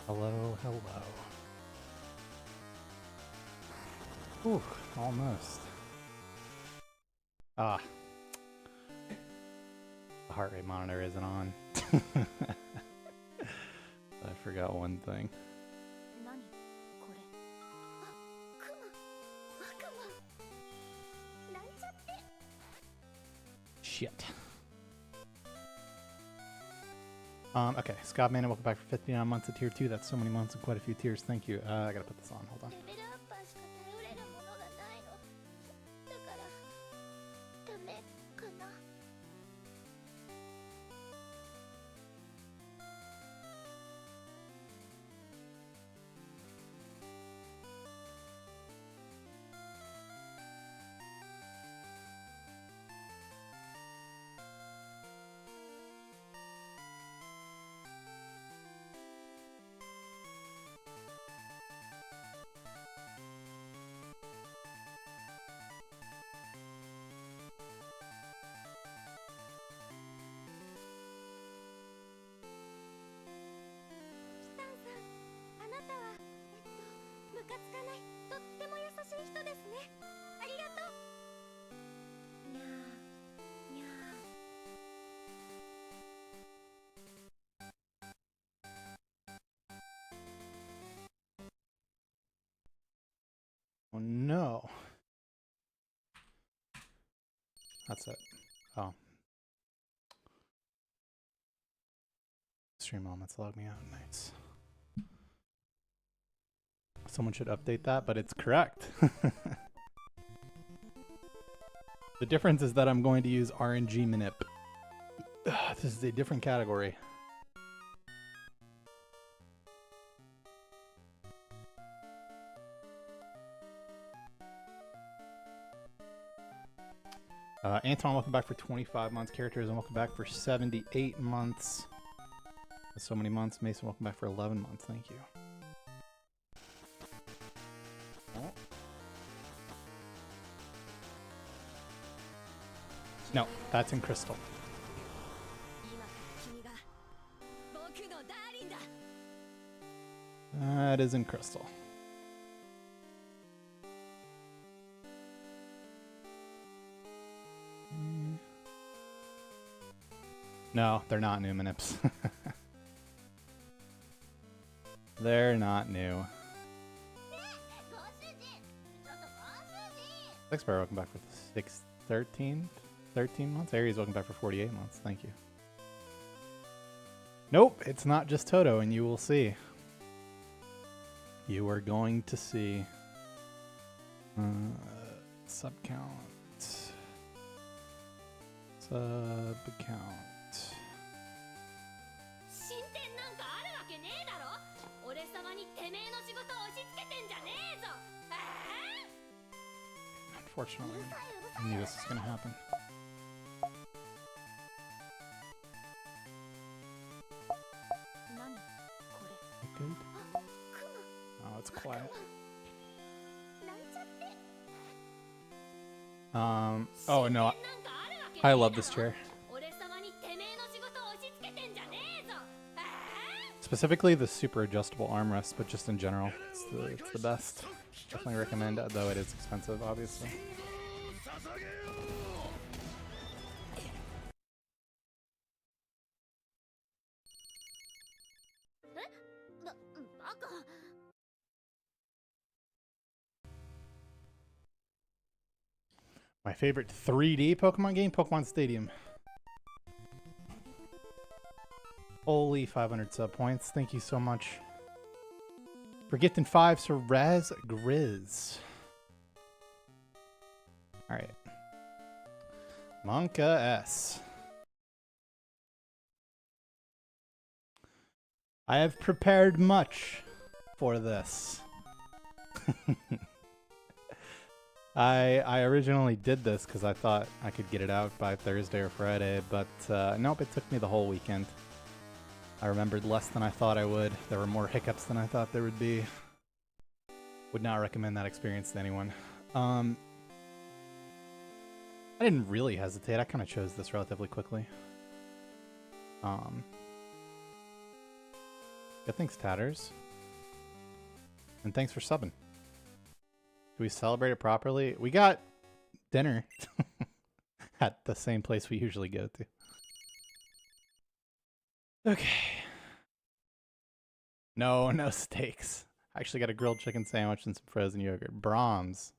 Hello, hello. Ooh, almost. Ah. The heart rate monitor isn't on. I forgot one thing. Shit. Okay, Scott Manning, welcome back for 59 months of tier 2. That's so many months and quite a few tiers. Thank you. I gotta put this on. Hold on. Oh no. That's it. Oh. Stream elements log me out. Nice. Someone should update that, but it's correct. The difference is that I'm going to use RNG manip. This is a different category. Anton, welcome back for 25 months. Characters, and welcome back for 78 months. That's so many months. Mason, welcome back for 11 months. Thank you. Oh. No, that's in crystal. That is in crystal. No, they're not new manips. They're not new. Sexbar, welcome back for 13 months. Aries, welcome back for 48 months. Thank you. Nope, it's not just Toto, and you will see. You are going to see. Sub count. Sub count. Unfortunately, I knew this was gonna happen. Good. Oh, it's quiet. Oh no, I love this chair. Specifically the super adjustable armrest, but just in general, it's the best. Definitely recommend it, though it is expensive, obviously. My favorite 3D Pokemon game, Pokemon Stadium. Holy 500 sub points. Thank you so much. For gifting 5 to Raz Grizz. Alright. Monka S. I have prepared much for this. I originally did this because I thought I could get it out by Thursday or Friday, but nope, it took me the whole weekend. I remembered less than I thought I would. There were more hiccups than I thought there would be. Would not recommend that experience to anyone. I didn't really hesitate. I kind of chose this relatively quickly. Good, thanks, Tatters. And thanks for subbing. Do we celebrate it properly? We got dinner at the same place we usually go to. Okay. No steaks. I actually got a grilled chicken sandwich and some frozen yogurt. Brahms.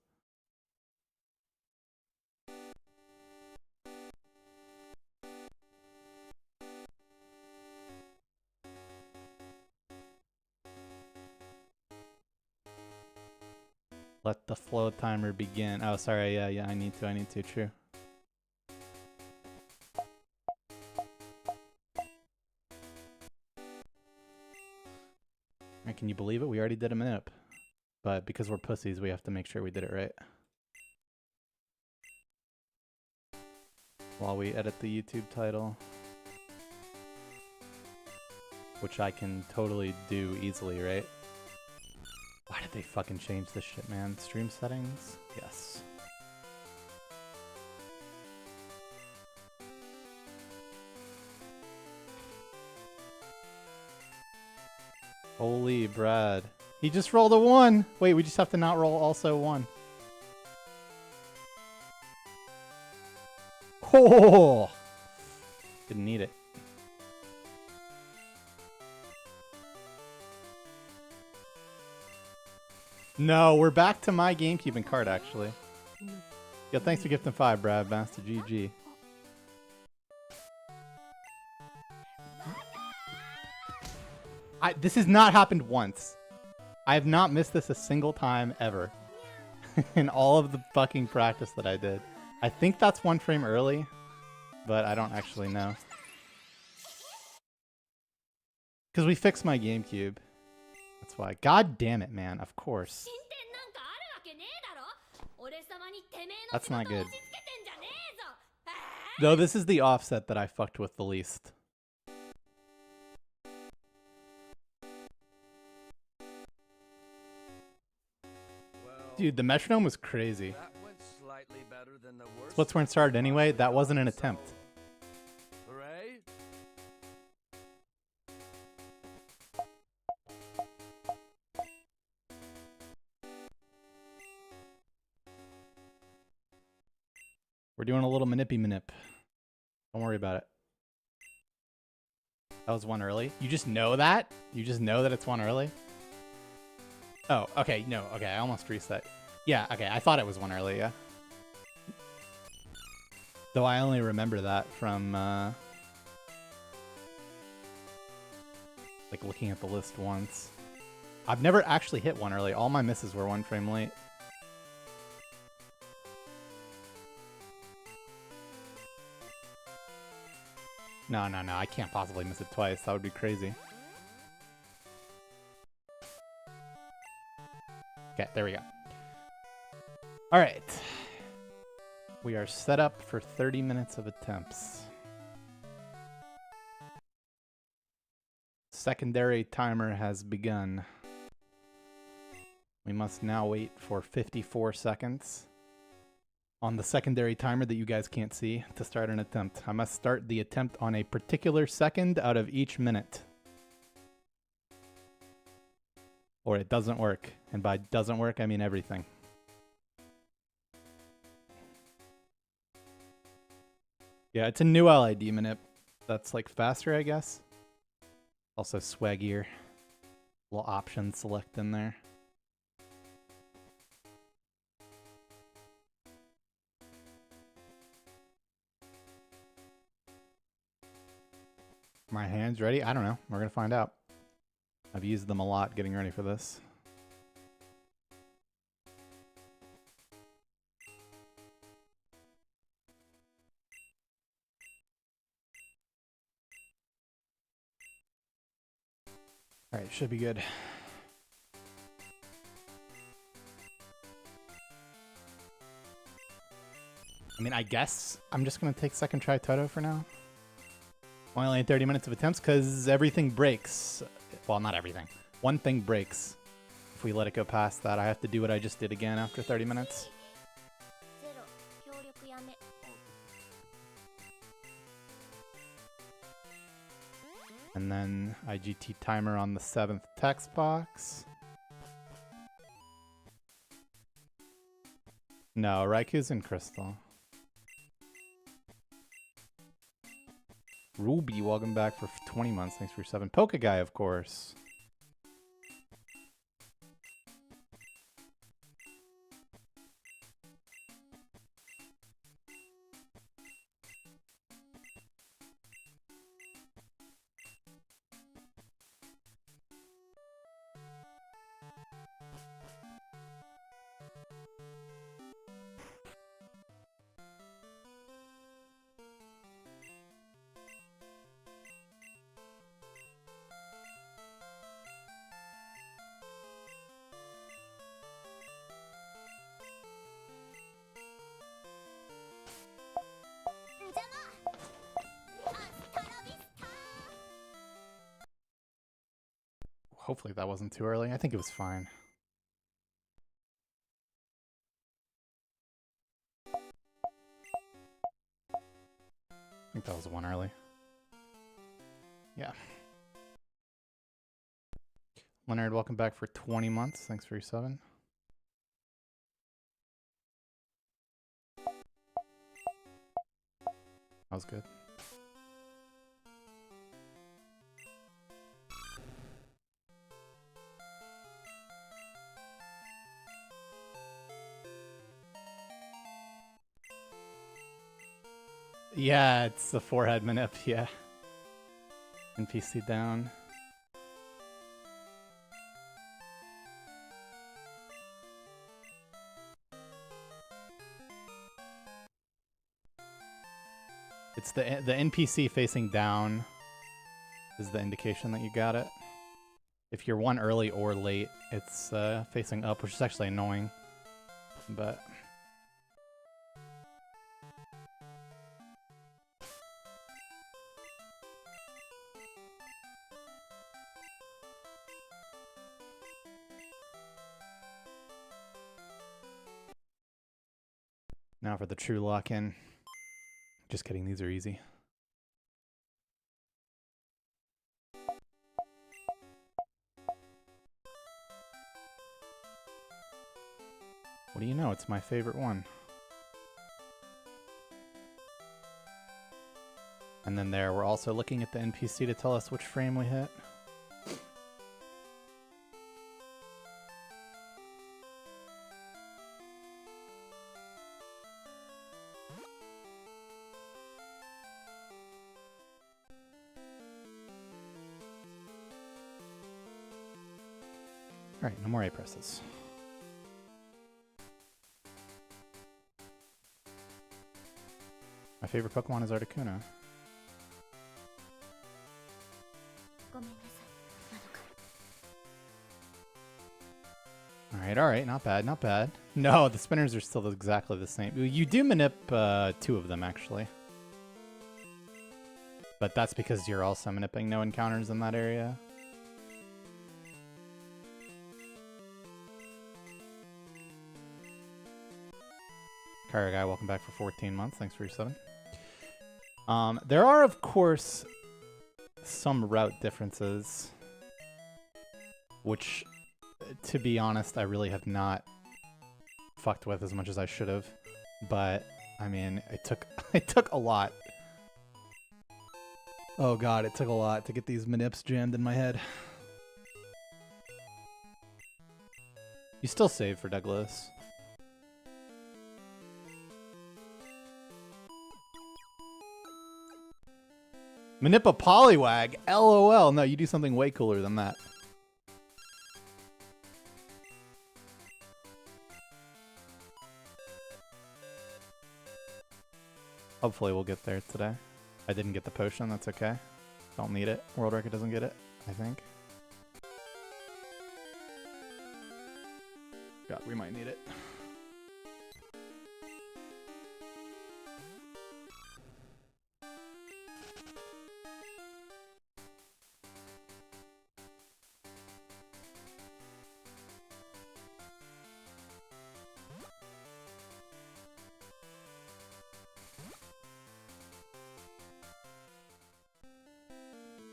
Let the flow timer begin. Oh, sorry. Yeah, I need to. True. And can you believe it? We already did a minute. But because we're pussies, we have to make sure we did it right. While we edit the YouTube title. Which I can totally do easily, right? Why did they fucking change this shit, man? Stream settings? Yes. Holy Brad. He just rolled a 1! Wait, we just have to not roll also 1. Oh! Didn't need it. No, we're back to my GameCube and card, actually. Yo, thanks for gifting 5, Brad. Master GG. This has not happened once. I have not missed this a single time ever. In all of the fucking practice that I did. I think that's 1 frame early, but I don't actually know. Because we fixed my GameCube. That's why. God damn it, man. Of course. That's not good. Though this is the offset that I fucked with the least. Dude, the metronome was crazy. Splits weren't started anyway. That wasn't an attempt. We're doing a little manip. Don't worry about it. That was 1 early. You just know that? You just know that it's 1 early? Oh, okay. No, okay. I almost reset. Yeah, okay. I thought it was 1 early, yeah. Though I only remember that from, like, looking at the list once. I've never actually hit 1 early. All my misses were 1 frame late. No, I can't possibly miss it twice. That would be crazy. Okay, there we go. All right. We are set up for 30 minutes of attempts. Secondary timer has begun. We must now wait for 54 seconds on the secondary timer that you guys can't see to start an attempt. I must start the attempt on a particular second out of each minute. Or it doesn't work. And by doesn't work, I mean everything. Yeah, it's a new LID manip. That's like faster, I guess. Also swaggier. Little option select in there. My hands ready? I don't know. We're going to find out. I've used them a lot getting ready for this. All right, should be good. I mean, I guess I'm just going to take second try Toto for now. Only 30 minutes of attempts because everything breaks. Well, not everything. One thing breaks. If we let it go past that, I have to do what I just did again after 30 minutes. And then IGT timer on the 7th text box. No, Raiku's in Crystal. Ruby, welcome back for 20 months. Thanks for your 7. Poke Guy, of course. Hopefully that wasn't too early. I think it was fine. I think that was one early. Yeah. Leonard, welcome back for 20 months. Thanks for your 7. That was good. Yeah, it's the forehead manip, yeah. NPC down. It's the NPC facing down is the indication that you got it. If you're one early or late, it's facing up, which is actually annoying. But now for the true lock-in. Just kidding, these are easy. What do you know? It's my favorite one. And then there, we're also looking at the NPC to tell us which frame we hit. All right, no more A presses. My favorite Pokemon is Articuno. All right, not bad, not bad. No, the spinners are still exactly the same. You do manip 2 of them, actually. But that's because you're also manipping no encounters in that area. Kara Guy, welcome back for 14 months. Thanks for your 7. There are, of course, some route differences, which, to be honest, I really have not fucked with as much as I should have. But, I mean, it took a lot. Oh god, it took a lot to get these manips jammed in my head. You still save for Douglas. Manip a Poliwag? LOL. No, you do something way cooler than that. Hopefully we'll get there today. I didn't get the potion, that's okay. Don't need it. World Record doesn't get it, I think. God, we might need it.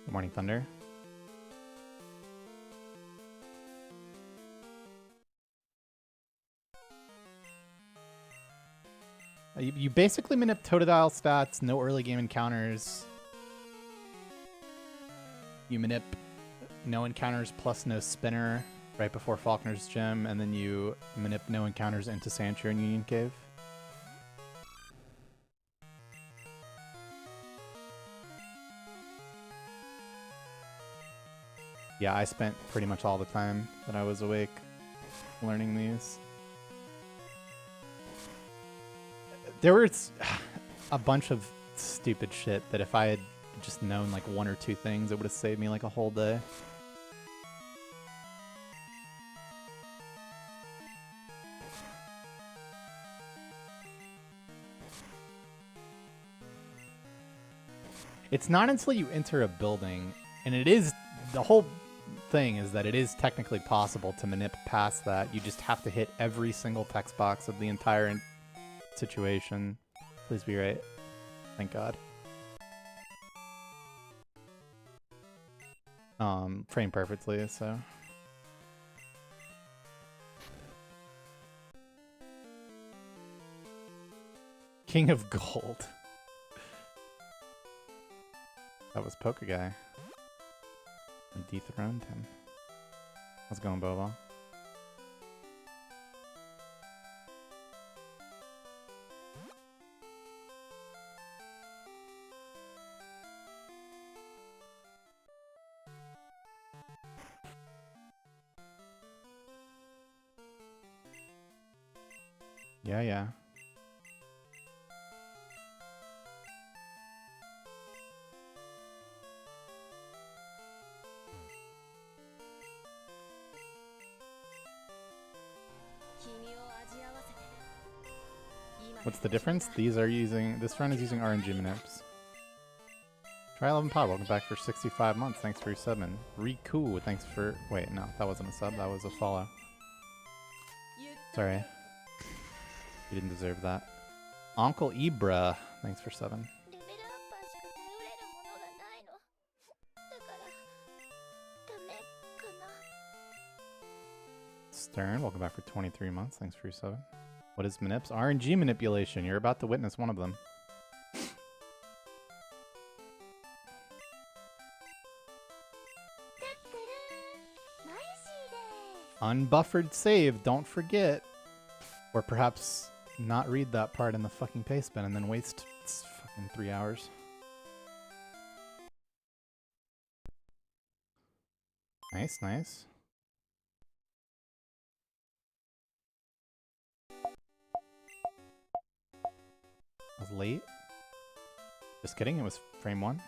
Good morning, Thunder. You basically manip Totodile stats, no early game encounters. You manip no encounters plus no spinner right before Faulkner's Gym, and then you manip no encounters into Sanctuary and Union Cave. Yeah, I spent pretty much all the time that I was awake learning these. There was a bunch of stupid shit that if I had just known like one or two things, it would have saved me like a whole day. It's not until you enter a building, and it is, the whole thing is that it is technically possible to manip past that. You just have to hit every single text box of the entire situation. Please be right. Thank God. Frame perfectly, so. King of Gold. That was Poker Guy. I dethroned him. How's it going, Boba? Yeah, yeah. What's the difference? These are using, this run is using RNG manips. Try 11 Pod, welcome back for 65 months. Thanks for your subbing. Riku, thanks for, wait, no, that wasn't a sub, that was a follow. Sorry. You didn't deserve that. Uncle Ibra, thanks for subbing. Stern, welcome back for 23 months. Thanks for your subbing. What is manips? RNG manipulation. You're about to witness one of them. Unbuffered save, don't forget. Or perhaps not read that part in the fucking paste bin and then waste fucking 3 hours. Nice, nice. I was late. Just kidding, it was frame 1.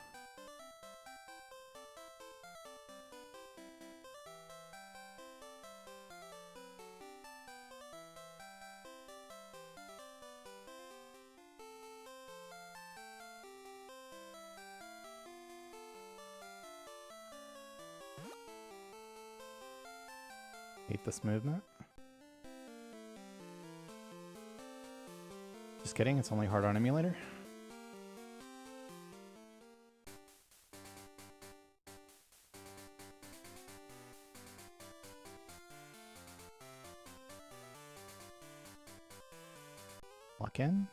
Hate this movement. Just kidding, it's only hard on emulator. Lock in.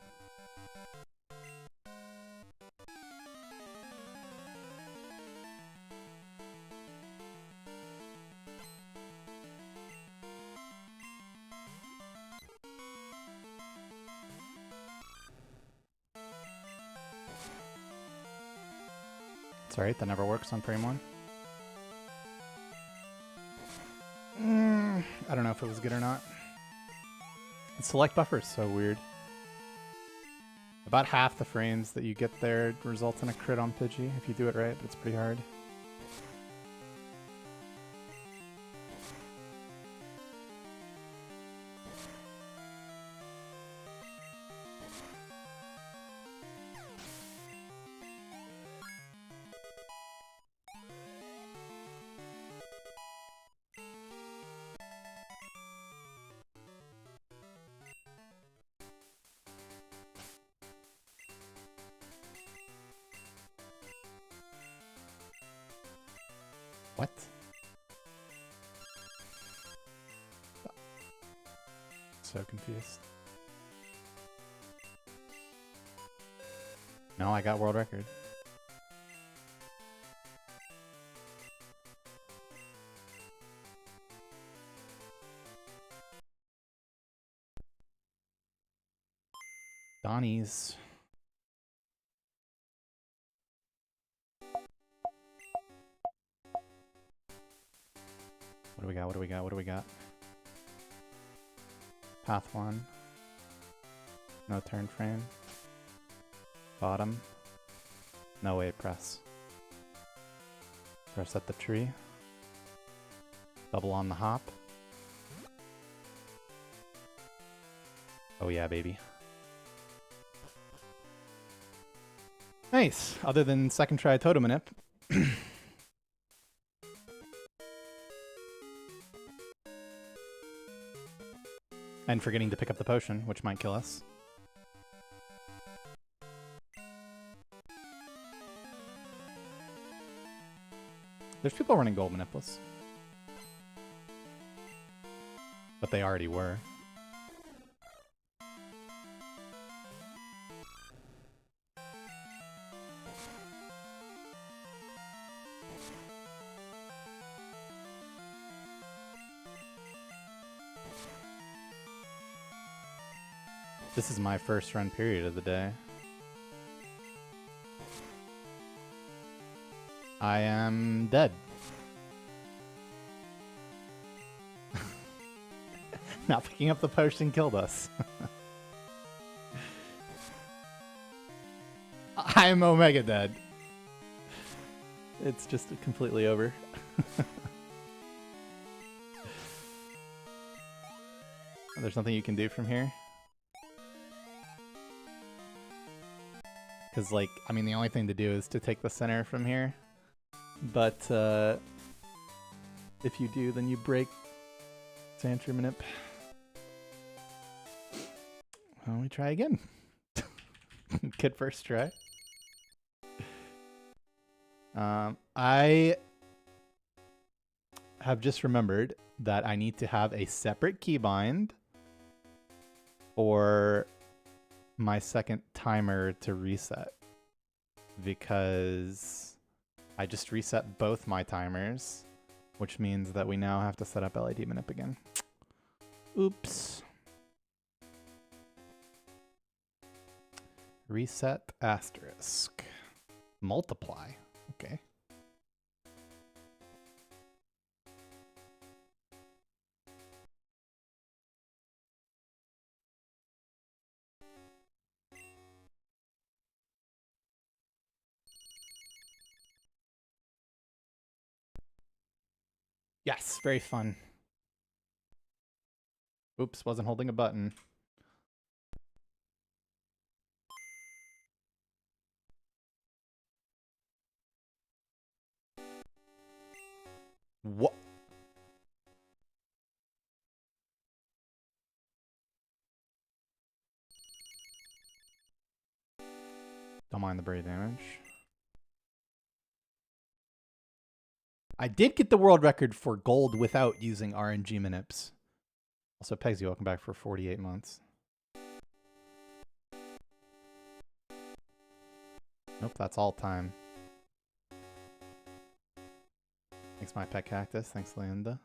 It's alright, that never works on frame 1. I don't know if it was good or not. The select buffer is so weird. About half the frames that you get there result in a crit on Pidgey if you do it right, but it's pretty hard. What? So confused. No, I got world record. Donnie's. What do we got? What do we got? What do we got? Path 1. No turn frame. Bottom. No way press. Press at the tree. Double on the hop. Oh yeah, baby. Nice. Other than second try totem manip. And forgetting to pick up the potion, which might kill us. There's people running gold manipless. But they already were. This is my first run period of the day. I am dead. Not picking up the potion killed us. I'm Omega dead. It's just completely over. There's nothing you can do from here? Because, like, I mean, the only thing to do is to take the center from here. But, if you do, then you break Santry Manip. Well, we try again. Good first try. I have just remembered that I need to have a separate keybind for my second timer to reset, because I just reset both my timers, which means that we now have to set up LED Manip again. Oops. Reset asterisk. Multiply. Okay. Yes, very fun. Oops, wasn't holding a button. What? Don't mind the brave damage. I did get the world record for gold without using RNG manips. Also, Pegsy, welcome back for 48 months. Nope, that's all time. Thanks, my pet cactus. Thanks, Linda.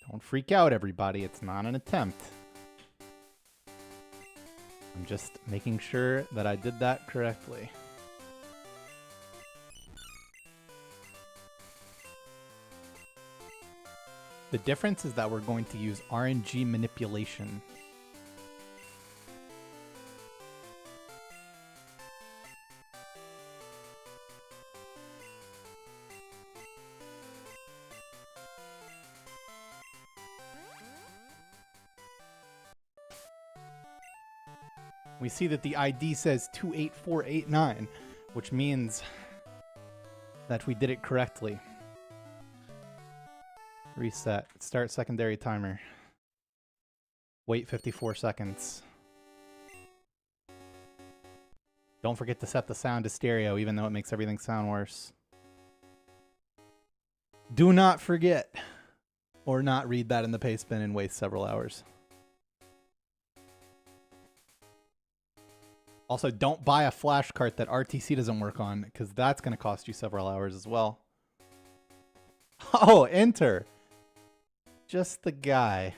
Don't freak out, everybody. It's not an attempt. I'm just making sure that I did that correctly. The difference is that we're going to use RNG manipulation. We see that the ID says 28489, which means that we did it correctly. Reset. Start secondary timer. Wait 54 seconds. Don't forget to set the sound to stereo, even though it makes everything sound worse. Do not forget, or not read that in the paste bin and waste several hours. Also, don't buy a flash cart that RTC doesn't work on, because that's going to cost you several hours as well. Oh, enter. Just the guy.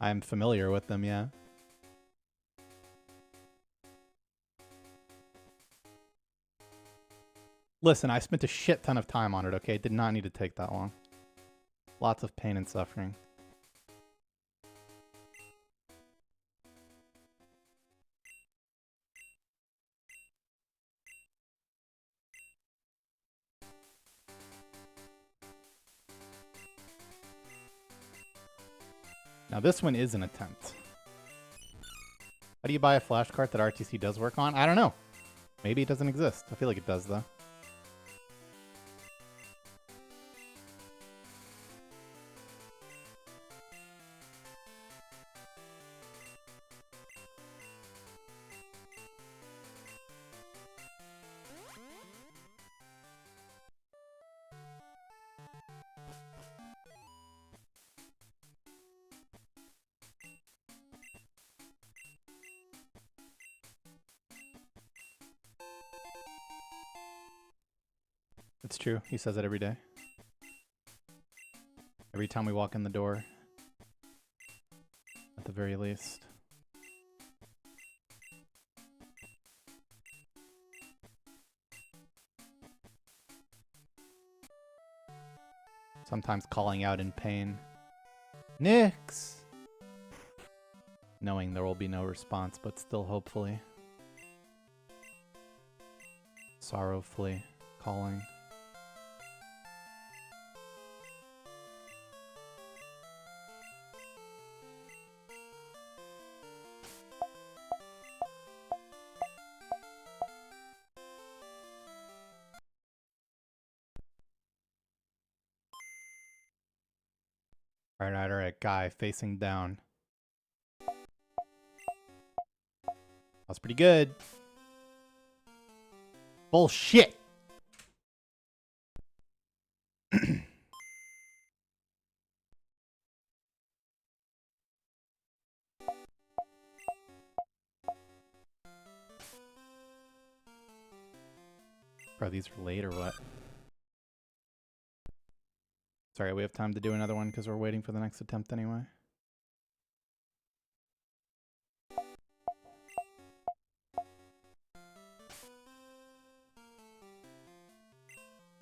I'm familiar with them, yeah. Listen, I spent a shit ton of time on it, okay? It did not need to take that long. Lots of pain and suffering. Now this one is an attempt. How do you buy a flash cart that RTC does work on? I don't know. Maybe it doesn't exist. I feel like it does, though. It's true. He says it every day. Every time we walk in the door. At the very least. Sometimes calling out in pain. Nix! Knowing there will be no response, but still hopefully. Sorrowfully calling. Alright, guy facing down. That's pretty good. Bullshit! Bro, these are late or what? Sorry, we have time to do another one because we're waiting for the next attempt anyway.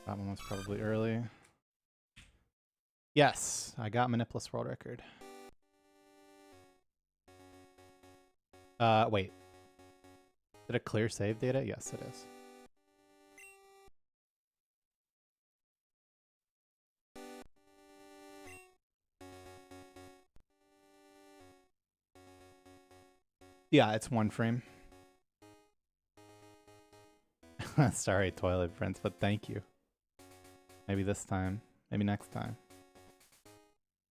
That one was probably early. Yes, I got Manipless World Record. Wait. Did it clear save data? Yes, it is. Yeah, it's one frame. Sorry, Toilet Prince, but thank you. Maybe this time. Maybe next time.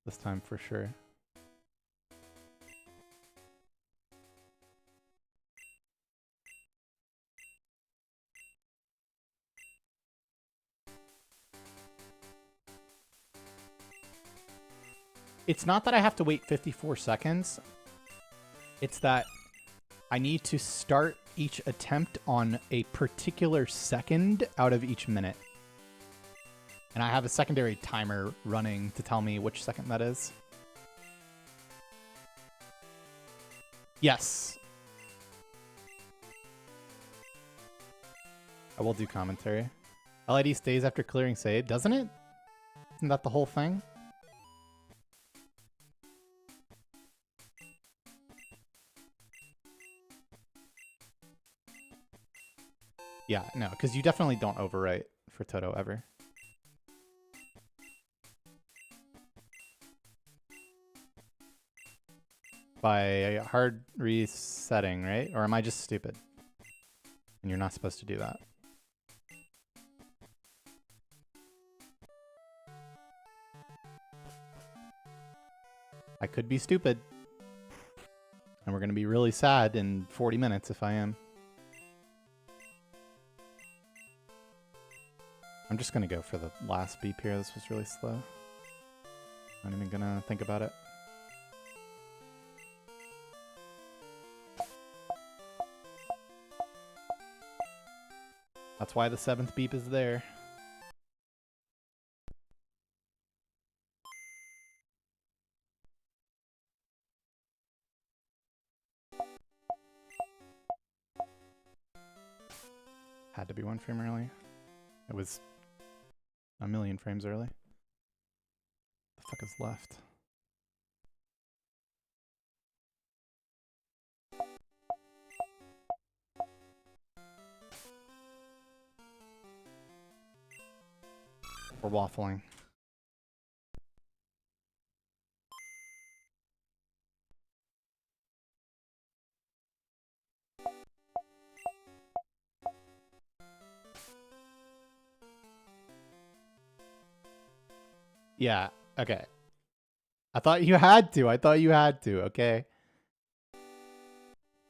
This time for sure. It's not that I have to wait 54 seconds. It's that I need to start each attempt on a particular second out of each minute. And I have a secondary timer running to tell me which second that is. Yes. I will do commentary. LED stays after clearing save, doesn't it? Isn't that the whole thing? Yeah, no, because you definitely don't overwrite for Toto ever. By hard resetting, right? Or am I just stupid? And you're not supposed to do that. I could be stupid. And we're going to be really sad in 40 minutes if I am. I'm just going to go for the last beep here. This was really slow. Not even going to think about it. That's why the 7th beep is there. Had to be 1 frame early. It was a million frames early. The fuck is left? We're waffling. Yeah, okay. I thought you had to. I thought you had to, okay?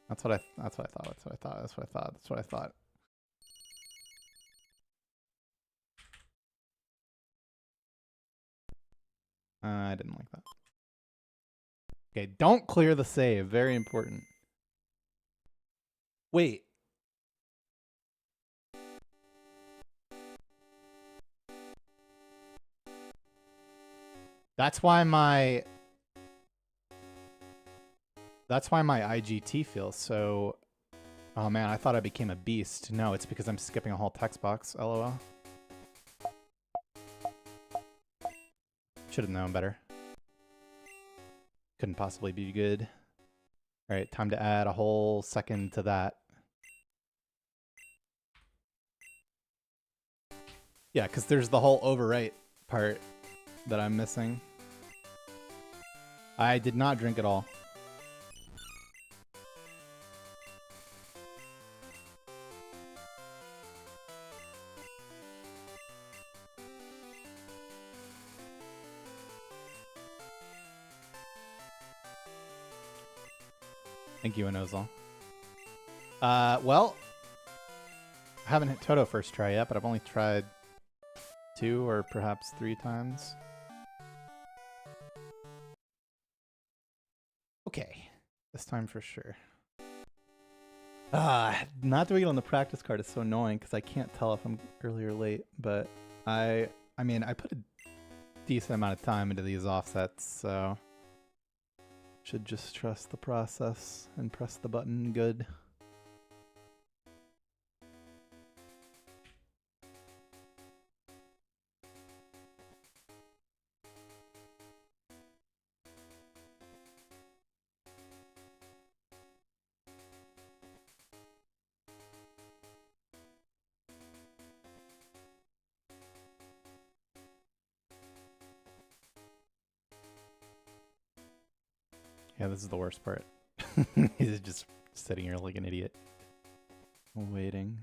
That's what I thought. That's what I thought. I didn't like that. Okay, don't clear the save. Very important. Wait. That's why my IGT feels so... Oh man, I thought I became a beast. No, it's because I'm skipping a whole text box. LOL. Should have known better. Couldn't possibly be good. Alright, time to add a whole second to that. Yeah, because there's the whole overwrite part that I'm missing. I did not drink at all. Thank you, Inozal. Well, I haven't hit Toto first try yet, but I've only tried 2 or perhaps 3 times. Okay, this time for sure. Not doing it on the practice card is so annoying because I can't tell if I'm early or late, but I mean, I put a decent amount of time into these offsets, so should just trust the process and press the button good. Yeah, this is the worst part. He's just sitting here like an idiot. Waiting.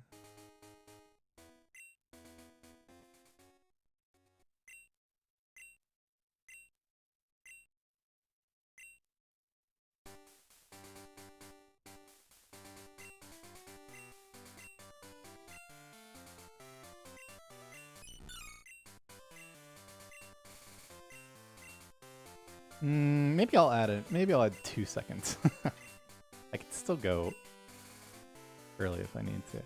Maybe I'll add it. Maybe I'll add 2 seconds. I could still go early if I need to,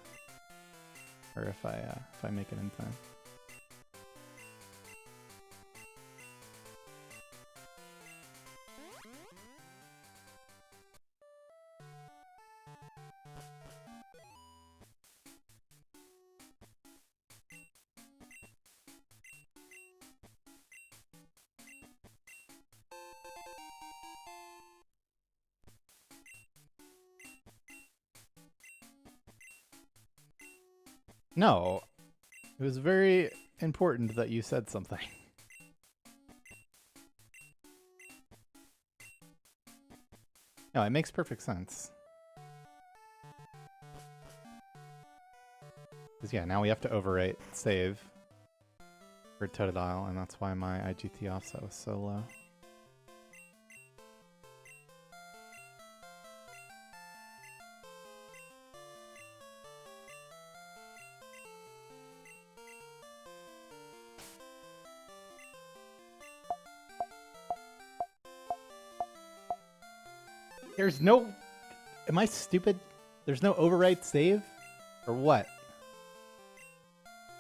or if I make it in time. No, it was very important that you said something. No, it makes perfect sense. Because yeah, now we have to overwrite save for Totodile, and that's why my IGT offset was so low. There's no... Am I stupid? There's no overwrite save? Or what?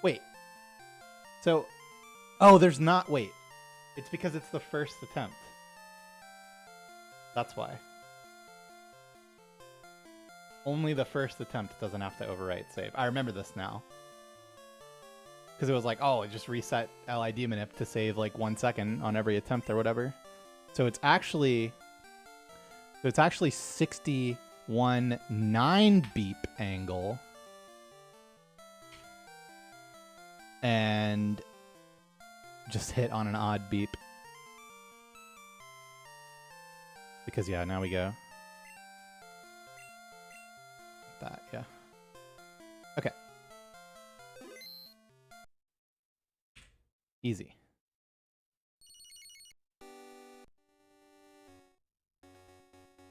Wait. So... Oh, there's not... Wait. It's because it's the first attempt. That's why. Only the first attempt doesn't have to overwrite save. I remember this now. Because it was like, oh, just reset LID manip to save like 1 second on every attempt or whatever. So it's actually... So it's actually 61 9 beep angle. And just hit on an odd beep. Because yeah, now we go. That, yeah. Okay. Easy.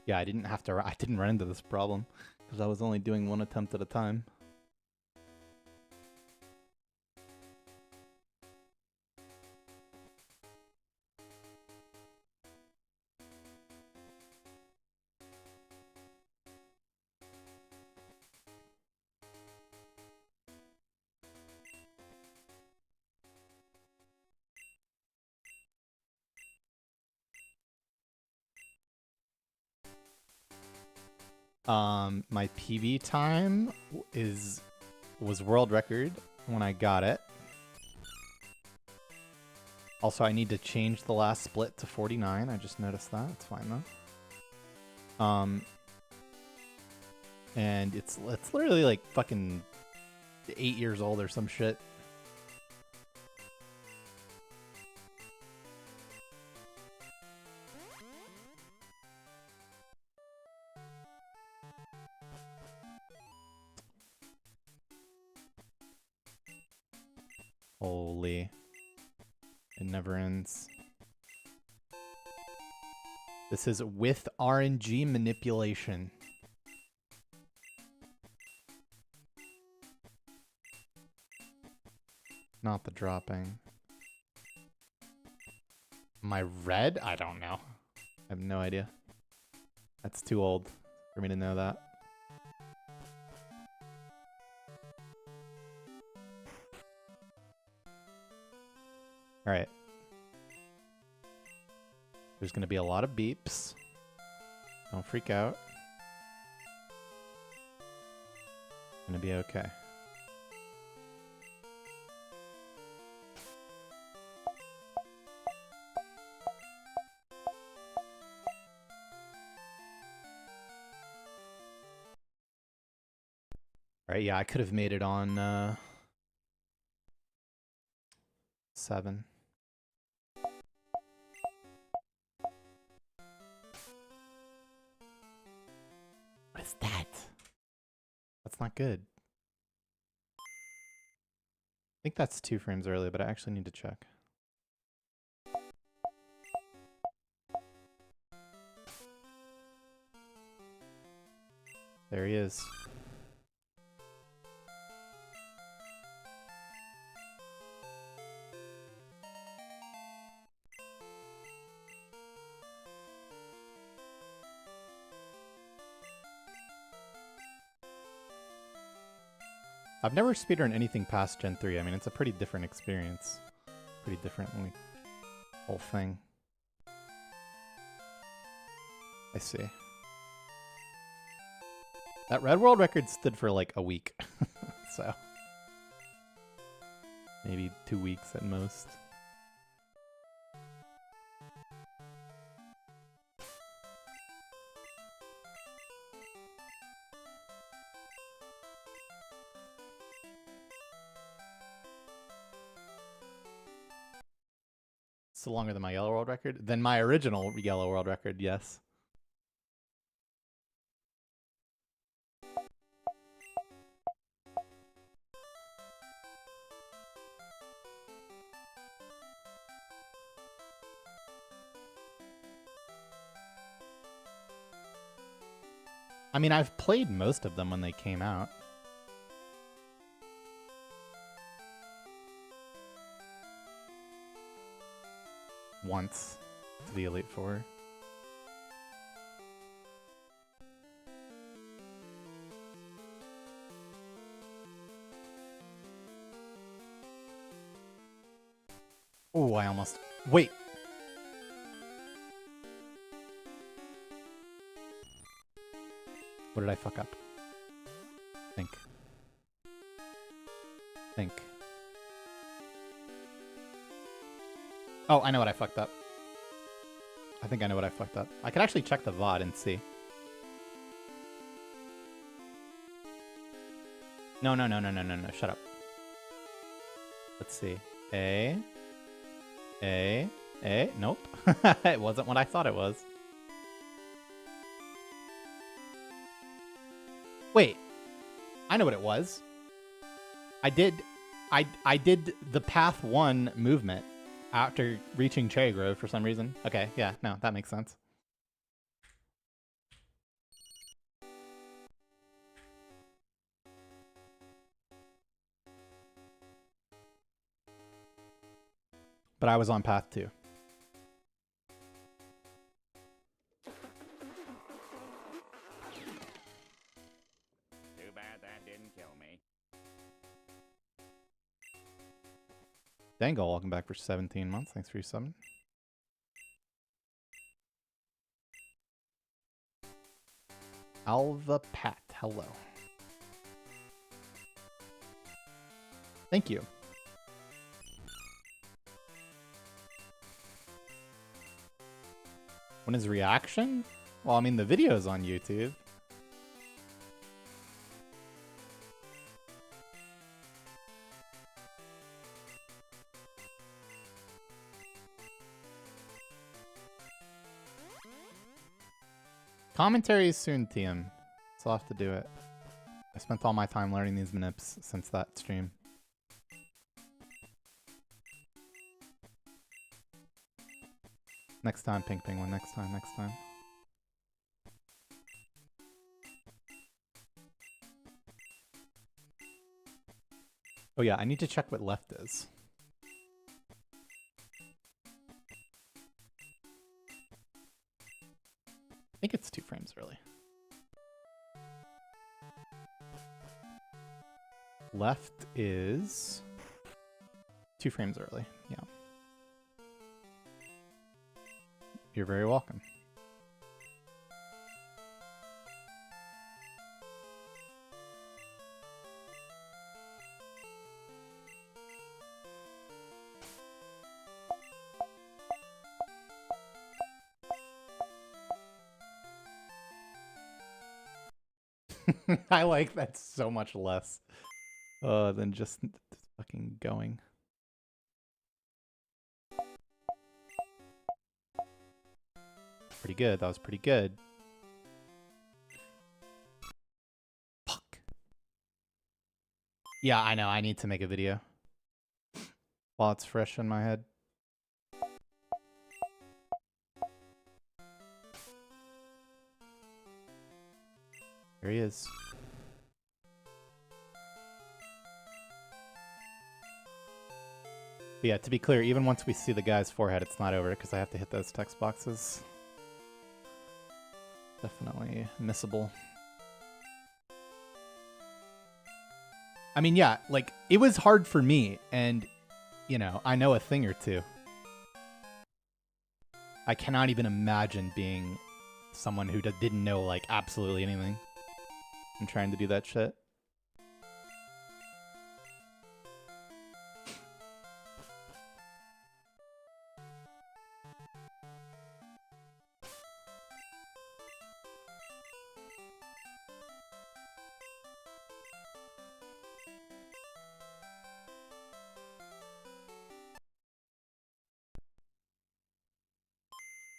Yeah, I didn't run into this problem because I was only doing one attempt at a time. My PB time was world record when I got it. Also, I need to change the last split to 49. I just noticed that. It's fine though. And it's literally like fucking 8 years old or some shit. Holy. It never ends. This is with RNG manipulation. Not the dropping. Am I red? I don't know. I have no idea. That's too old for me to know that. Alright. There's going to be a lot of beeps. Don't freak out. It's going to be okay. Alright, yeah, I could have made it on 7. What is that? That's not good. I think that's 2 frames early, but I actually need to check. There he is. I've never speedrun anything past Gen 3. I mean, it's a pretty different experience. Pretty different, like, whole thing. I see. That Red World record stood for like a week. So. Maybe 2 weeks at most. Still longer than my Yellow World record? Than my original Yellow World record, yes. I mean, I've played most of them when they came out. Once to the Elite Four. Oh, I almost... Wait! What did I fuck up? Think. Think. Oh, I know what I fucked up. I think I know what I fucked up. I could actually check the VOD and see. No, shut up. Let's see. Nope. It wasn't what I thought it was. Wait. I know what it was. I did the path 1 movement after reaching Cherry Grove for some reason. Okay, yeah, no, that makes sense. But I was on path 2. Too bad that didn't kill me. Dangle, welcome back for 17 months. Thanks for your summon. Alva Pat, hello. Thank you. When is reaction? Well, I mean, the video's on YouTube. Commentary is soon, TM. So I'll have to do it. I spent all my time learning these manips since that stream. Next time, Pink Penguin. Next time. Oh yeah, I need to check what left is. I think it's 2 frames early. Left is 2 frames early, yeah. You're very welcome. I like that so much less than just fucking going. Pretty good. That was pretty good. Fuck. Yeah, I know. I need to make a video while it's fresh in my head. There he is. But yeah, to be clear, even once we see the guy's forehead, it's not over because I have to hit those text boxes. Definitely missable. I mean, yeah, like, it was hard for me, and, you know, I know a thing or two. I cannot even imagine being someone who didn't know, like, absolutely anything and trying to do that shit.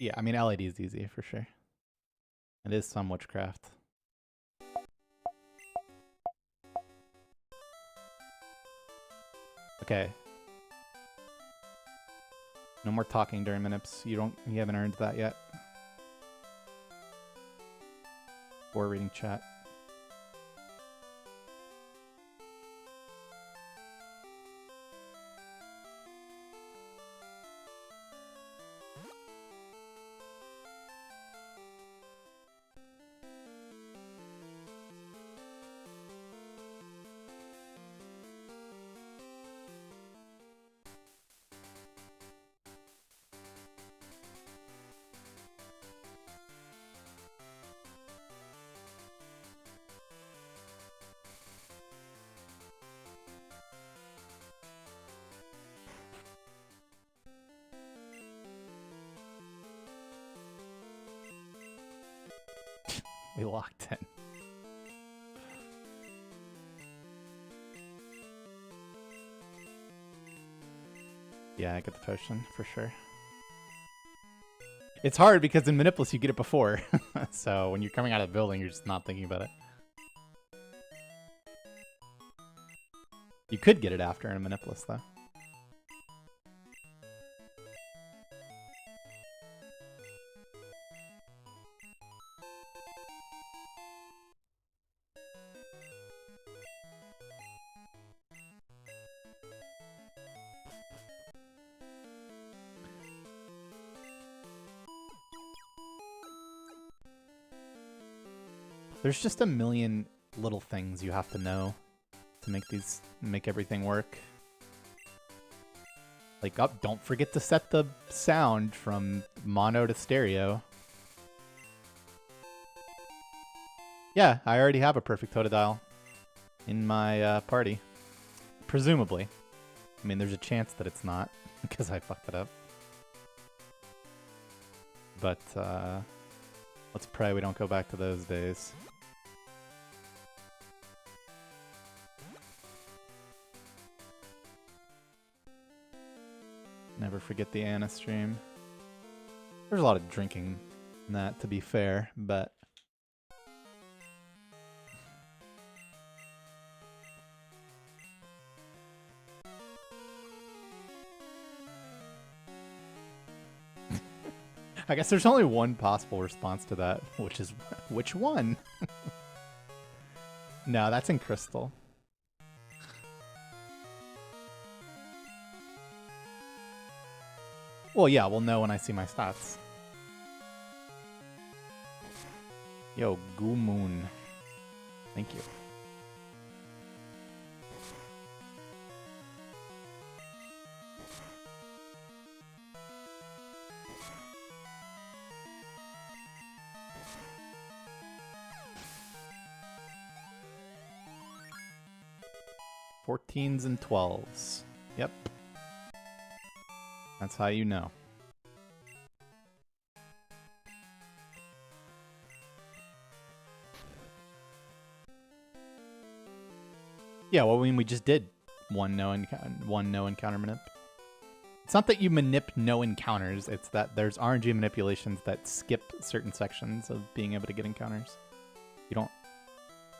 Yeah, I mean, LED is easy for sure. It is some witchcraft. Okay. No more talking during manips. You haven't earned that yet. before reading chat. We locked in. Yeah, I get the potion for sure. It's hard because in Manipless you get it before. So when you're coming out of the building, you're just not thinking about it. You could get it after in Manipless though. There's just a million little things you have to know to make everything work. Like, don't forget to set the sound from mono to stereo. Yeah, I already have a perfect Totodile in my party. Presumably. I mean, there's a chance that it's not, because I fucked it up. But, let's pray we don't go back to those days. Never forget the Anna stream. There's a lot of drinking in that, to be fair, but... I guess there's only one possible response to that, which is, which one? No, that's in Crystal. Well, yeah, we'll know when I see my stats. Yo, Goomoon. Thank you. Fourteens and 12s. Yep. That's how you know. Yeah, well, I mean, we just did one no encounter manip. It's not that you manip no encounters, it's that there's RNG manipulations that skip certain sections of being able to get encounters. You don't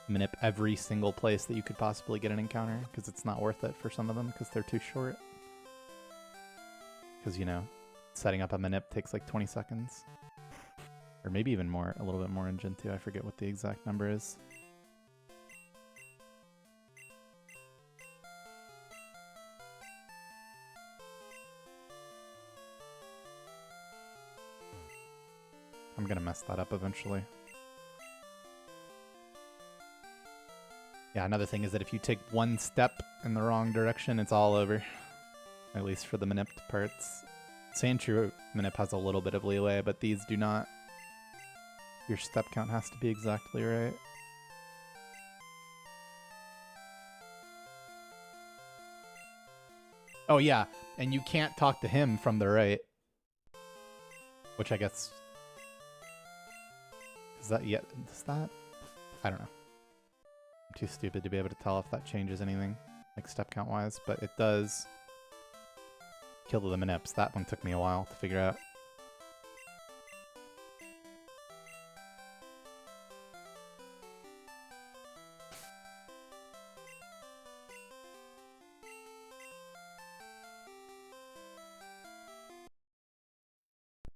manip every single place that you could possibly get an encounter, because it's not worth it for some of them, because they're too short. Because, you know, setting up a manip takes like 20 seconds. Or maybe even more, a little bit more in Gen 2. I forget what the exact number is. I'm gonna mess that up eventually. Yeah, another thing is that if you take one step in the wrong direction, it's all over. At least for the manipped parts. Sandshrew manip has a little bit of leeway, but these do not. Your step count has to be exactly right. Oh yeah, and you can't talk to him from the right. Which I guess... Is that yet? Is that? I don't know. I'm too stupid to be able to tell if that changes anything, like step count wise, but it does kill the manips. That one took me a while to figure out.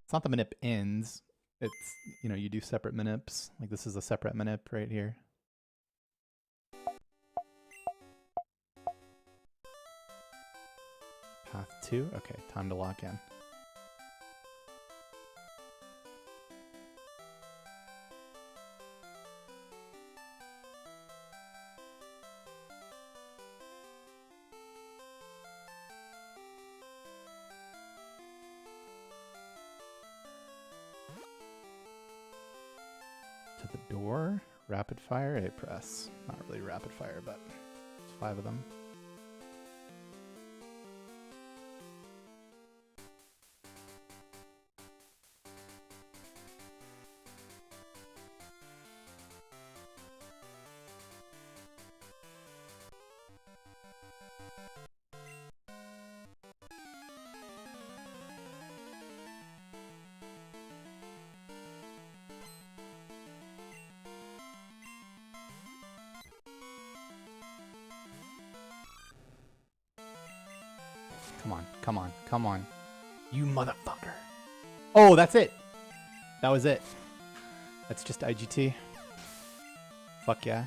It's not the manip ends, it's, you know, you do separate manips. Like this is a separate manip right here. Path 2? Okay, time to lock in. To the door, rapid fire, A press. Not really rapid fire, but it's 5 of them. Come on, come on, come on. You motherfucker. Oh, that's it. That was it. That's just IGT. Fuck yeah.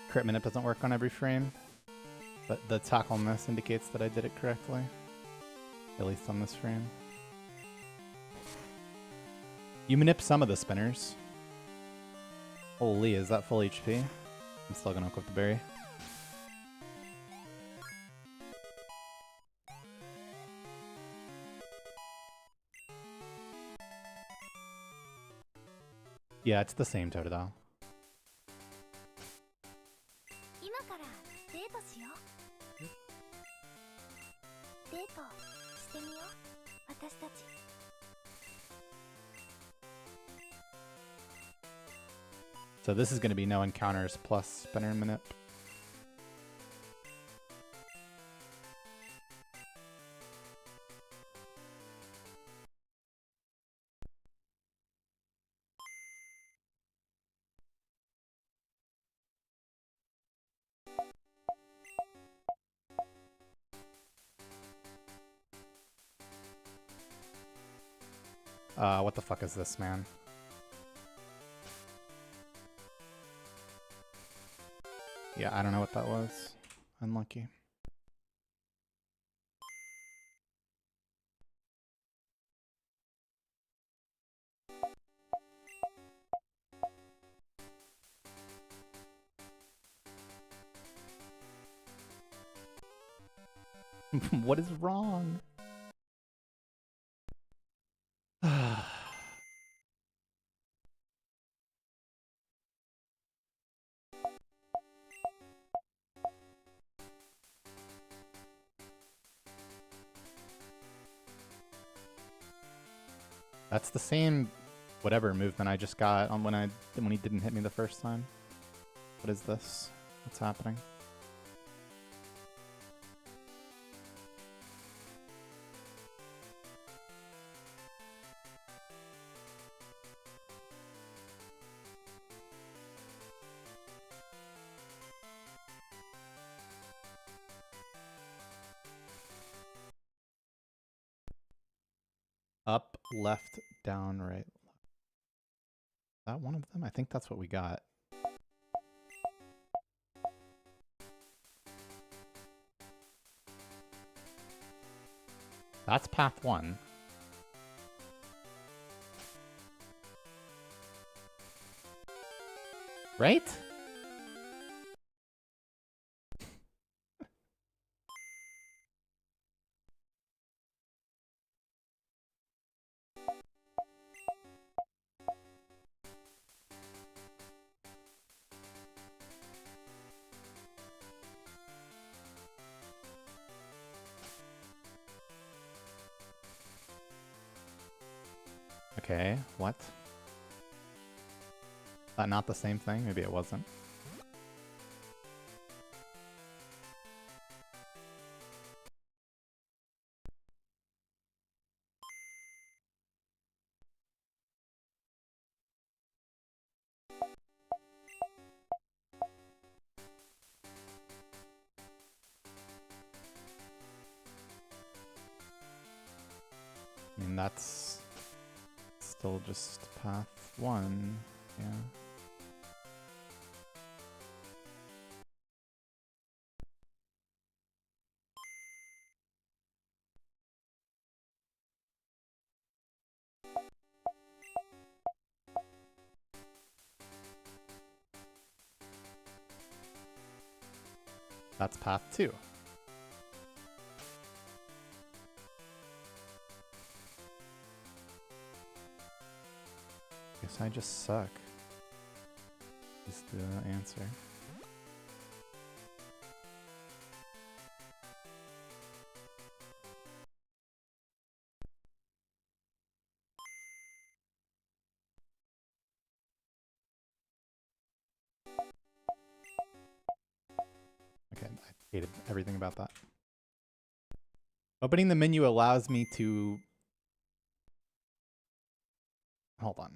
Crit minute doesn't work on every frame, but the tackle miss indicates that I did it correctly. At least on this frame. You manip some of the spinners. Holy, is that full HP? I'm still gonna equip the berry. Yeah, it's the same Totodile. So this is going to be no encounters plus spinner manip. What the fuck is this, man? Yeah, I don't know what that was. Unlucky. What is wrong? That's the same whatever movement I just got on when he didn't hit me the first time. What is this? What's happening? Up, left, down, right. Is that one of them? I think that's what we got. That's path 1. Right? Okay, what? That not the same thing? Maybe it wasn't. I mean, that's still just path 1. Yeah. That's path 2. Guess I just suck. Is the answer. Okay, I hated everything about that. Opening the menu allows me to... Hold on.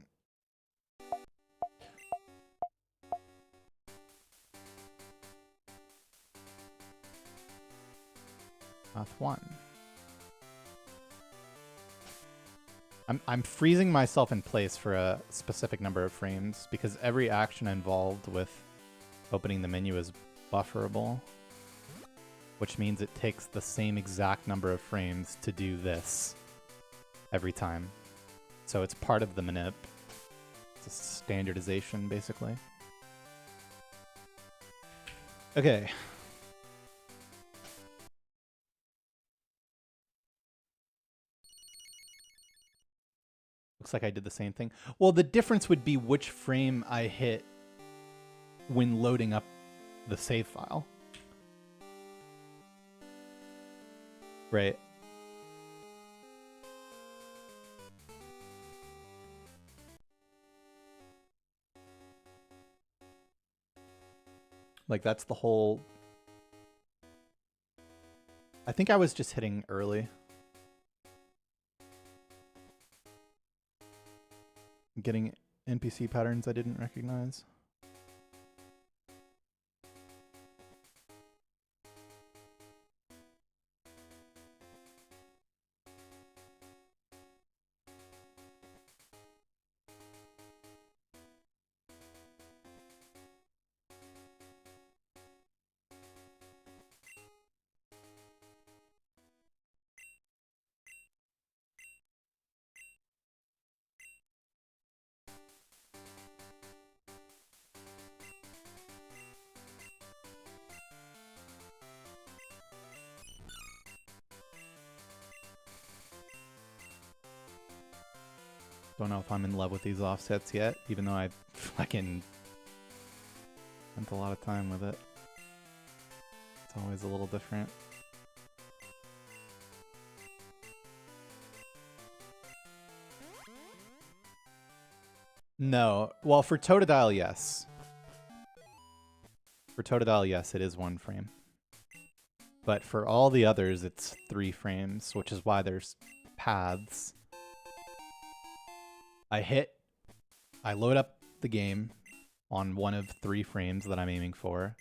Path 1. I'm freezing myself in place for a specific number of frames because every action involved with opening the menu is bufferable, which means it takes the same exact number of frames to do this every time. So it's part of the manip. It's a standardization, basically. Okay. Looks like I did the same thing. Well, the difference would be which frame I hit when loading up the save file. Right. Like, that's the whole... I think I was just hitting early. Getting NPC patterns I didn't recognize. Don't know if I'm in love with these offsets yet, even though I fucking spent a lot of time with it. It's always a little different. No. Well, for Totodile, yes. For Totodile, yes, it is 1 frame. But for all the others, it's 3 frames, which is why there's paths. I load up the game on one of 3 frames that I'm aiming for,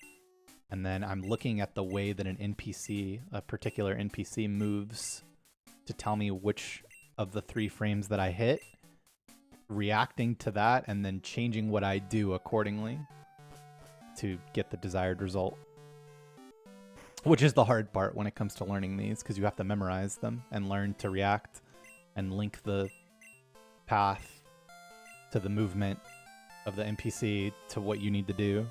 and then I'm looking at the way that an NPC, a particular NPC, moves to tell me which of the 3 frames that I hit, reacting to that, and then changing what I do accordingly to get the desired result. Which is the hard part when it comes to learning these, because you have to memorize them and learn to react and link the path to the movement of the NPC to what you need to do.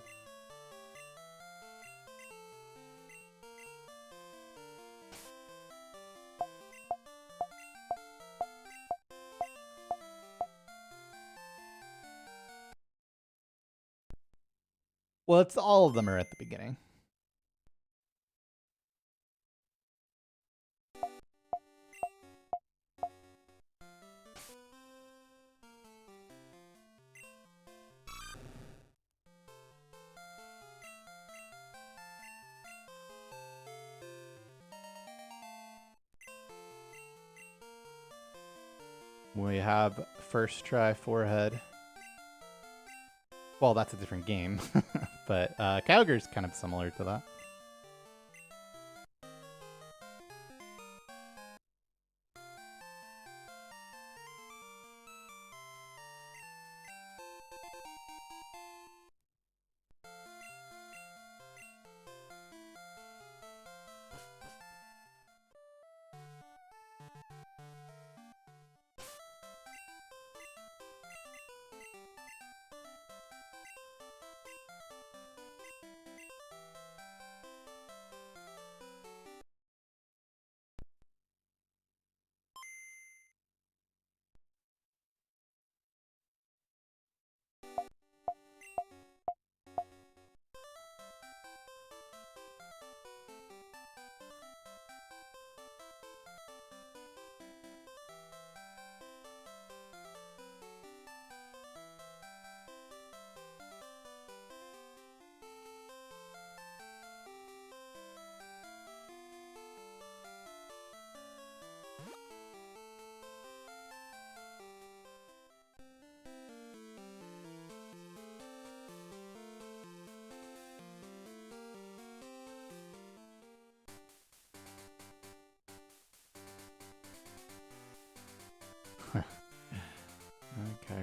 Well, it's all of them are at the beginning. We have first try forehead. Well, that's a different game, but Kyogre's kind of similar to that.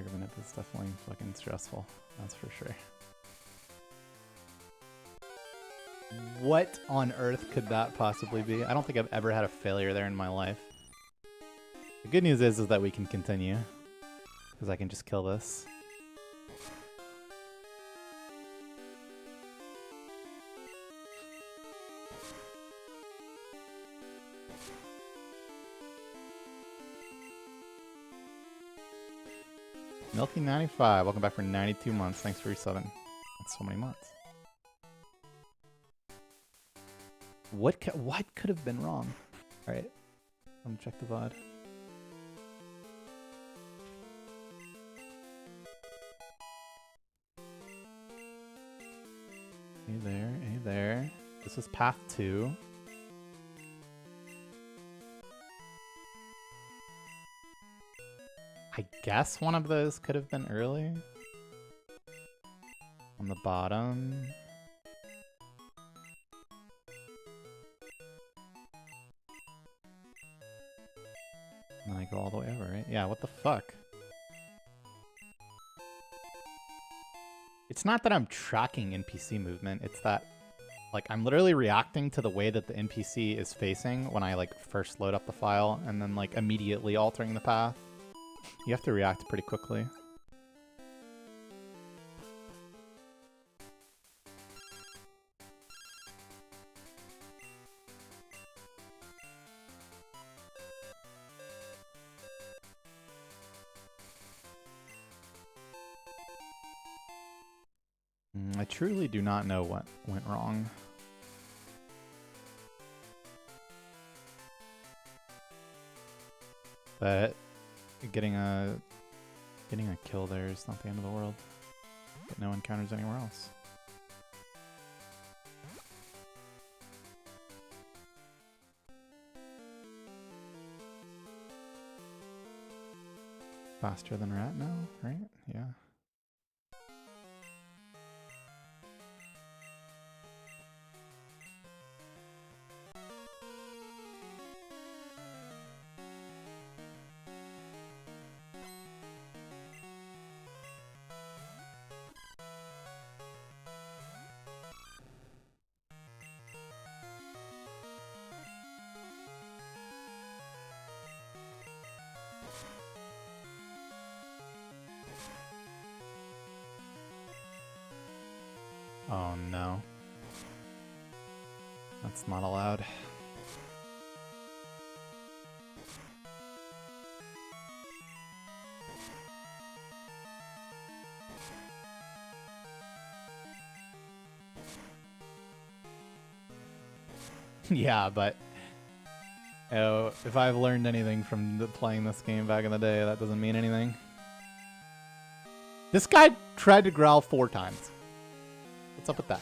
Argument is definitely fucking stressful. That's for sure. What on earth could that possibly be? I don't think I've ever had a failure there in my life. The good news is that we can continue. Because I can just kill this. Milky95, welcome back for 92 months. Thanks for resubbing. That's so many months. What could have been wrong? Alright, let me check the VOD. Hey there, hey there. This was path 2. I guess one of those could have been early. On the bottom. And then I go all the way over, right? Yeah, what the fuck? It's not that I'm tracking NPC movement, it's that like I'm literally reacting to the way that the NPC is facing when I like first load up the file and then like immediately altering the path. You have to react pretty quickly. I truly do not know what went wrong. But getting a kill there is not the end of the world. Get no encounters anywhere else. Faster than rat now, right? Yeah. Oh no. That's not allowed. Yeah, but if I've learned anything from playing this game back in the day, that doesn't mean anything. This guy tried to growl 4 times. What's up with that?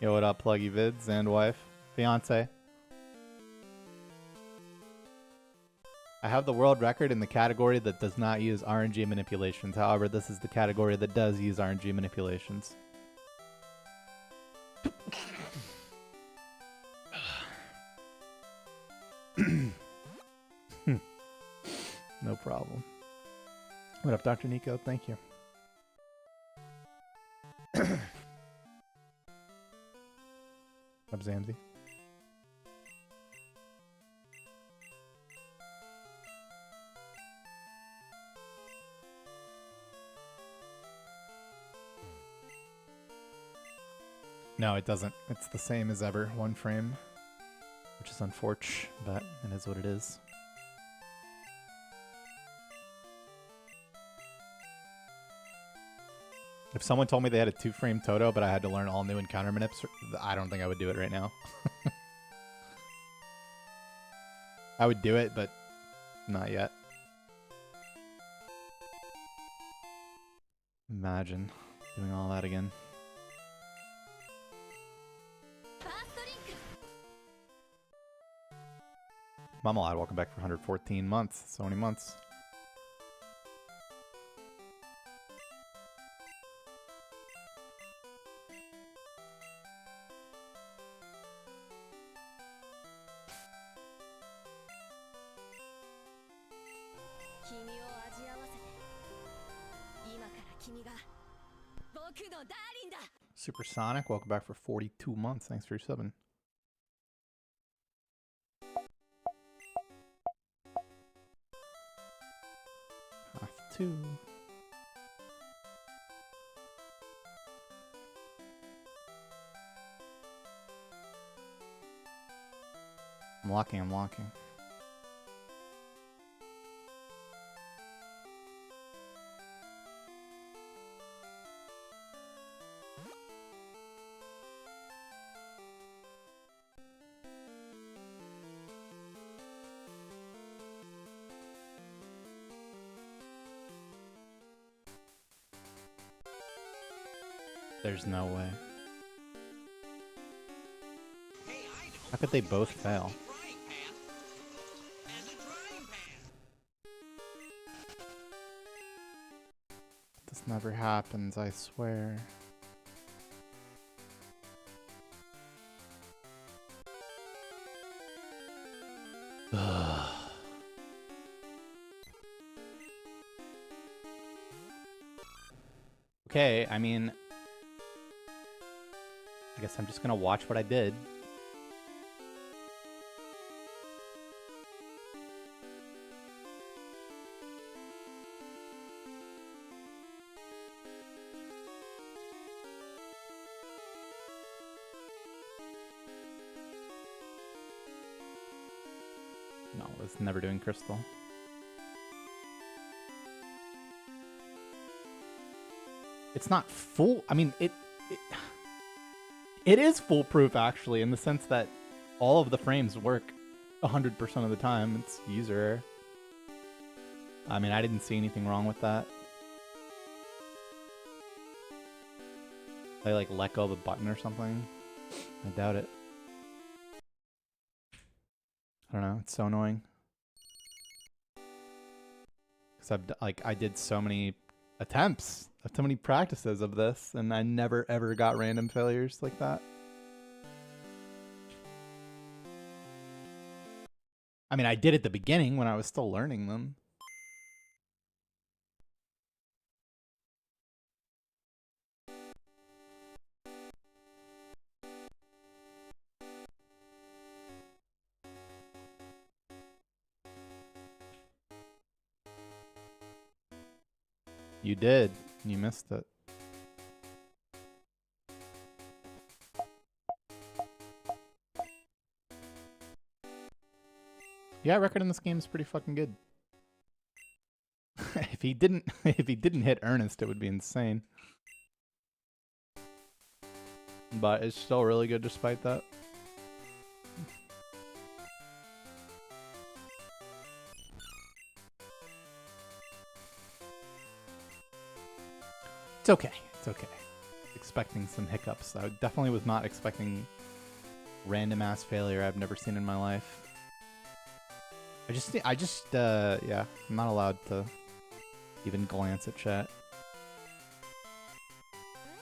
Yo, what up, Pluggy Vids and wife? Fiance. I have the world record in the category that does not use RNG manipulations. However, this is the category that does use RNG manipulations. No problem. What up, Dr. Nico? Thank you. Up, Zamzi. No, it doesn't. It's the same as ever. 1 frame. Which is unfortunate, but it is what it is. If someone told me they had a 2-frame Toto, but I had to learn all new encounter manips, I don't think I would do it right now. I would do it, but not yet. Imagine doing all that again. Mamalad, welcome back for 114 months. So many months. Supersonic, welcome back for 42 months. Thanks for your subbing. Half 2. I'm locking. There's no way. How could they both fail? This never happens, I swear. Okay, I mean, I guess I'm just gonna watch what I did. No, it's never doing crystal. It's not full. I mean, it is foolproof, actually, in the sense that all of the frames work 100% of the time. It's user error. I mean, I didn't see anything wrong with that. They like let go of the button or something. I doubt it. I don't know. It's so annoying. Because I did so many attempts, so many practices of this, and I never ever got random failures like that. I mean, I did at the beginning when I was still learning them. You did. You missed it. Yeah, record in this game is pretty fucking good. if he didn't hit Ernest, it would be insane. But it's still really good despite that. It's okay. It's okay. Expecting some hiccups. I definitely was not expecting random ass failure I've never seen in my life. Yeah, I'm not allowed to even glance at chat.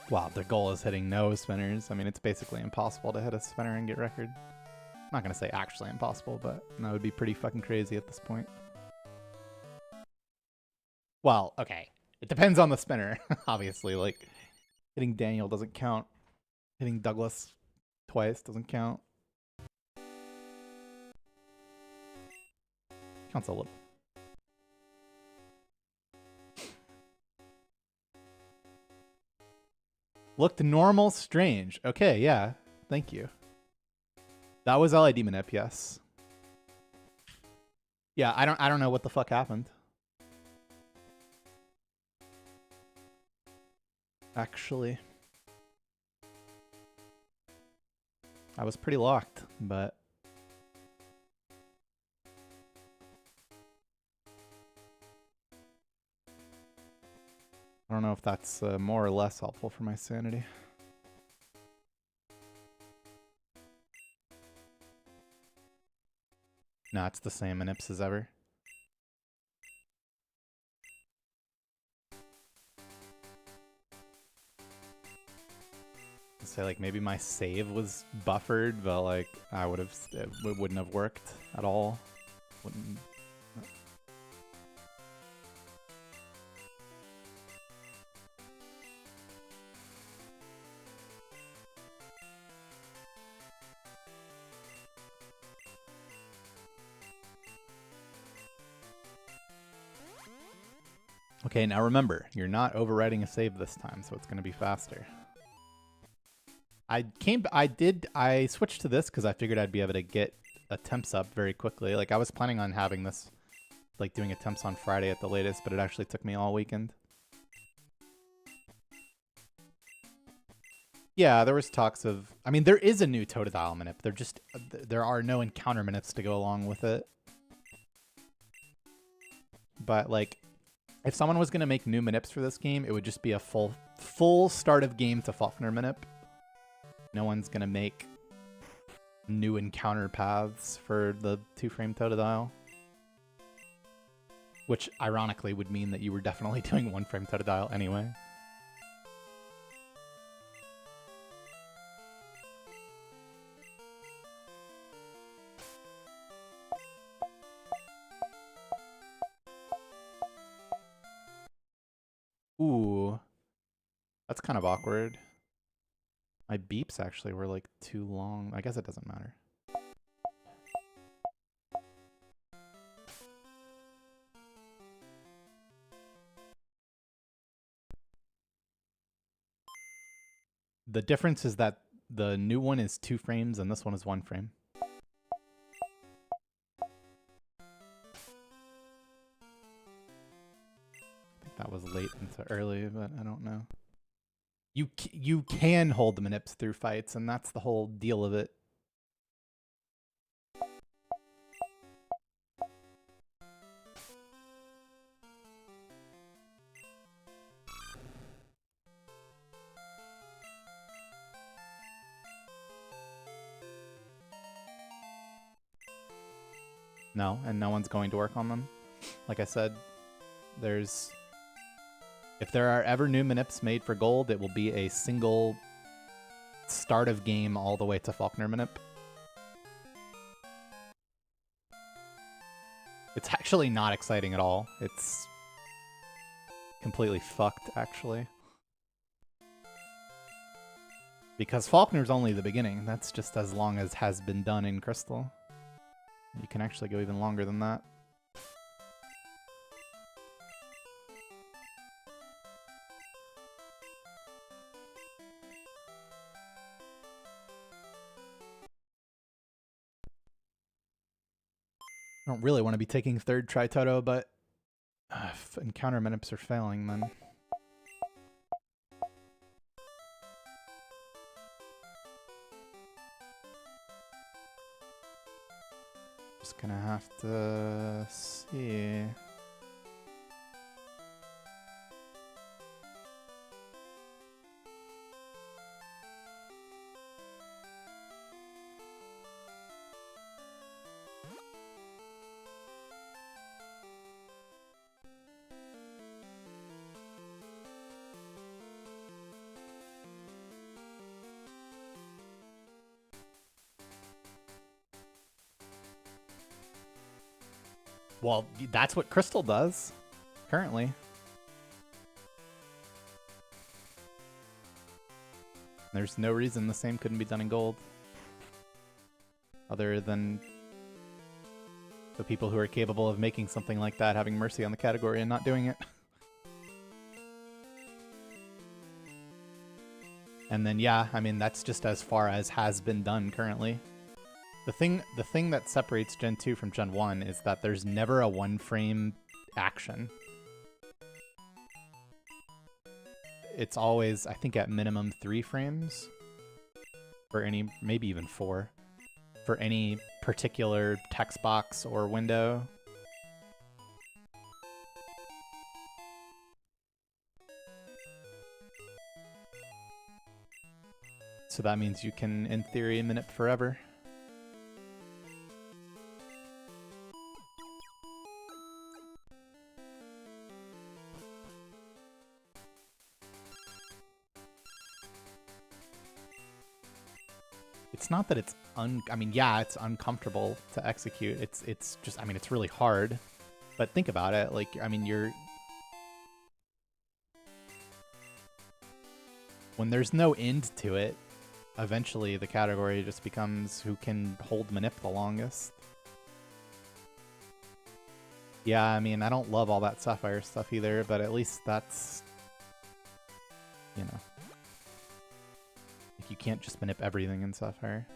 Wow, the goal is hitting no spinners. I mean, it's basically impossible to hit a spinner and get record. I'm not gonna say actually impossible, but that would be pretty fucking crazy at this point. Well, okay. It depends on the spinner, obviously. Like, hitting Daniel doesn't count. Hitting Douglas twice doesn't count. Counts a little. Looked normal, strange. Okay, yeah. Thank you. That was LID manip, yes. Yeah, I don't know what the fuck happened. Actually, I was pretty locked, but I don't know if that's more or less helpful for my sanity. No, it's the same manips as ever. Say like maybe my save was buffered, but like it wouldn't have worked at all. Wouldn't. Okay, now remember, you're not overwriting a save this time, so it's going to be faster. I switched to this because I figured I'd be able to get attempts up very quickly. Like, I was planning on having this, like, doing attempts on Friday at the latest, but it actually took me all weekend. Yeah, there was talks of... I mean, there is a new Totodile manip. There are no encounter manips to go along with it. But, like, if someone was going to make new manips for this game, it would just be a full start of game to Faulkner manip. No one's going to make new encounter paths for the 2-frame Totodile. Which, ironically, would mean that you were definitely doing 1-frame Totodile anyway. Ooh. That's kind of awkward. My beeps actually were like too long. I guess it doesn't matter. The difference is that the new one is 2 frames and this one is 1 frame. I think that was late into early, but I don't know. You can hold the manips through fights, and that's the whole deal of it. No, and no one's going to work on them. Like I said, if there are ever new manips made for gold, it will be a single start of game all the way to Faulkner manip. It's actually not exciting at all. It's completely fucked, actually. Because Faulkner's only the beginning. That's just as long as has been done in Crystal. You can actually go even longer than that. I don't really want to be taking third Tri-Toto, but if encounter manips are failing, then... Just gonna have to see... Well, that's what Crystal does, currently. There's no reason the same couldn't be done in gold. Other than the people who are capable of making something like that having mercy on the category and not doing it. And then, yeah, I mean, that's just as far as has been done currently. The thing that separates Gen 2 from Gen 1 is that there's never a 1-frame action. It's always, I think, at minimum 3 frames. For any, maybe even 4. For any particular text box or window. So that means you can, in theory, manip forever. It's not that it's I mean, yeah, it's uncomfortable to execute. It's just, I mean, it's really hard. But think about it, like, I mean, when there's no end to it, eventually the category just becomes who can hold manip the longest. Yeah, I mean, I don't love all that Sapphire stuff either, but at least that's, you know, like you can't just manip everything in Sapphire.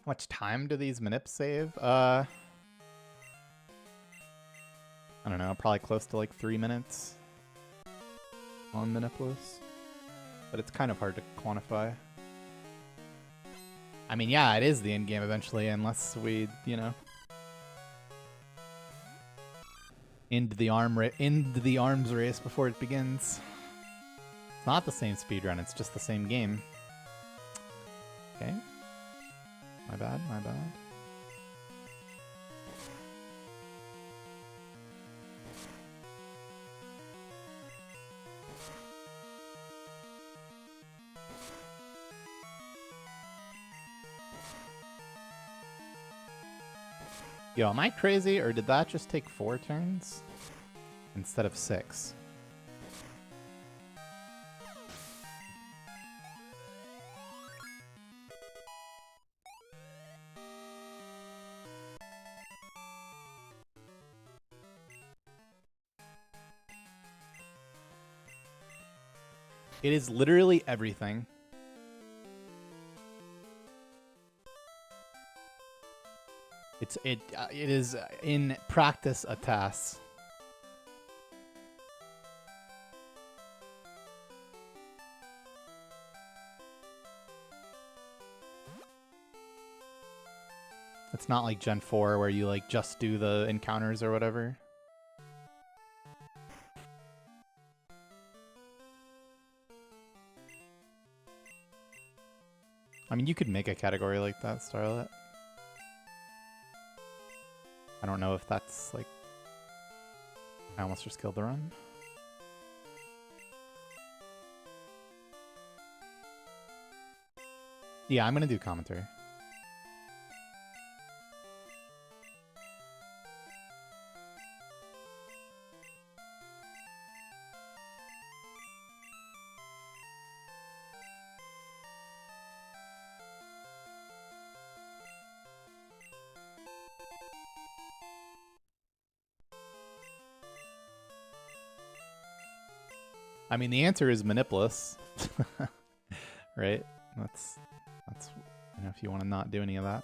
How much time do these manips save? I don't know, probably close to like 3 minutes on manipless, but it's kind of hard to quantify. I mean, yeah, it is the end game eventually, unless we, you know, end the arms race before it begins. It's not the same speedrun, it's just the same game. Okay. My bad, my bad. Yo, am I crazy, or did that just take 4 turns instead of 6? It is literally everything. It is in practice a task. It's not like Gen 4 where you like just do the encounters or whatever. I mean, you could make a category like that, Starlet. I don't know if that's like... I almost just killed the run. Yeah, I'm gonna do commentary. I mean, the answer is manipless, right? That's you know, if you want to not do any of that.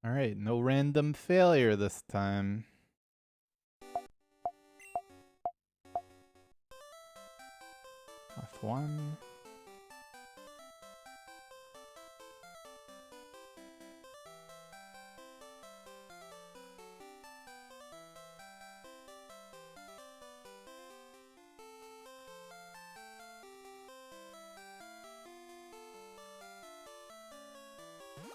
All right, no random failure this time. F1.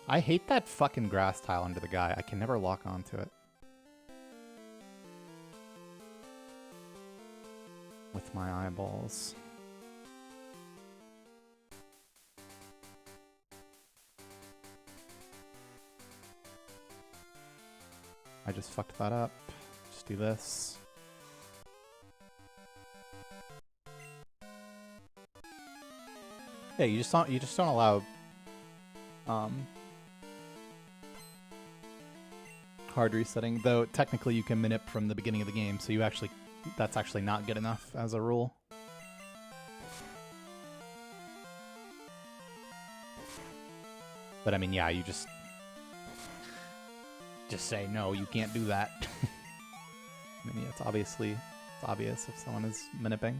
I hate that fucking grass tile under the guy. I can never lock onto it. With my eyeballs. I just fucked that up. Just do this. Yeah, you just don't allow hard resetting, though technically you can manip from the beginning of the game, so that's actually not good enough as a rule. But I mean, yeah, you just say no, you can't do that. I mean, yeah, it's obvious if someone is manipping.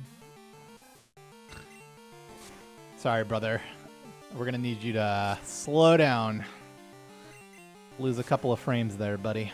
Sorry, brother. We're gonna need you to slow down. Lose a couple of frames there, buddy.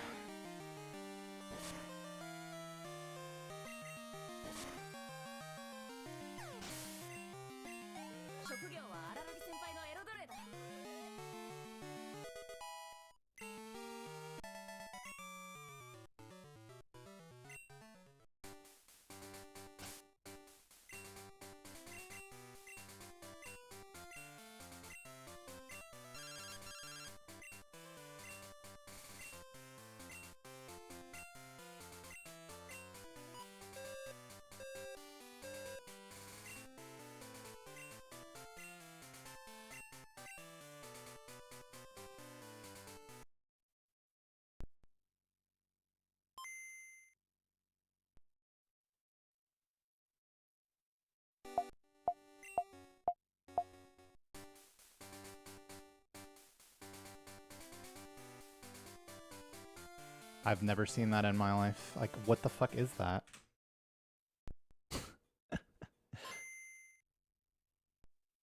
I've never seen that in my life. Like, what the fuck is that?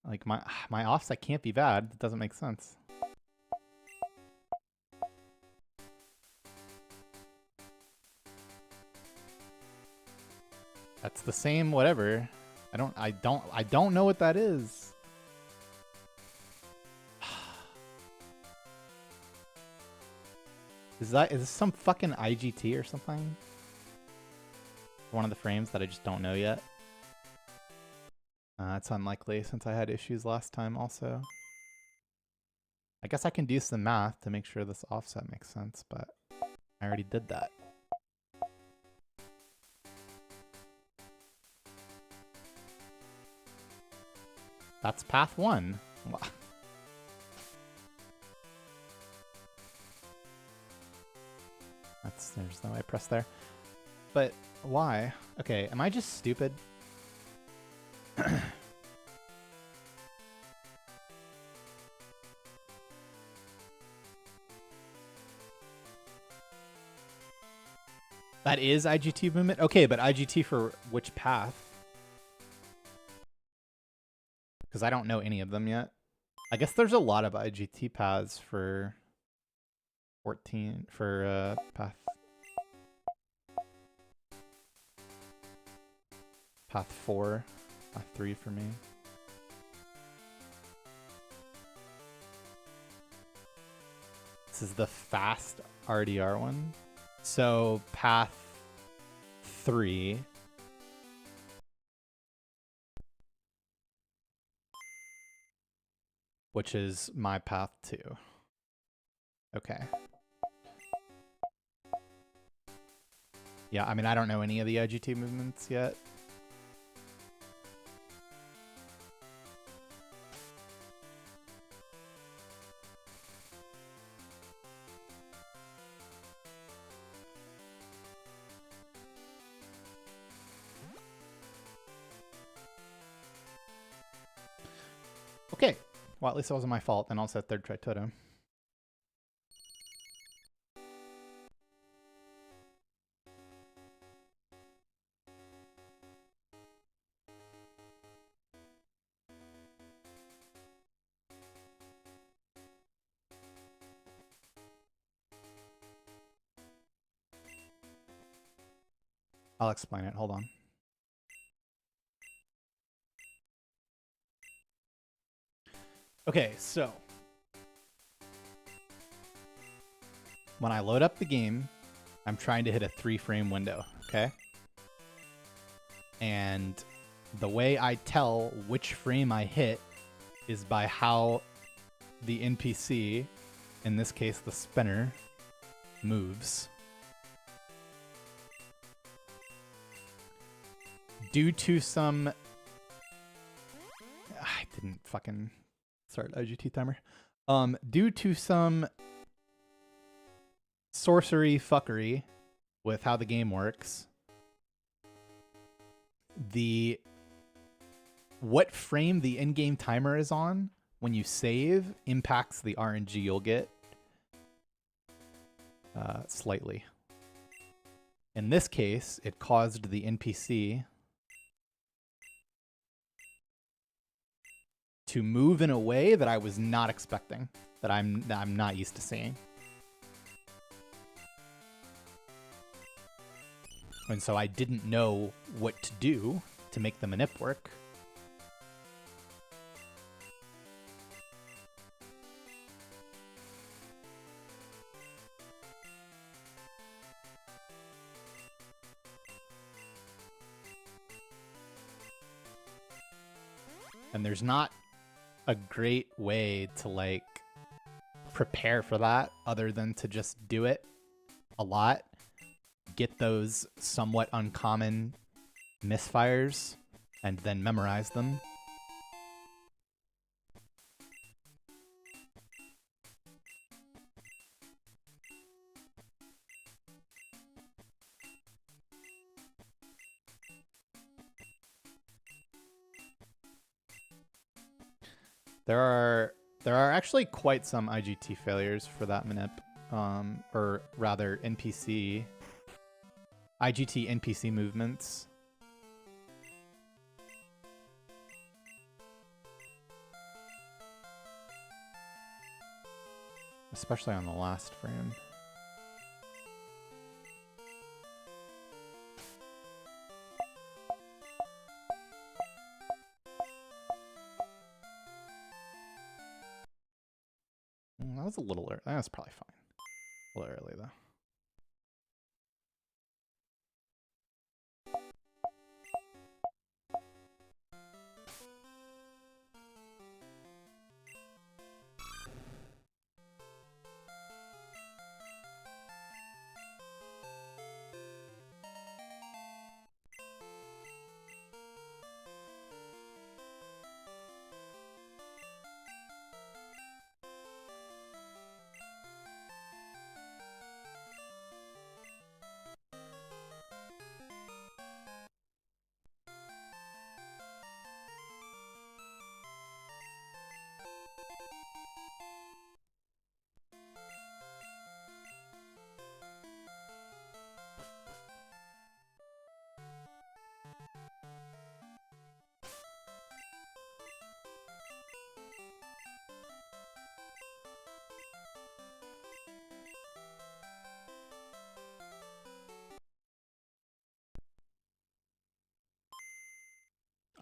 Like, my offset can't be bad. It doesn't make sense. That's the same whatever. I don't know what that is. Is this some fucking IGT or something? One of the frames that I just don't know yet. It's unlikely since I had issues last time also. I guess I can do some math to make sure this offset makes sense, but I already did that. That's path 1. There's no way I press there. But why? Okay, am I just stupid? That is IGT movement? Okay, but IGT for which path? Because I don't know any of them yet. I guess there's a lot of IGT paths for 14, for path 4, path 3 for me. This is the fast RDR one. So path 3. Which is my path 2. Okay. Yeah, I mean, I don't know any of the IGT movements yet. Okay. Well, at least it wasn't my fault, and also third try totem. I'll explain it. Hold on. Okay, so when I load up the game, I'm trying to hit a 3-frame window, okay? And the way I tell which frame I hit is by how the NPC, in this case the spinner, moves. Due to some... I didn't fucking start IGT timer. Due to some sorcery fuckery with how the game works, what frame the in-game timer is on when you save impacts the RNG you'll get slightly. In this case, it caused the NPC to move in a way that I was not expecting, that I'm not used to seeing. And so I didn't know what to do to make the manip work. And there's not a great way to like prepare for that other than to just do it a lot, get those somewhat uncommon misfires, and then memorize them. There are actually quite some IGT failures for that manip. or rather NPC, IGT NPC movements. Especially on the last frame. That was a little early. That's probably fine. A little early, though.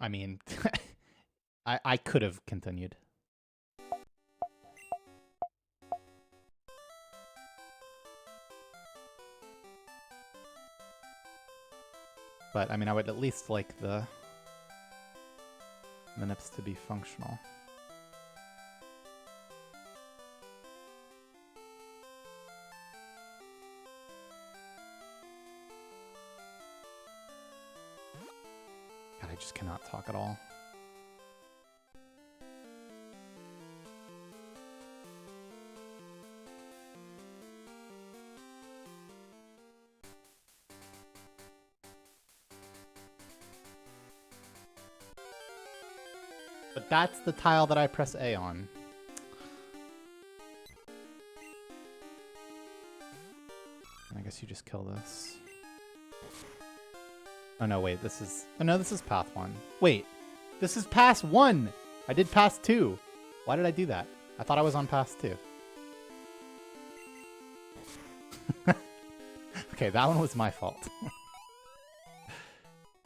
I mean, I could have continued. But, I mean, I would at least like the manips to be functional. God, I just cannot talk at all. But that's the tile that I press A on. I guess you just kill this. Oh no, wait, this is... Oh no, this is path 1. Wait, this is pass 1! I did pass 2. Why did I do that? I thought I was on pass 2. Okay, that one was my fault.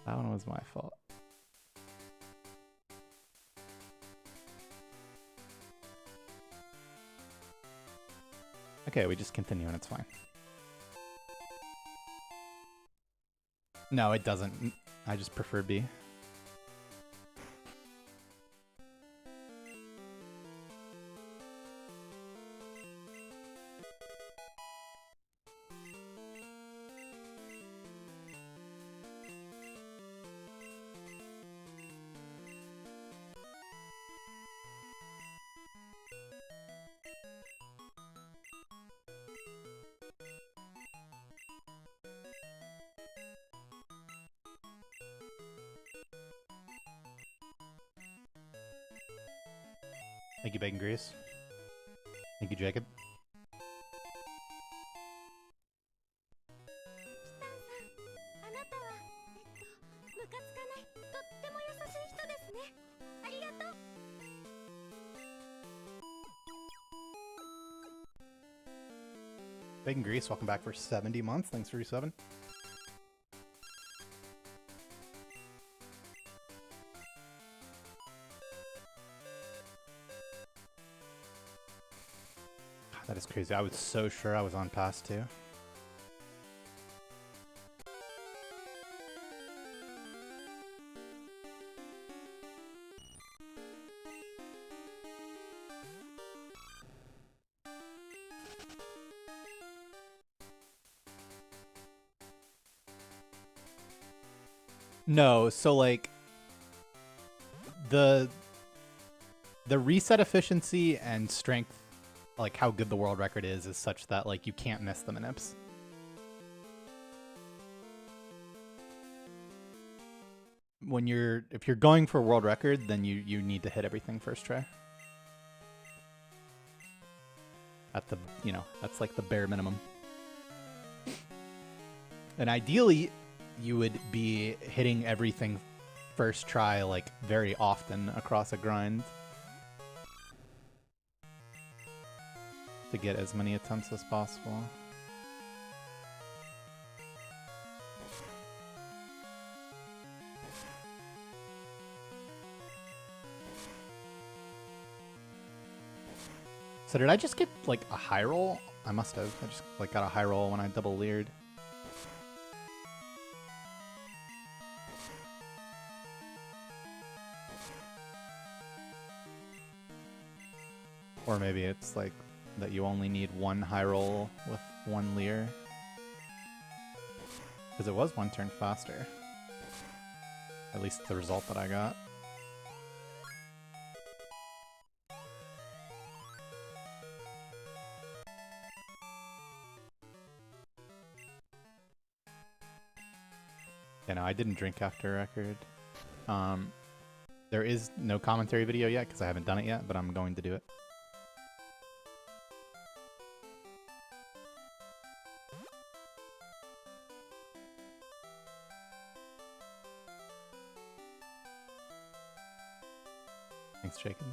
That one was my fault. Okay, we just continue and it's fine. No, it doesn't. I just prefer B. Thank you, Bacon Grease. Thank you, Jacob. Bacon Grease, welcome back for 70 months. Thanks for your 7. That is crazy. I was so sure I was on pass 2. No, so like the reset efficiency and strength, like how good the world record is such that like you can't miss the manips. When if you're going for a world record, then you need to hit everything first try. at the, you know, that's like the bare minimum. And ideally, you would be hitting everything first try, like, very often across a grind to get as many attempts as possible. So did I just get, like, a high roll? I must have. I just, like, got a high roll when I double leered. Or maybe it's, like, that you only need one high roll with one leer. Because it was one turn faster. At least the result that I got. Yeah, no, I didn't drink after record. There is no commentary video yet because I haven't done it yet, but I'm going to do it. Thanks, Jacob.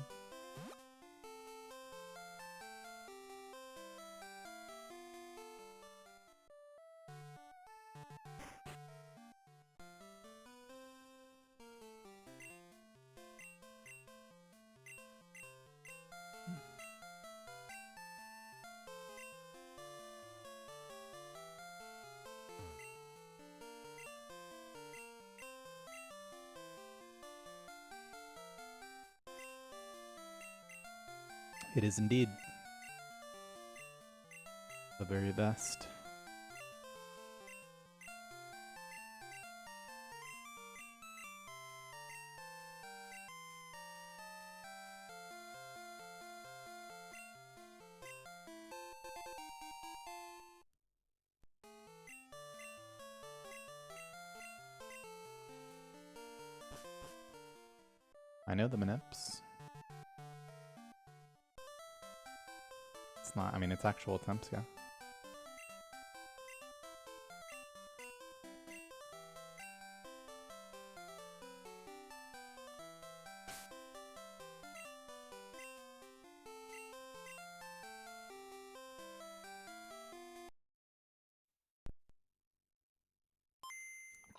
It is indeed the very best. I know the manips. It's not, I mean, it's actual attempts, yeah.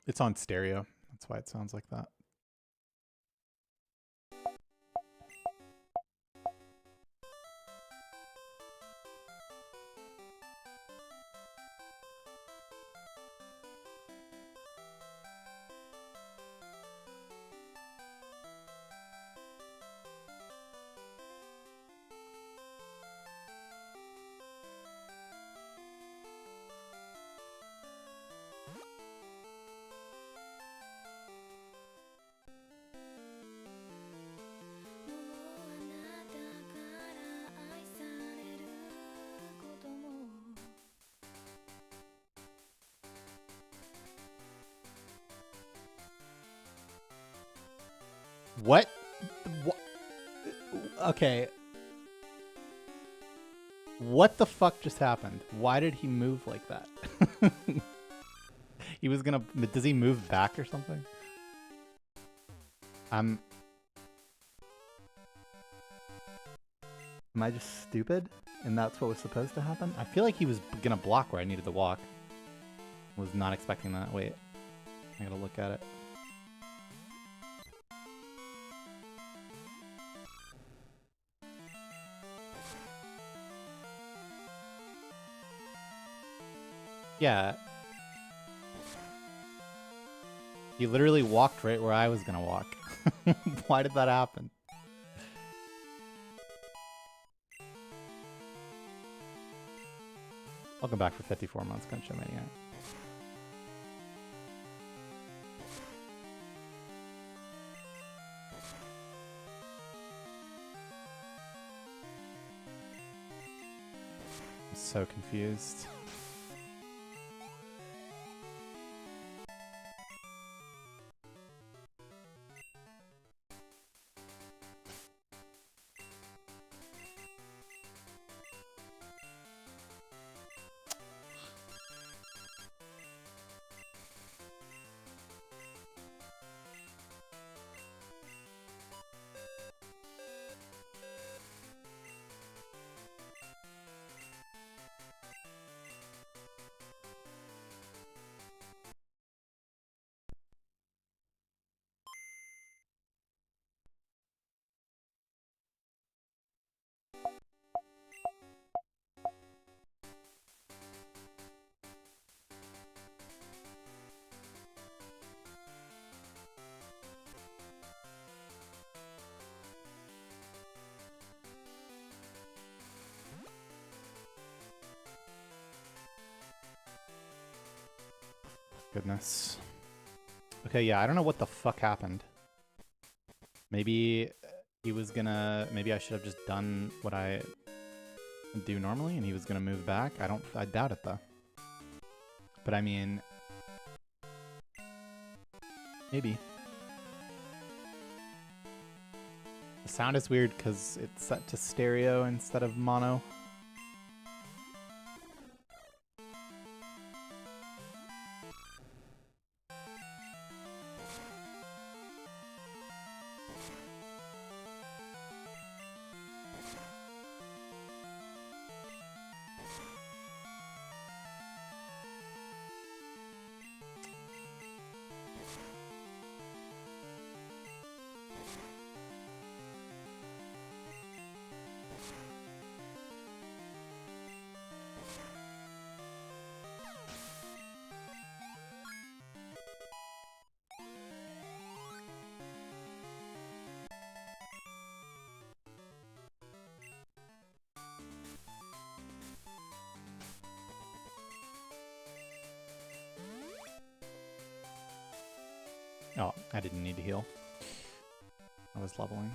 It's on stereo. That's why it sounds like that. What? Okay. What the fuck just happened? Why did he move like that? He was gonna... Does he move back or something? Am I just stupid? And that's what was supposed to happen? I feel like he was gonna block where I needed to walk. Was not expecting that. Wait. I gotta look at it. Yeah. He literally walked right where I was gonna walk. Why did that happen? Welcome back for 54 months, Gunnermaniac. I'm so confused. Goodness. Okay, yeah, I don't know what the fuck happened. Maybe he was gonna... Maybe I should have just done what I do normally and he was gonna move back. I doubt it, though. But I mean... Maybe. The sound is weird because it's set to stereo instead of mono. Oh, I didn't need to heal. I was leveling.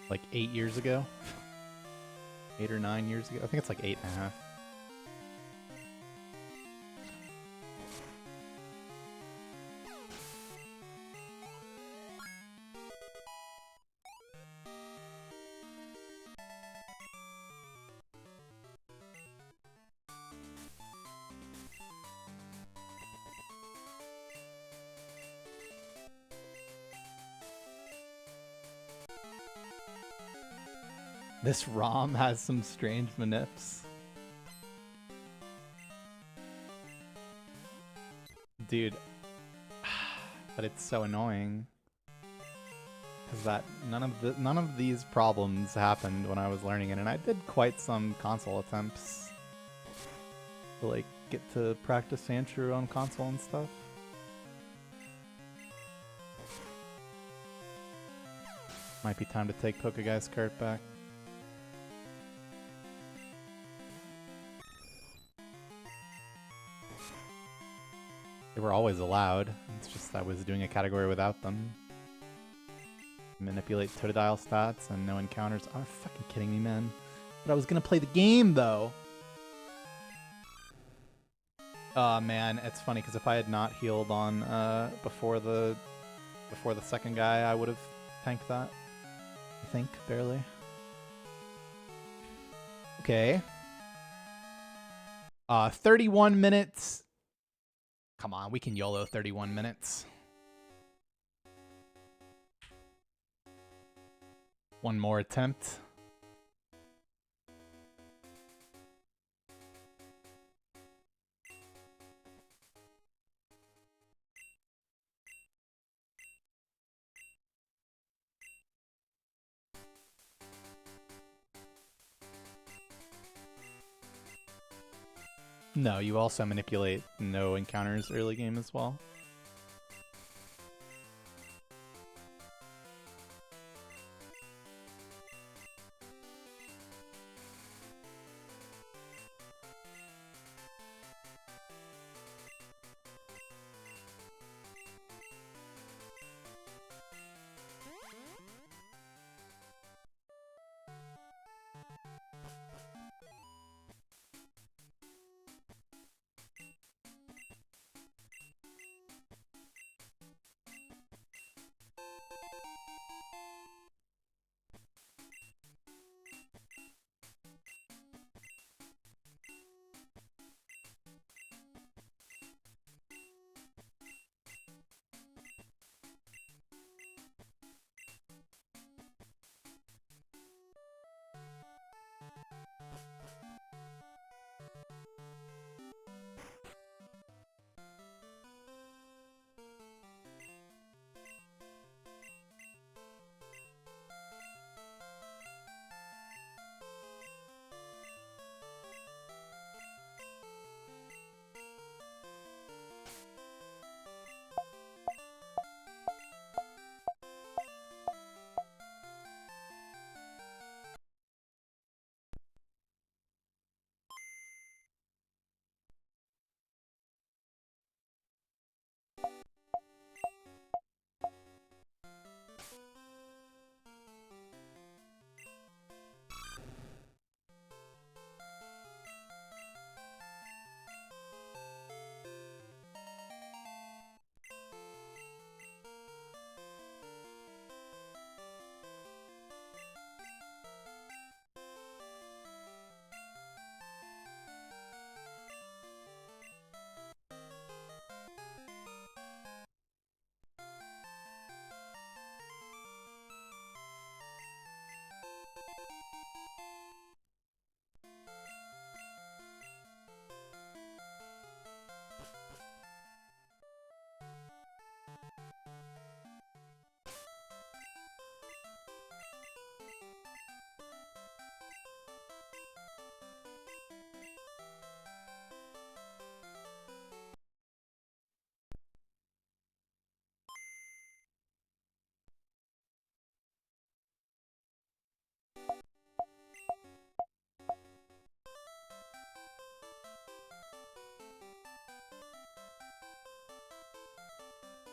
Like 8 years ago? 8 or 9 years ago? I think it's like 8.5. This ROM has some strange manips. Dude. But it's so annoying. Because that none of these problems happened when I was learning it, and I did quite some console attempts to like get to practice Sanshiro on console and stuff. Might be time to take Pokeguy's cart back. They were always allowed. It's just I was doing a category without them. Manipulate Totodile stats and no encounters. Oh, fucking kidding me, man. But I was gonna play the game, though. Oh, man, it's funny, because if I had not healed on before the second guy, I would have tanked that. I think, barely. Okay. 31 minutes. Come on, we can YOLO 31 minutes. One more attempt. No, you also manipulate no encounters early game as well.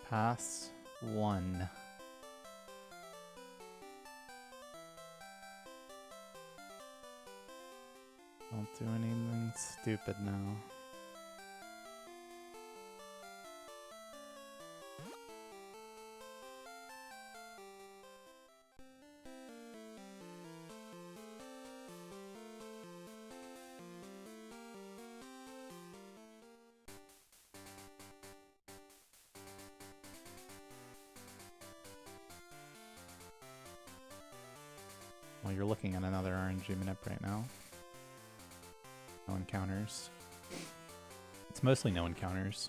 Pass 1. Don't do anything stupid now. Well, you're looking at another RNG manip right now. No encounters. It's mostly no encounters.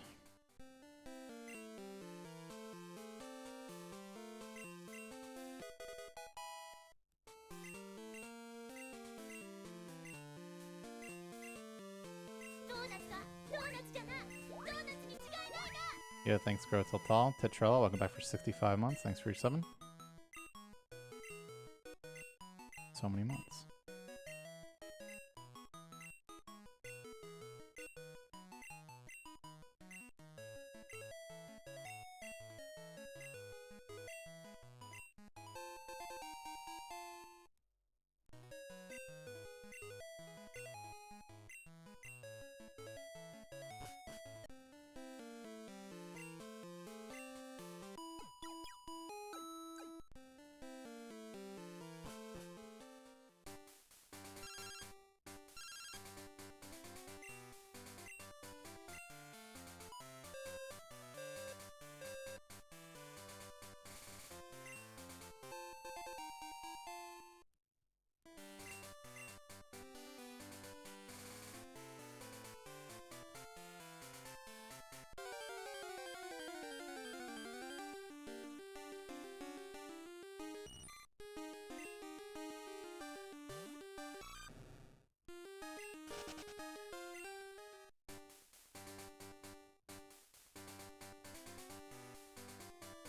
Yeah, thanks, Groteltal. Tetrella, welcome back for 65 months. Thanks for your 7. So many months.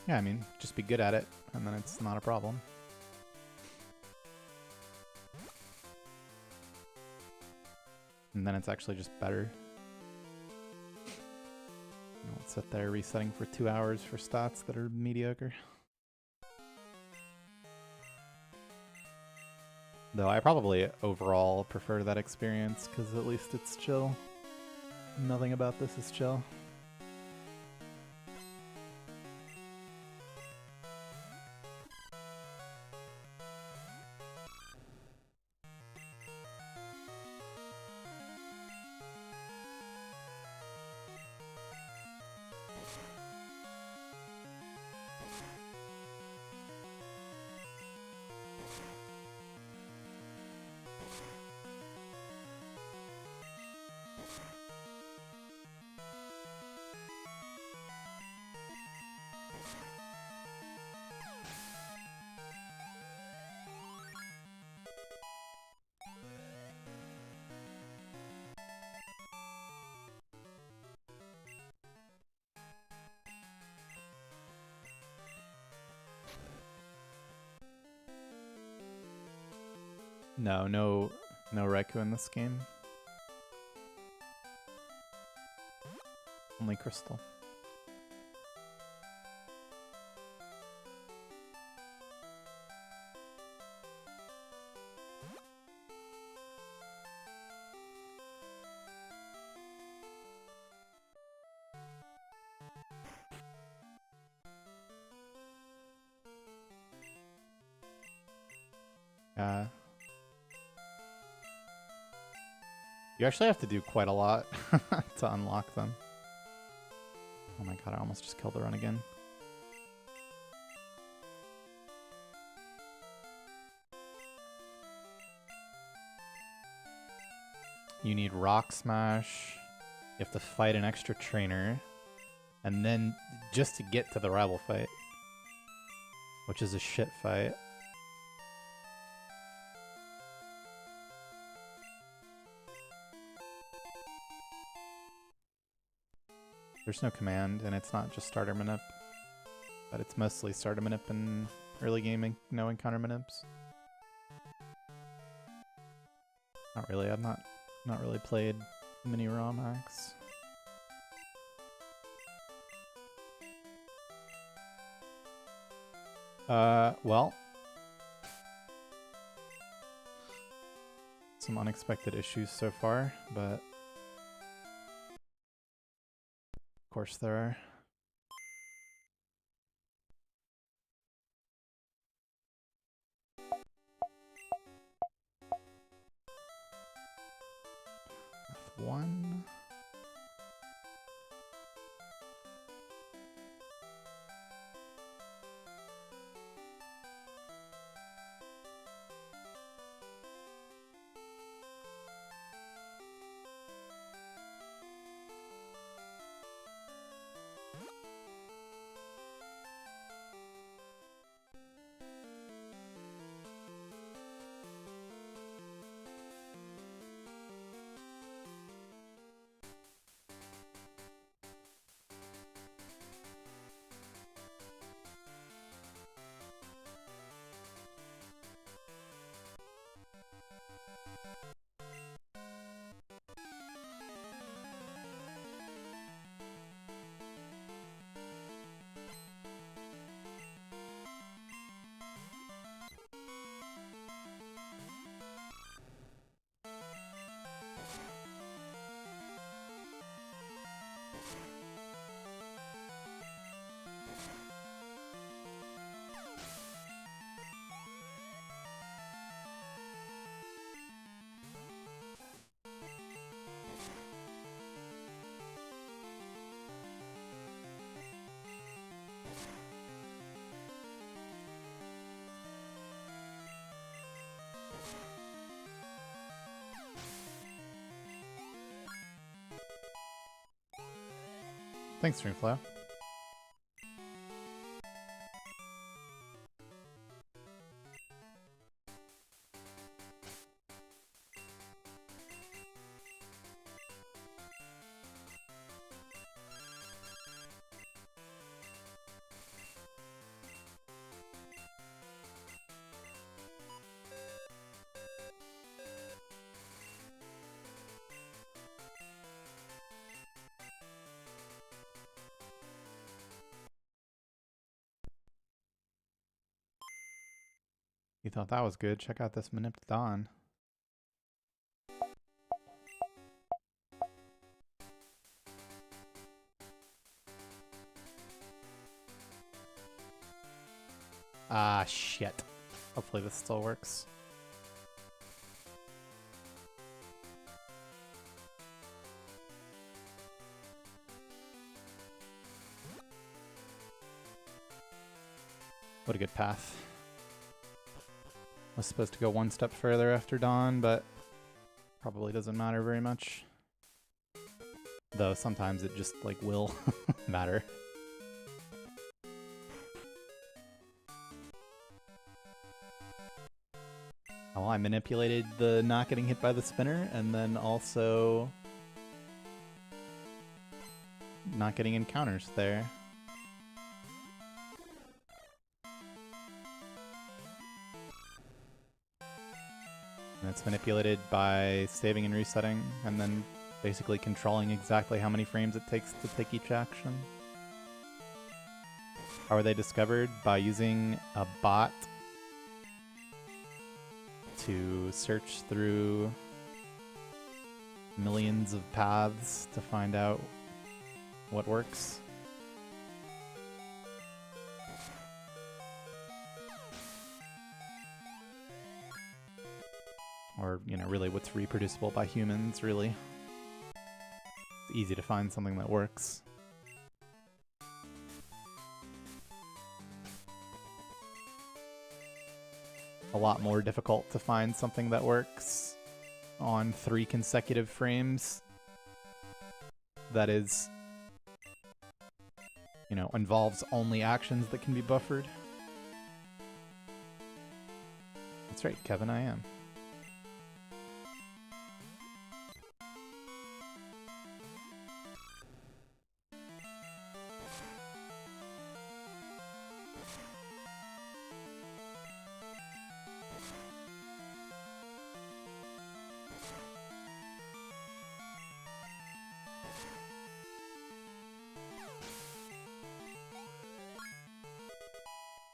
Yeah, I mean, just be good at it, and then it's not a problem. And then it's actually just better. You don't sit there resetting for 2 hours for stats that are mediocre. Though I probably overall prefer that experience, because at least it's chill. Nothing about this is chill. No Raikou in this game. Only Crystal. You actually have to do quite a lot to unlock them. Oh my god, I almost just killed the run again. You need Rock Smash. You have to fight an extra trainer. And then just to get to the rival fight, which is a shit fight. There's no command, and it's not just starter manip, but it's mostly starter manip and early gaming, no encounter manips. Not really. I've not really played mini raw max. Well, some unexpected issues so far, but of course there are. F1. Thanks, Streamflow. You thought that was good? Check out this Manip Dawn. Ah, shit. Hopefully this still works. What a good path. Was supposed to go one step further after Dawn, but probably doesn't matter very much. Though sometimes it just, like, will matter. Oh, I manipulated the not getting hit by the spinner, and then also not getting encounters there. it's manipulated by saving and resetting, and then basically controlling exactly how many frames it takes to take each action. How are they discovered? By using a bot to search through millions of paths to find out what works. Or, you know, really what's reproducible by humans, really. It's easy to find something that works. A lot more difficult to find something that works on 3 consecutive frames. That is, you know, involves only actions that can be buffered. That's right, Kevin, I am.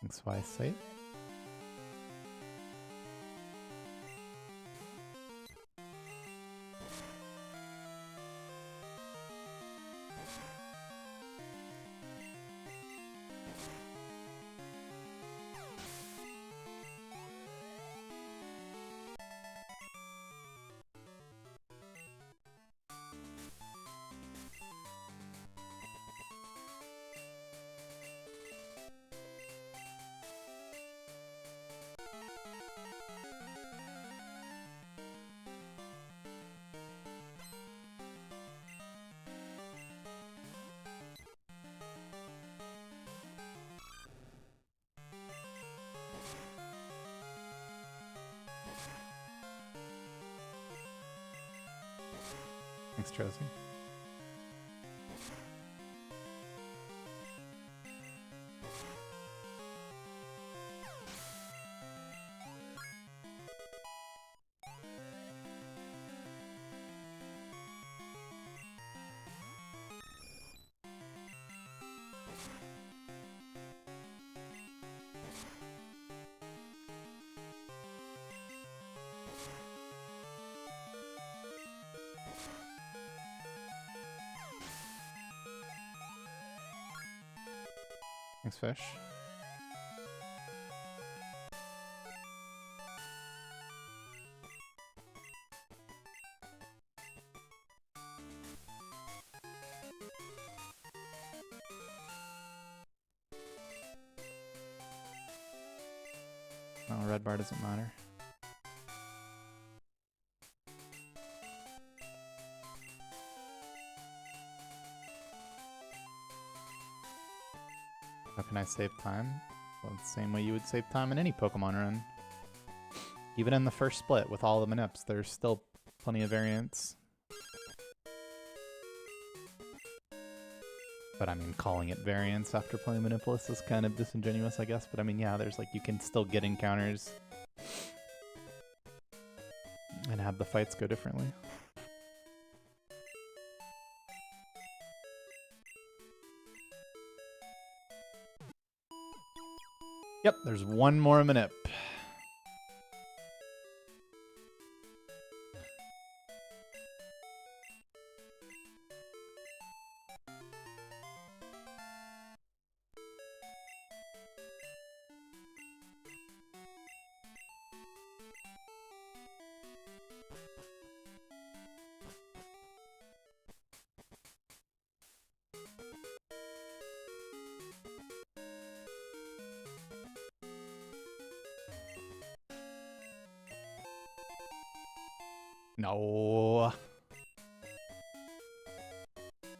Thanks, Wise Sight. Thanks, Josie. Thanks, Fish. Oh, red bar doesn't matter. How can I save time? Well, the same way you would save time in any Pokemon run. Even in the first split with all the manips, there's still plenty of variance. But I mean, calling it variance after playing Manipulus is kind of disingenuous, I guess. But I mean, yeah, there's like, you can still get encounters and have the fights go differently. Yep, there's one more manip. No.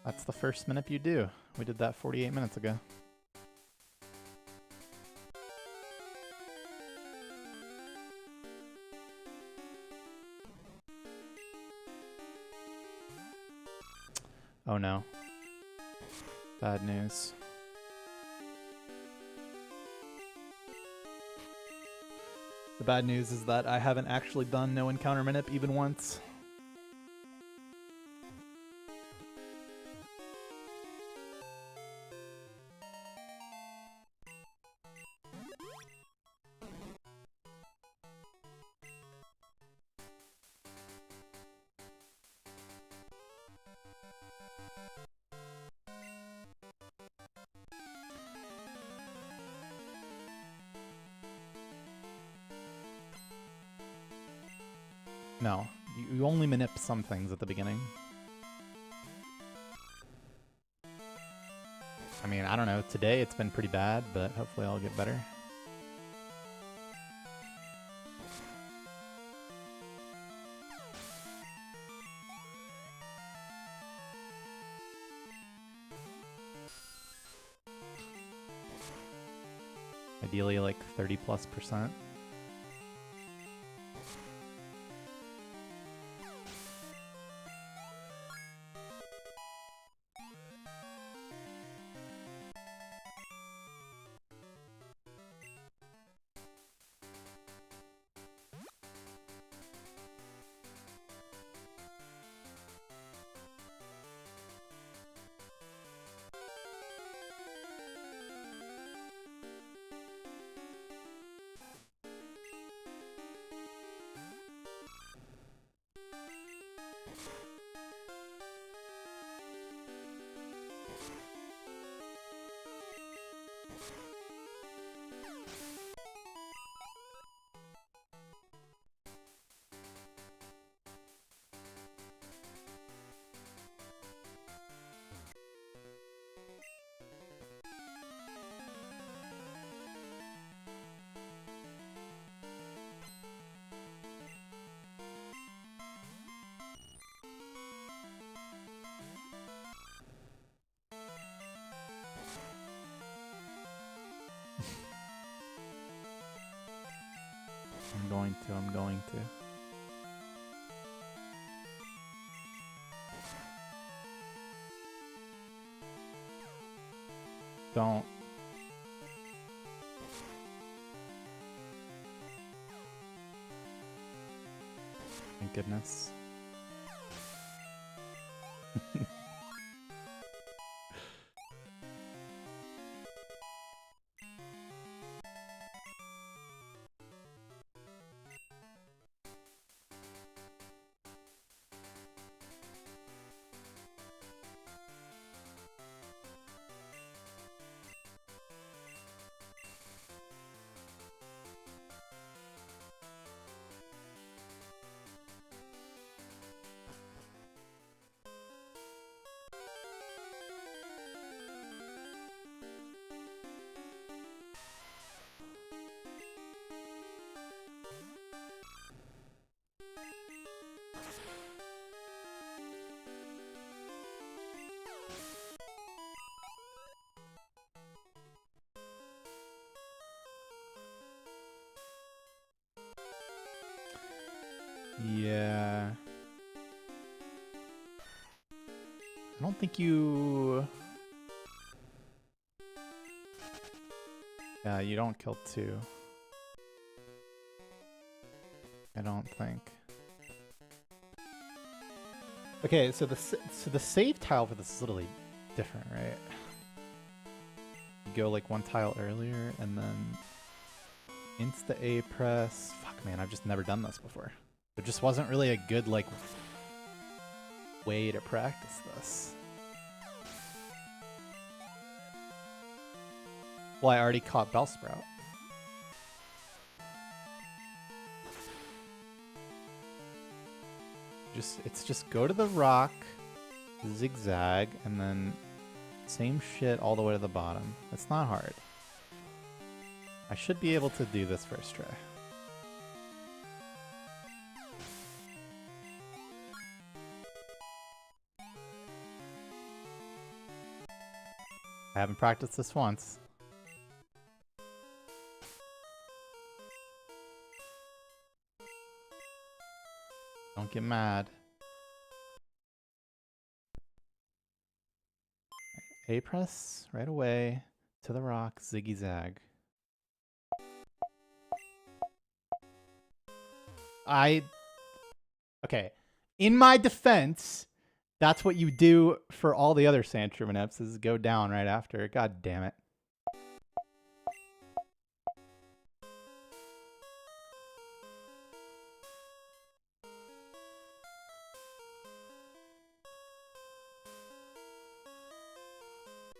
That's the first manip you do. We did that 48 minutes ago. Oh no. Bad news. The bad news is that I haven't actually done no encounter manip even once. No, you only manip some things at the beginning. I mean, I don't know. Today it's been pretty bad, but hopefully I'll get better. Ideally like 30+%. I'm going to. Don't. Thank goodness. Yeah. I don't think you... Yeah, you don't kill two. I don't think. Okay, so the save tile for this is literally different, right? You go like one tile earlier and then insta A press. Fuck man, I've just never done this before. There just wasn't really a good like way to practice this. Well, I already caught Bellsprout. It's just go to the rock, zigzag, and then same shit all the way to the bottom. It's not hard. I should be able to do this first try. I haven't practiced this once. Don't get mad. A press right away to the rock, ziggy zag. Okay. In my defense, that's what you do for all the other Sandshrew manips is go down right after. God damn it.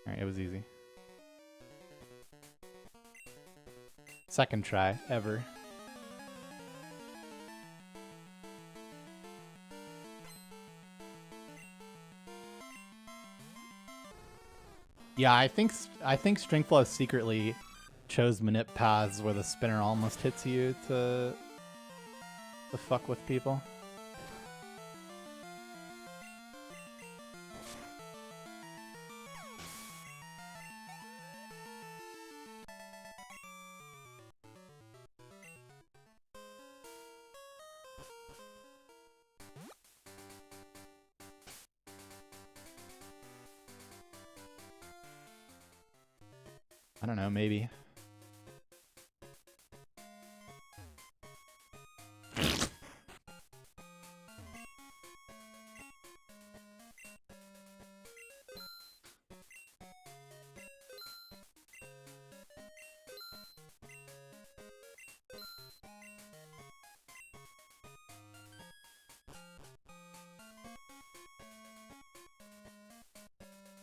Alright, it was easy. Second try ever. Yeah, I think Stringflow secretly chose manip paths where the spinner almost hits you to fuck with people. I don't know, maybe.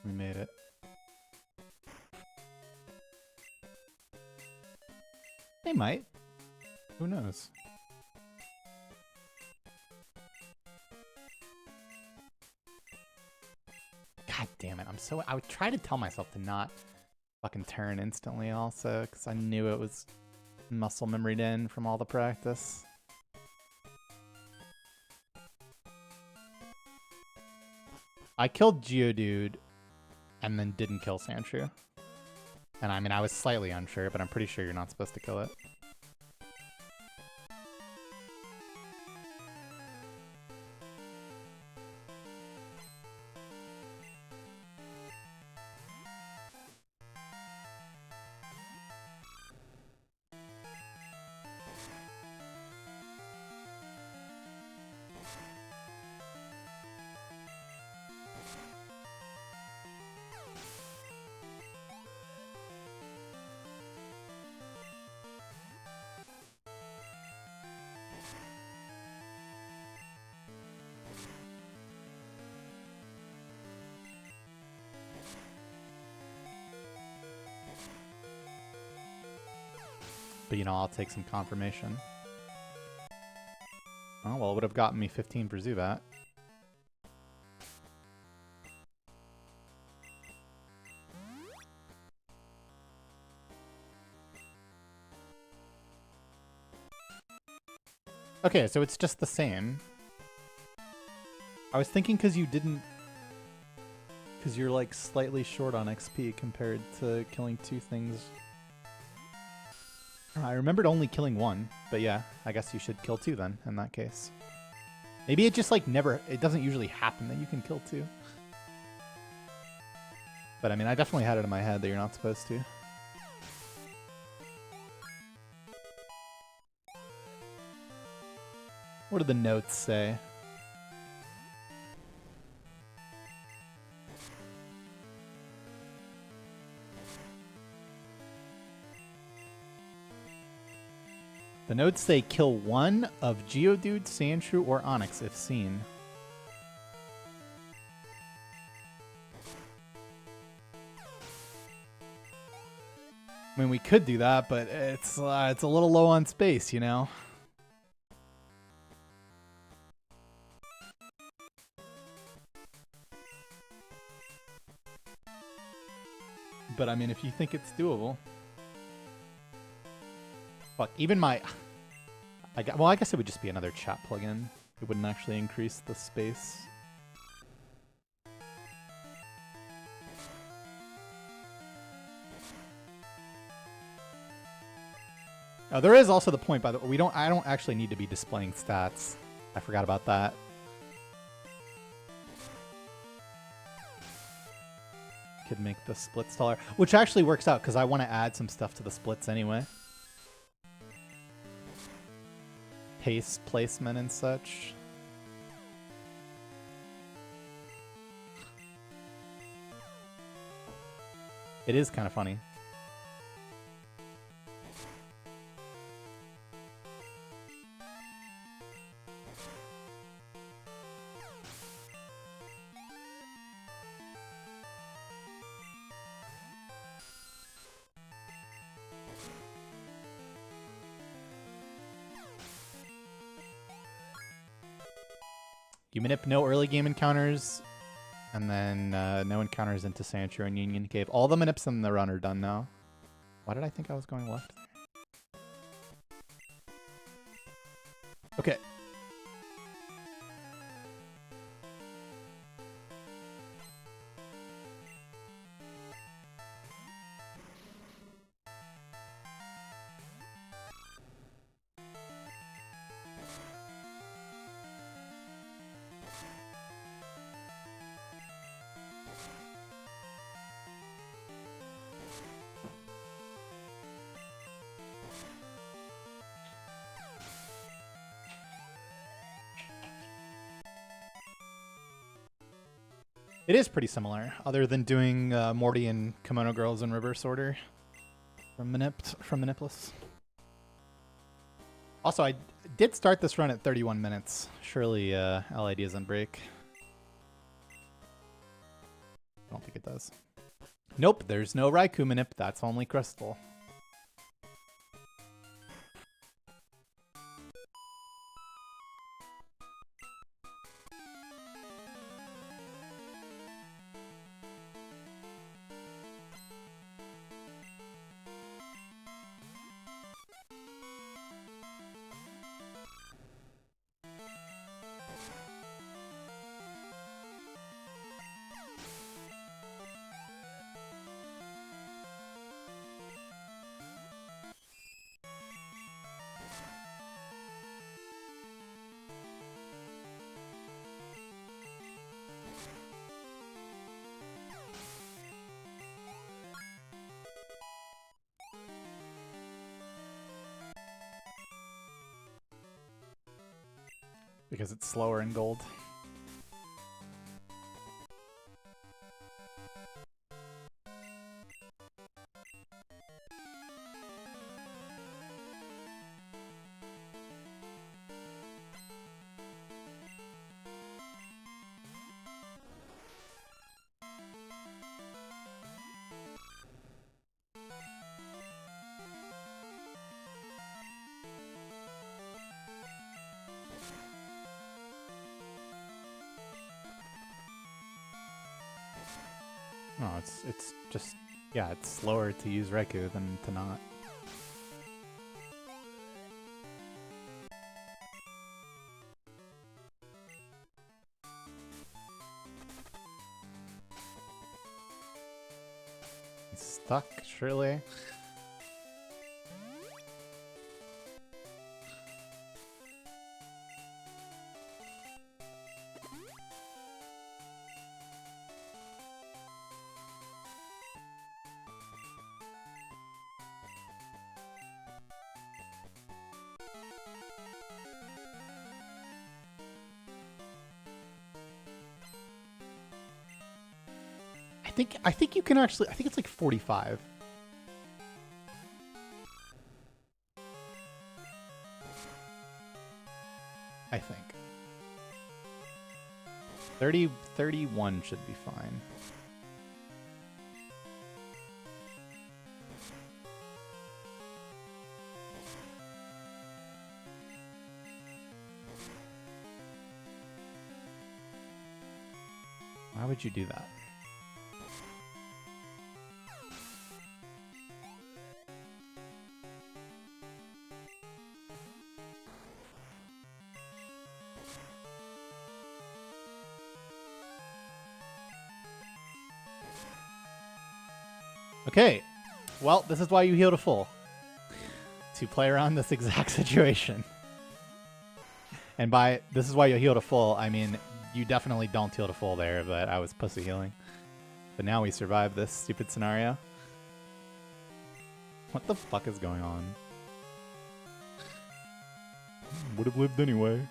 We made it. They might. Who knows? God damn it. I would try to tell myself to not fucking turn instantly also, because I knew it was muscle memoried in from all the practice. I killed Geodude and then didn't kill Sandshrew. And I mean, I was slightly unsure, but I'm pretty sure you're not supposed to kill it. But, you know, I'll take some confirmation. Oh, well, it would have gotten me 15 for Zubat. Okay, so it's just the same. I was thinking because you didn't... Because you're, like, slightly short on XP compared to killing two things. I remembered only killing one, but yeah, I guess you should kill two then, in that case. Maybe it just, like, never... It doesn't usually happen that you can kill two. But, I mean, I definitely had it in my head that you're not supposed to. What do the notes say? The notes say kill one of Geodude, Sandshrew, or Onix if seen. I mean, we could do that, but it's a little low on space, you know? But I mean, if you think it's doable. Fuck, even my... well, I guess it would just be another chat plugin. It wouldn't actually increase the space. There is also the point, by the way, I don't actually need to be displaying stats. I forgot about that. Could make the splits taller, which actually works out because I want to add some stuff to the splits anyway. pace placement and such. It is kind of funny. You manip no early game encounters, and then no encounters into Sanctuary and Union Cave. All the manips in the run are done now. Why did I think I was going left? Okay. It is pretty similar, other than doing Morty and Kimono Girls in reverse order from Manipless. Also, I did start this run at 31 minutes. Surely LID doesn't break. I don't think it does. Nope, there's no Raikou Manip. That's only Crystal. Because it's slower in gold. No, it's just, yeah, it's slower to use Raikou than to not. He's stuck, surely. I think you can actually, I think it's like 45. I think. 31 should be fine. Why would you do that? Okay, well, this is why you heal to full. To play around this exact situation. And by this is why you heal to full, I mean, you definitely don't heal to full there, but I was pussy healing. But now we survive this stupid scenario. What the fuck is going on? Would have lived anyway.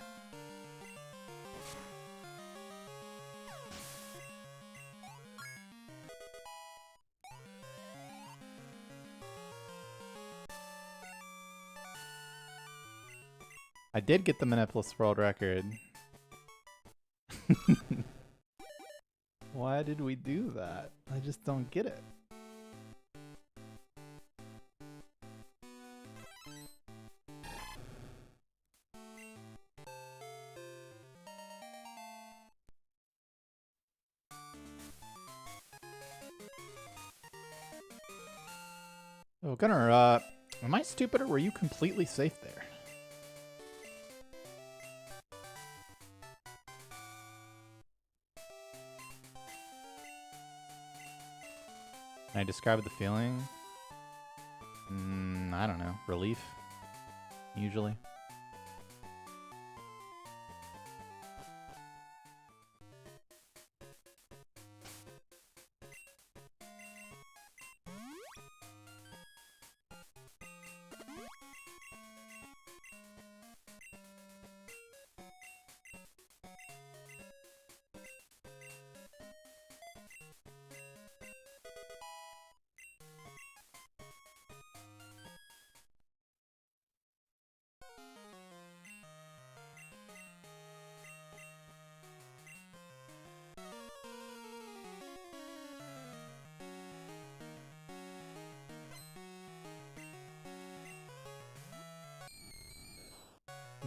I did get the manipless world record. Why did we do that? I just don't get it. Oh, Gunner, am I stupid or were you completely safe there? Can I describe the feeling? I don't know. Relief? Usually.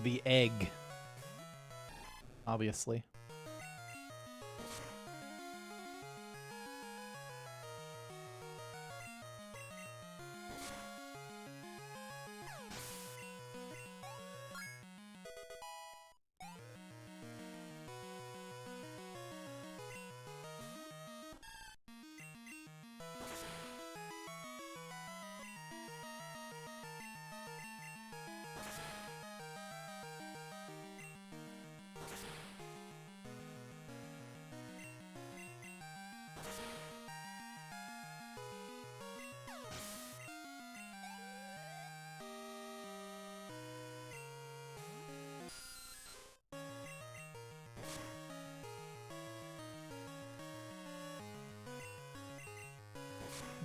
The egg. Obviously.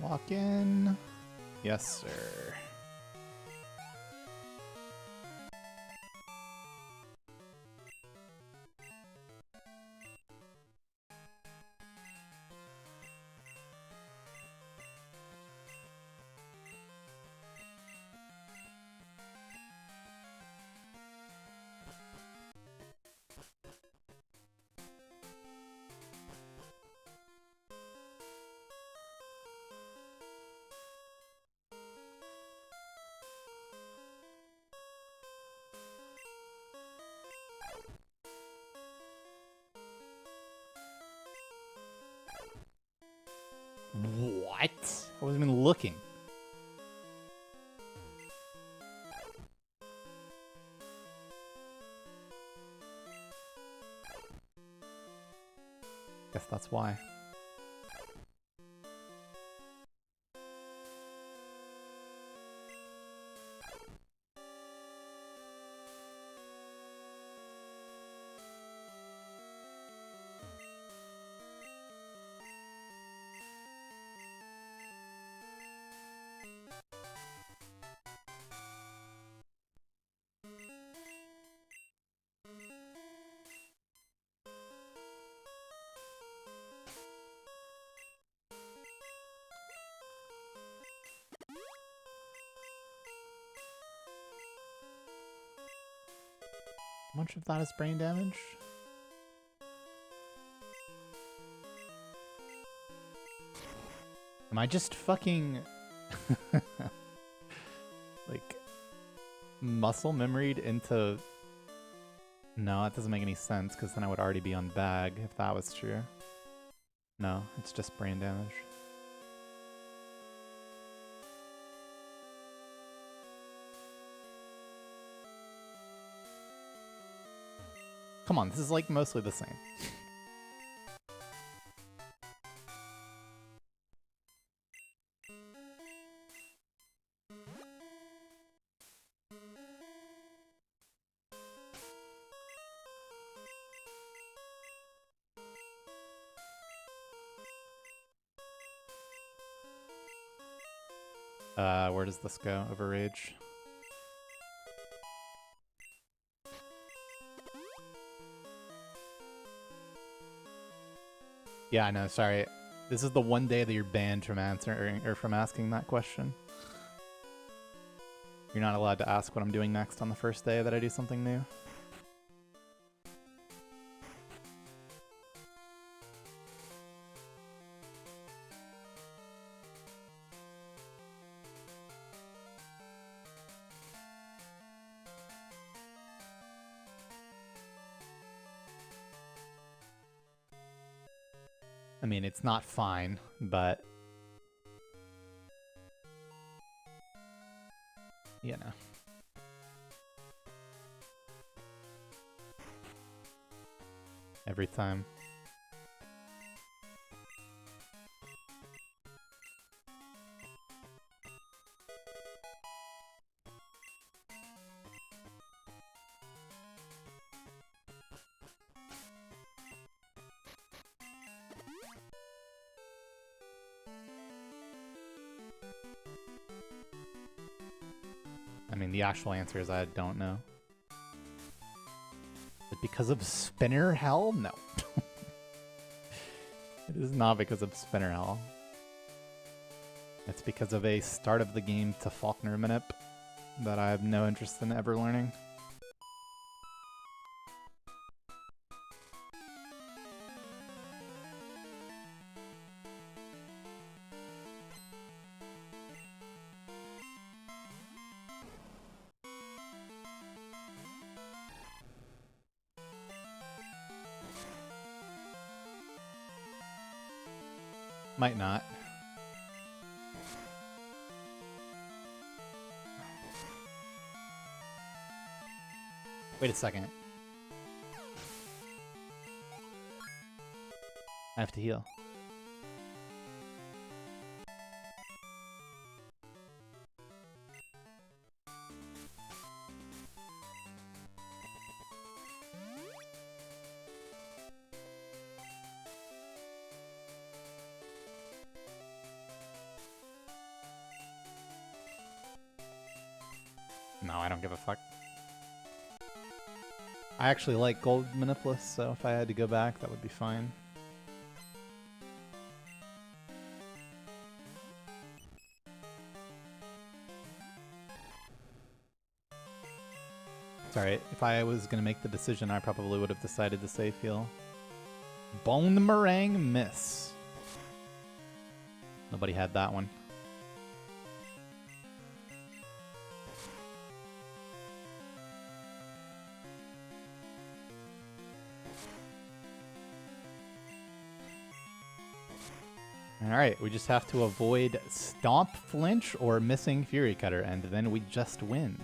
Walk in. Yes, sir. What? I wasn't even looking. Guess that's why. How much of that is brain damage? Am I just fucking like muscle memoried into... No, it doesn't make any sense because then I would already be on bag if that was true. No, it's just brain damage. Come on, this is like mostly the same. Where does this go? Over rage. Yeah, I know. Sorry. This is the one day that you're banned from answering or from asking that question. You're not allowed to ask what I'm doing next on the first day that I do something new. I mean, it's not fine, but you know. Every time. I mean, the actual answer is I don't know. Is it because of spinner hell? No. It is not because of spinner hell. It's because of a start of the game to Faulkner manip that I have no interest in ever learning. Might not. Wait a second. I have to heal. No, I don't give a fuck. I actually like gold Maniplus, so if I had to go back, that would be fine. Sorry, if I was going to make the decision, I probably would have decided to safe heal. Bone Meringue Miss. Nobody had that one. Alright, we just have to avoid Stomp, Flinch, or missing Fury Cutter, and then we just win.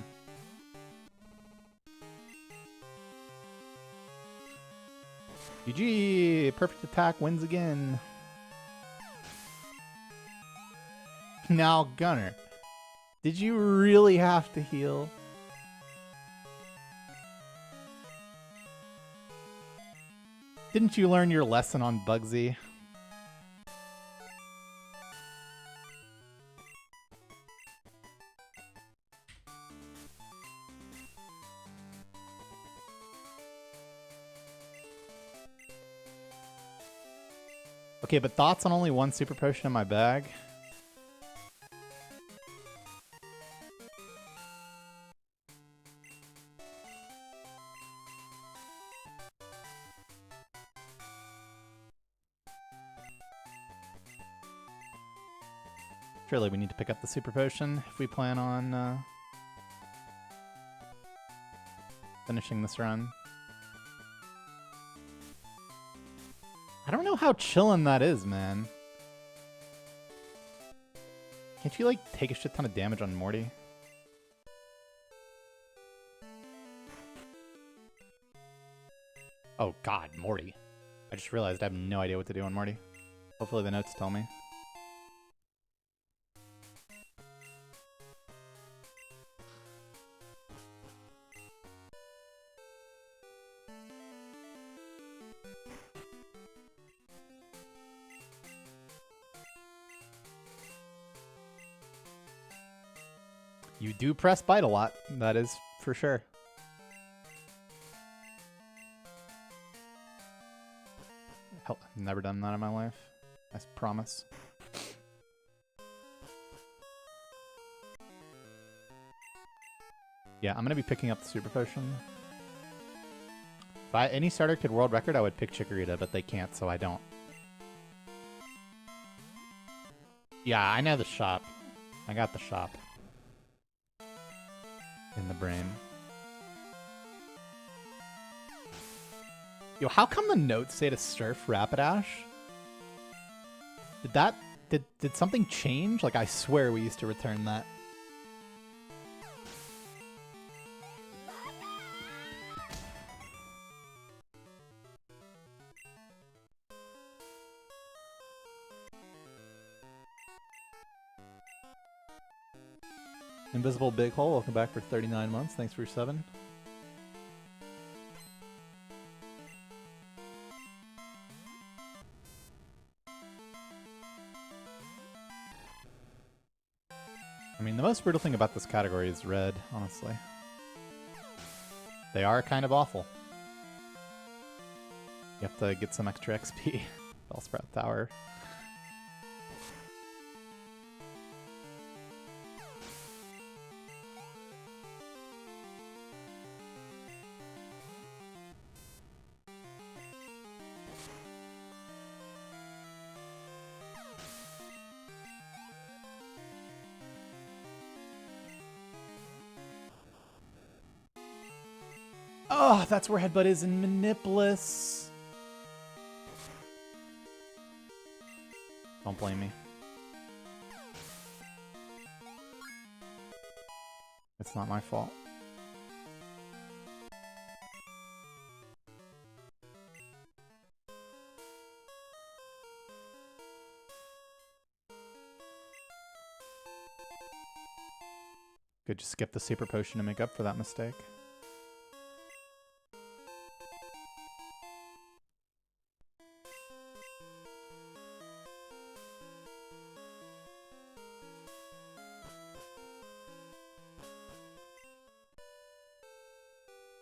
GG! Perfect attack wins again. Now, Gunner, did you really have to heal? Didn't you learn your lesson on Bugsy? Okay, but thoughts on only one super potion in my bag? Surely we need to pick up the super potion if we plan on finishing this run. I don't know how chillin' that is, man. Can't you, like, take a shit ton of damage on Morty? Oh god, Morty. I just realized I have no idea what to do on Morty. Hopefully the notes tell me. You do press bite a lot. That is for sure. Hell, never done that in my life. I promise. Yeah, I'm gonna be picking up the super potion. If any starter could world record, I would pick Chikorita, but they can't, so I don't. Yeah, I know the shop. I got the shop. In the brain. Yo, how come the notes say to surf Rapidash? Did something change? Like, I swear we used to return that. Invisible Big Hole, welcome back for 39 months. Thanks for your 7. I mean, the most brutal thing about this category is red, honestly. They are kind of awful. You have to get some extra XP. Bellsprout Tower. Oh, that's where Headbutt is in Manipulus. Don't blame me. It's not my fault. Could just skip the super potion to make up for that mistake.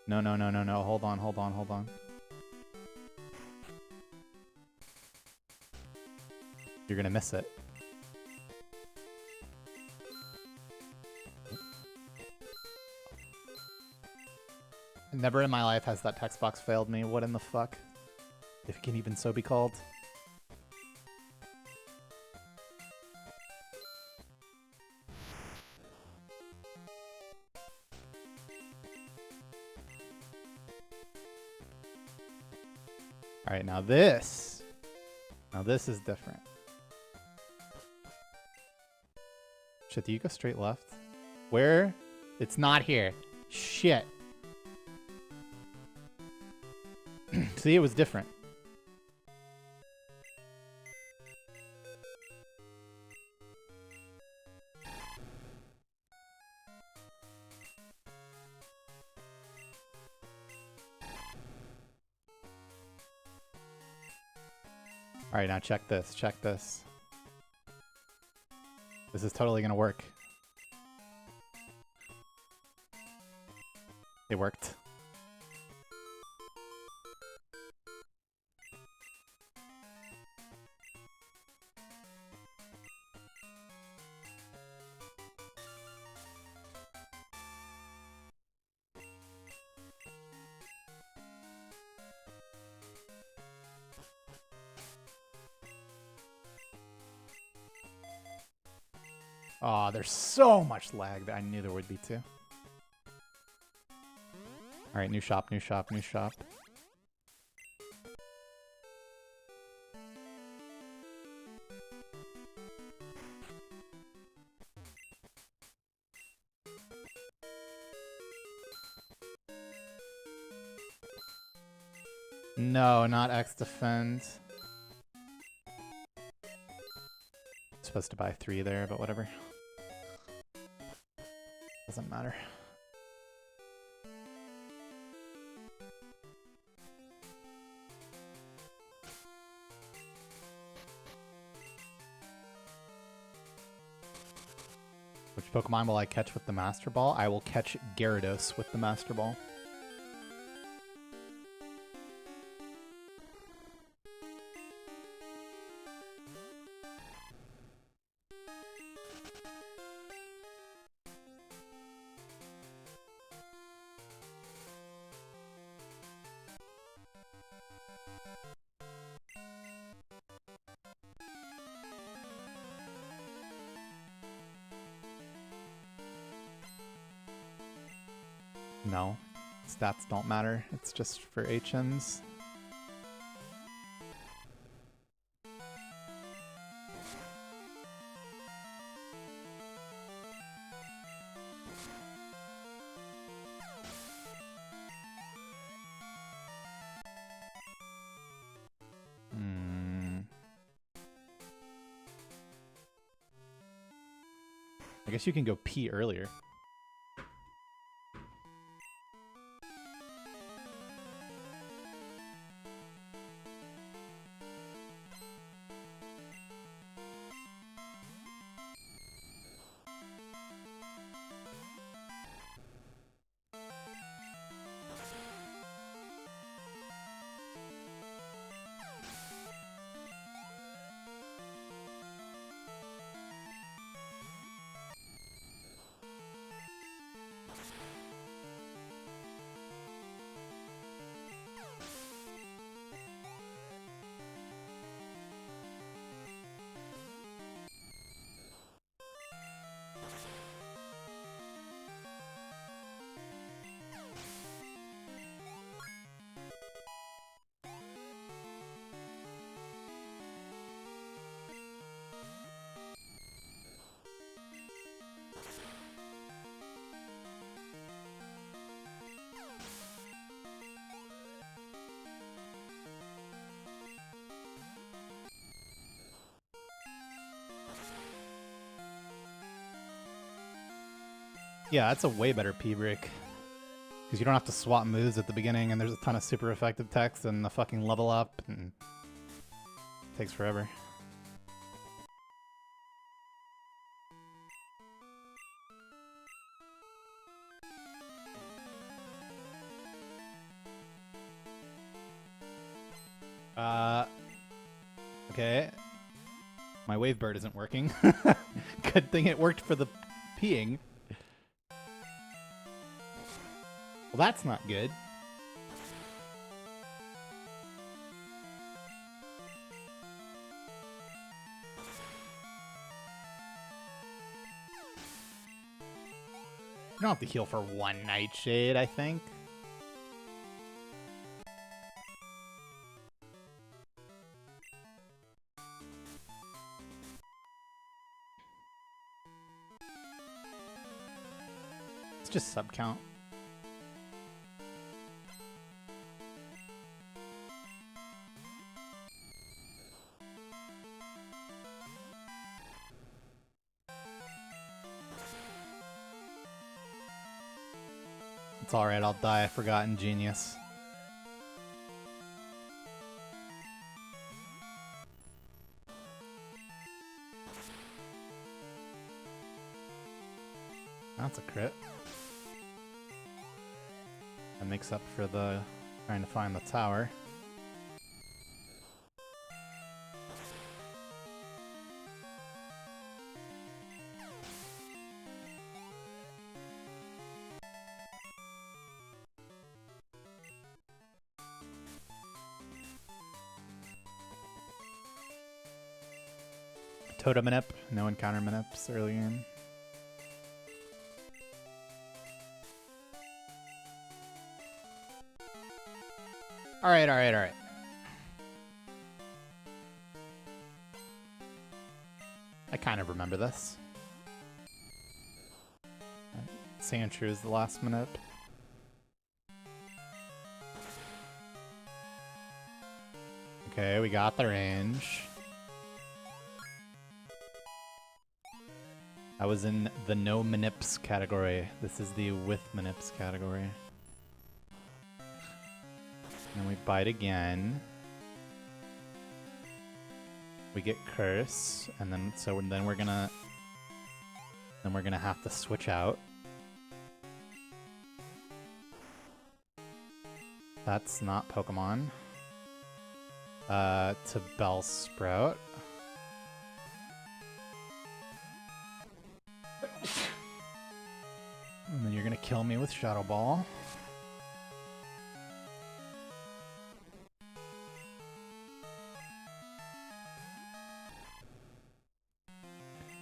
No, no, no, no, no. Hold on, hold on, hold on. You're gonna miss it. Never in my life has that text box failed me. What in the fuck? If it can even so be called. Alright, now this. Now this is different. Shit, do you go straight left? Where? It's not here. Shit. See, it was different. Alright, now check this, check this. This is totally gonna work. It worked. Aw, there's so much lag that I knew there would be too. Alright, new shop, new shop, new shop. No, not X defend. Supposed to buy 3 there, but whatever. Doesn't matter. Which Pokemon will I catch with the Master Ball? I will catch Gyarados with the Master Ball. No, stats don't matter. It's just for HMs. I guess you can go pee earlier. Yeah, that's a way better P-Break. Because you don't have to swap moves at the beginning, and there's a ton of super effective text and the fucking level up, and it takes forever. Okay. My wave bird isn't working. Good thing it worked for the peeing. Well, that's not good. You don't have to heal for one Nightshade, I think. It's just sub-count. It's alright, I'll die. I forgot Ingenious. That's a crit. That makes up for the trying to find the tower. Totem manip, no encounter manips early in. Alright. I kind of remember this. Sandshrew is the last manip. Okay, we got the range. I was in the no manips category. This is the with manips category. And we bite again. We get curse, and then then we're gonna Then we're gonna have to switch out. That's not Pokemon. To Bellsprout. And then you're gonna kill me with Shadow Ball.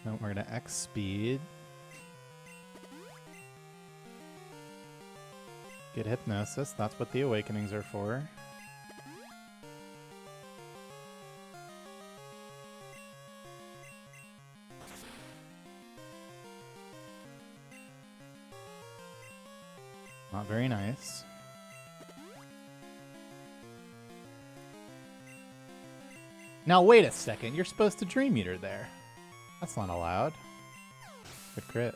Then we're gonna X speed. Get Hypnosis, that's what the Awakenings are for. Not very nice. Now wait a second, you're supposed to Dream Eater there. That's not allowed. Good crit.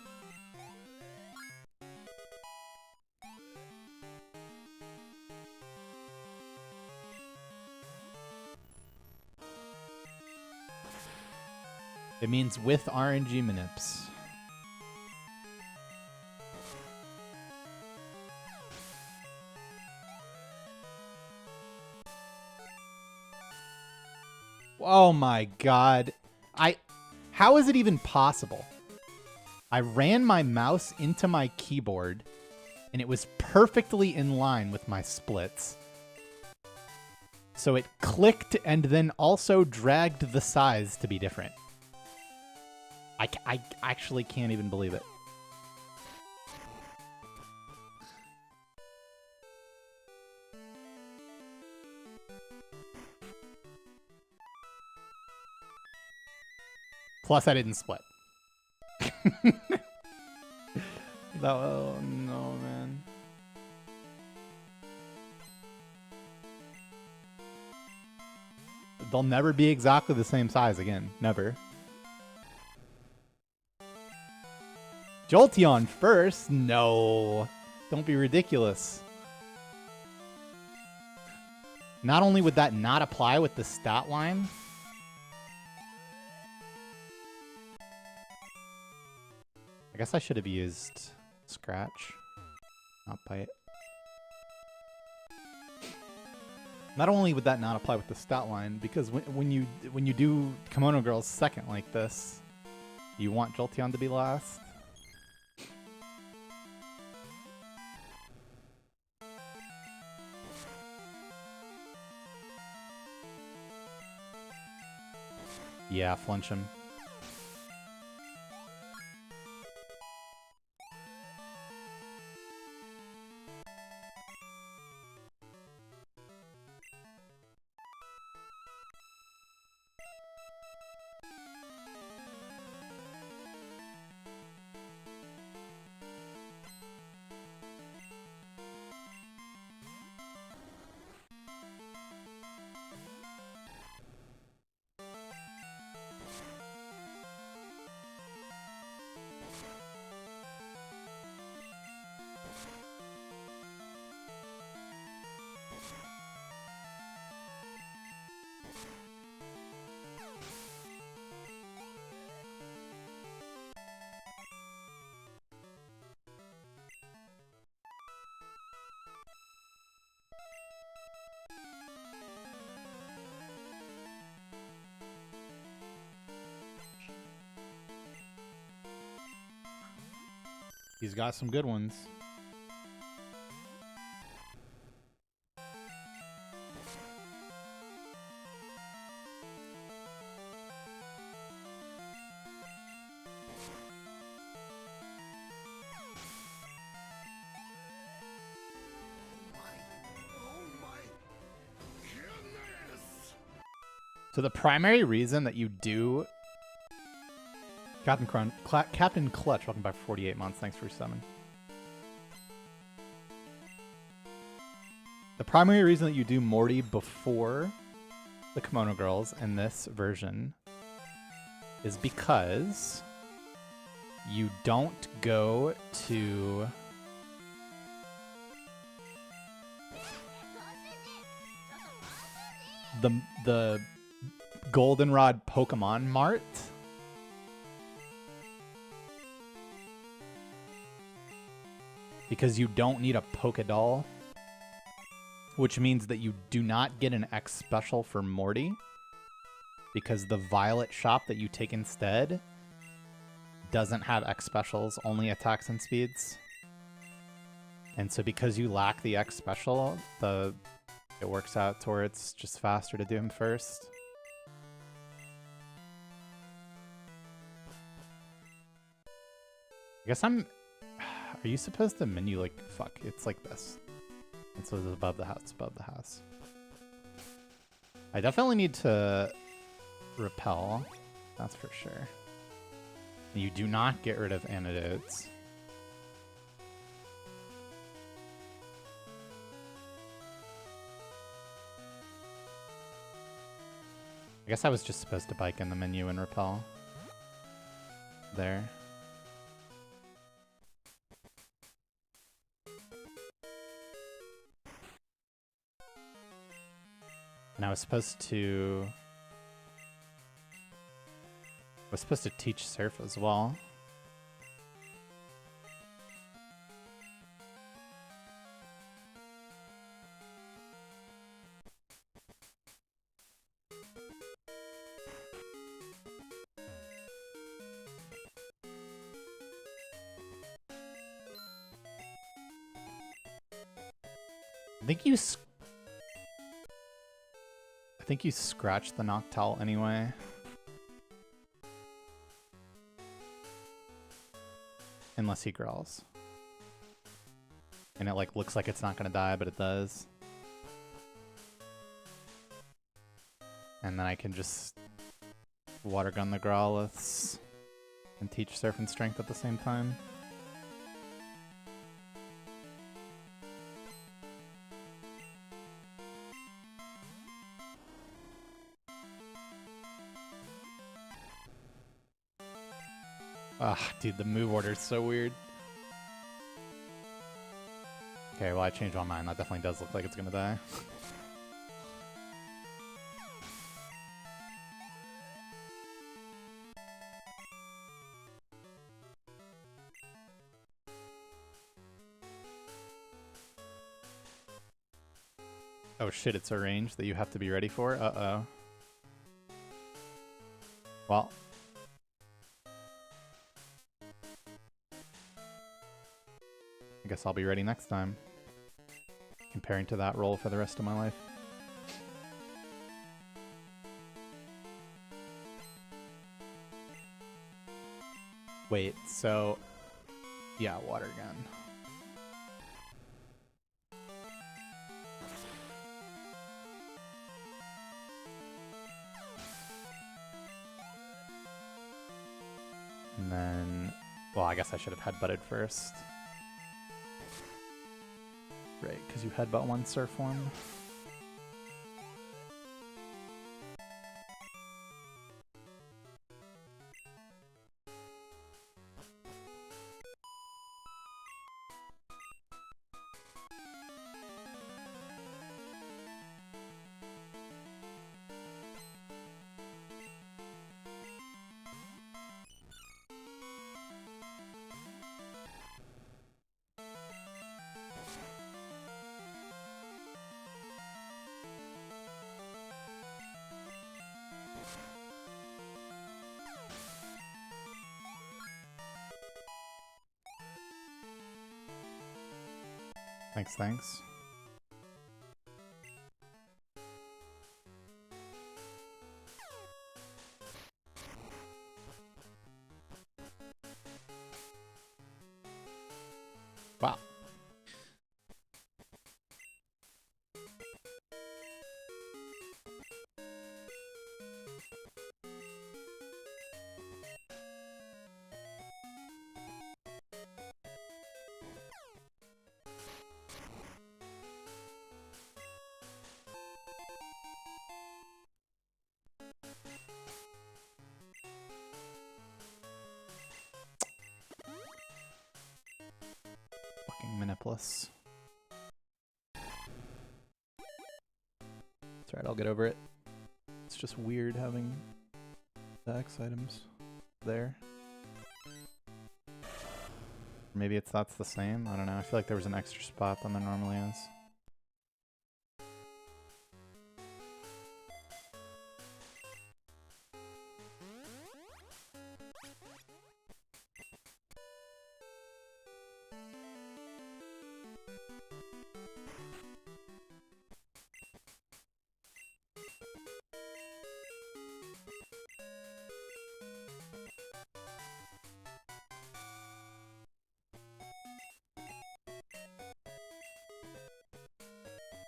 It means with RNG manips. Oh my god. How is it even possible? I ran my mouse into my keyboard and it was perfectly in line with my splits. So it clicked and then also dragged the size to be different. I actually can't even believe it. Plus, I didn't split. Oh no, man. They'll never be exactly the same size again. Never. Jolteon first? No. Don't be ridiculous. Not only would that not apply with the stat line, I guess I should have used Scratch, not Bite. Not only would that not apply with the stat line, because when you do Kimono Girls second like this, you want Jolteon to be last. Yeah, flunch him. He's got some good ones. So the primary reason that you do Captain Clutch, welcome back for 48 months. Thanks for your summon. The primary reason that you do Morty before the Kimono Girls in this version is because you don't go to the Goldenrod Pokemon Mart because you don't need a Polka Doll, which means that you do not get an X special for Morty, because the Violet shop that you take instead doesn't have X specials, only attacks and speeds. And so because you lack the X special, it works out to where it's just faster to do him first. I guess are you supposed to menu like, fuck, it's like this. And so it's above the house, I definitely need to repel, that's for sure. And you do not get rid of antidotes. I guess I was just supposed to bike in the menu and repel. There. And I was supposed to teach Surf as well. I think you scratched the Noctowl anyway. Unless he growls. And it like looks like it's not gonna die, but it does. And then I can just water gun the Growliths and teach Surf and Strength at the same time. Ah, dude, the move order is so weird. Okay, well I changed my mind. That definitely does look like it's gonna die. Oh shit, it's a range that you have to be ready for? Uh-oh. Well. I guess I'll be ready next time. Comparing to that roll for the rest of my life. Wait, so... yeah, water gun. And then... well, I guess I should have headbutted first. Right, because you headbutt one Surf form. Thanks. Wow. Fucking Maniplus. It's alright, I'll get over it. It's just weird having the X items there. Maybe that's the same. I don't know. I feel like there was an extra spot than there normally is.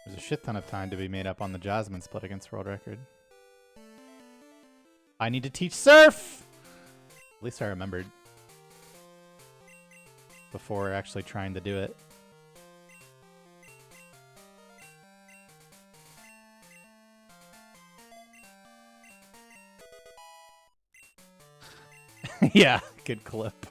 There's a shit ton of time to be made up on the Jasmine split against world record. I need to teach surf! At least I remembered before actually trying to do it. Yeah, good clip.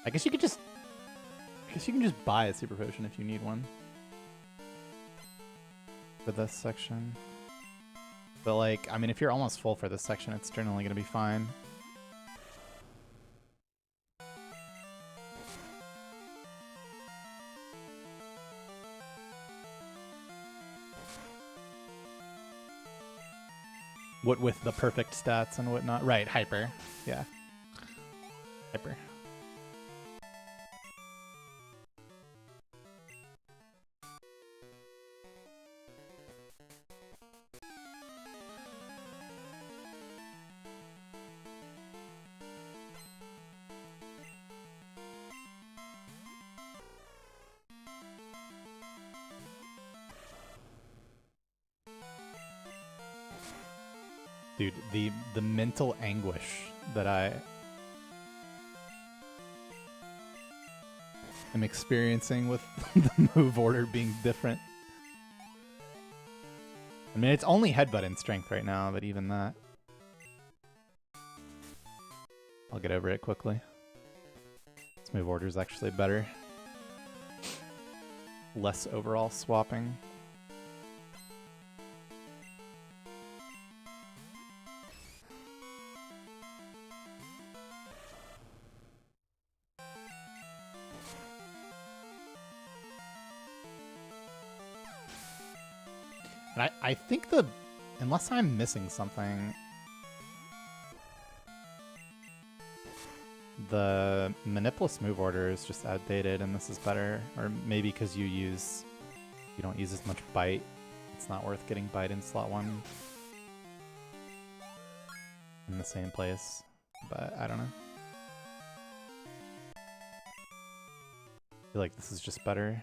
I guess you could just buy a super potion if you need one for this section. But like, I mean, if you're almost full for this section, it's generally gonna be fine. What with the perfect stats and whatnot. Right, hyper. Yeah. Hyper. Dude, the mental anguish that I am experiencing with the move order being different. I mean, it's only headbutt and strength right now, but even that. I'll get over it quickly. This move order is actually better. Less overall swapping. And I think unless I'm missing something, the Manipless move order is just outdated and this is better. Or maybe because you don't use as much bite, it's not worth getting bite in slot 1 in the same place. But I don't know. I feel like this is just better.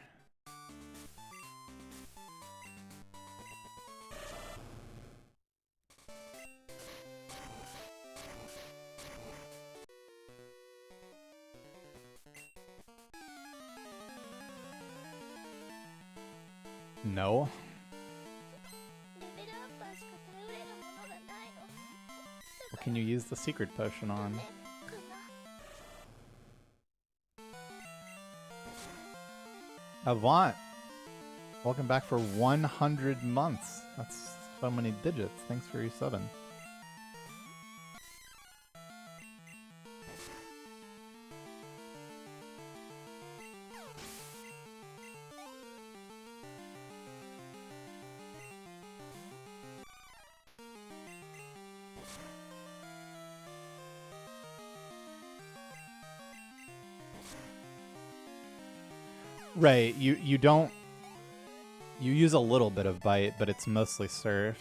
No. What can you use the secret potion on? Avant! Welcome back for 100 months. That's so many digits. Thanks for your subbing. Right, you don't... You use a little bit of bite, but it's mostly surf.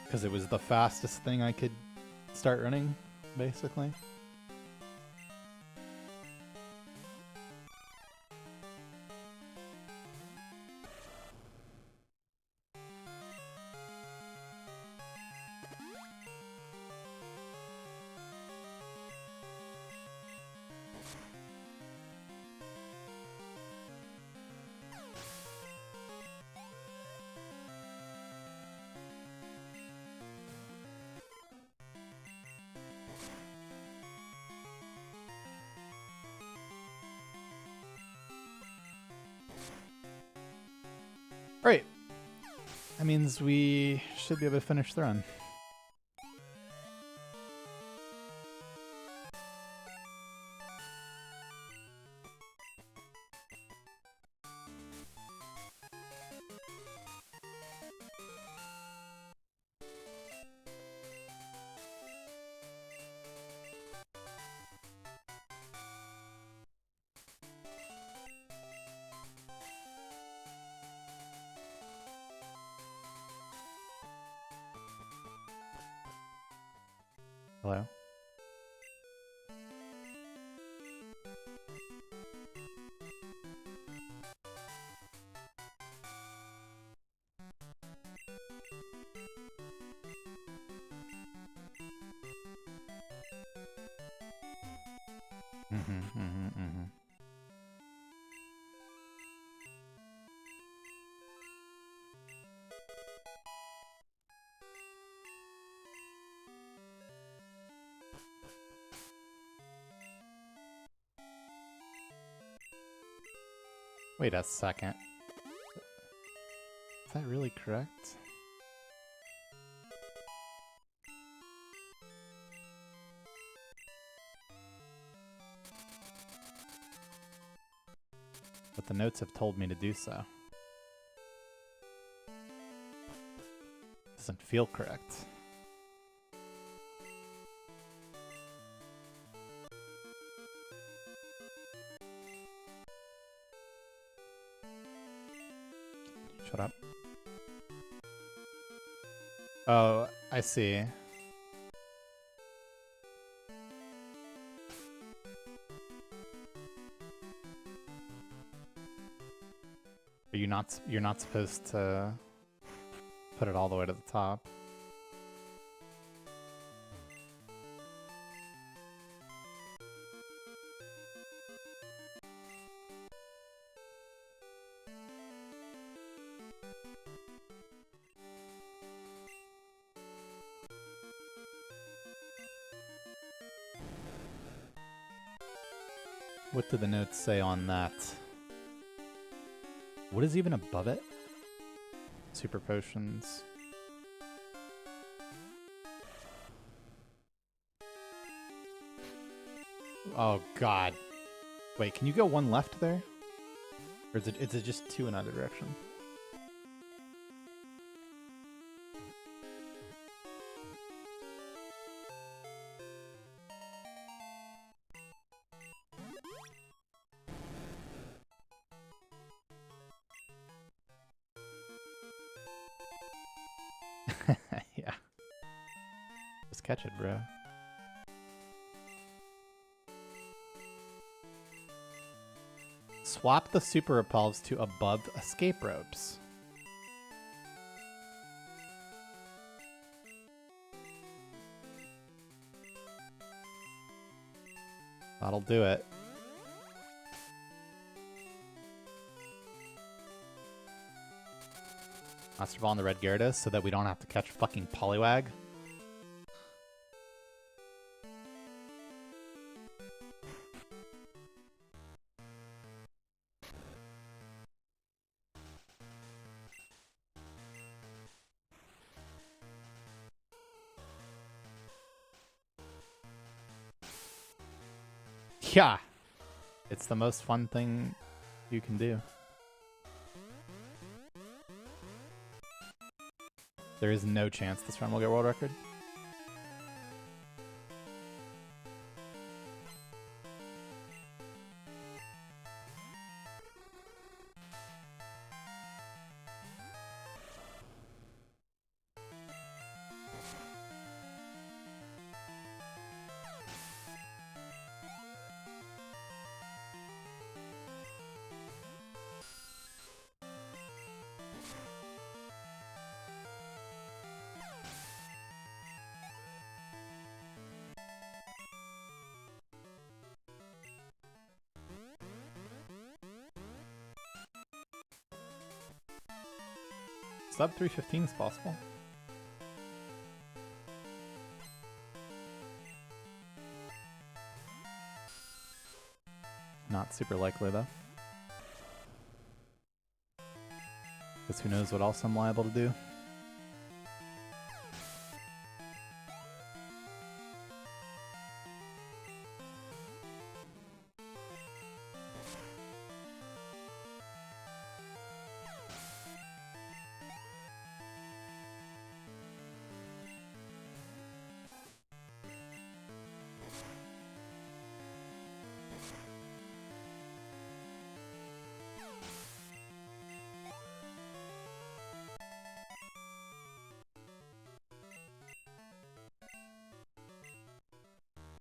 Because it was the fastest thing I could start running, basically. Right. That means we should be able to finish the run. Hello? Wait a second. Is that really correct? But the notes have told me to do so. Doesn't feel correct. Shut up. Oh, I see. But you're not supposed to put it all the way to the top. What do the notes say on that? What is even above it? Super potions. Oh god. Wait, can you go one left there? Or is it just two in either direction? Yeah. Just catch it, bro. Swap the super repulves to above escape ropes. That'll do it. Master Ball on the red Gyarados so that we don't have to catch fucking Poliwag. Yeah. It's the most fun thing you can do. There is no chance this run will get world record. Sub 315 is possible. Not super likely though. Because who knows what else I'm liable to do.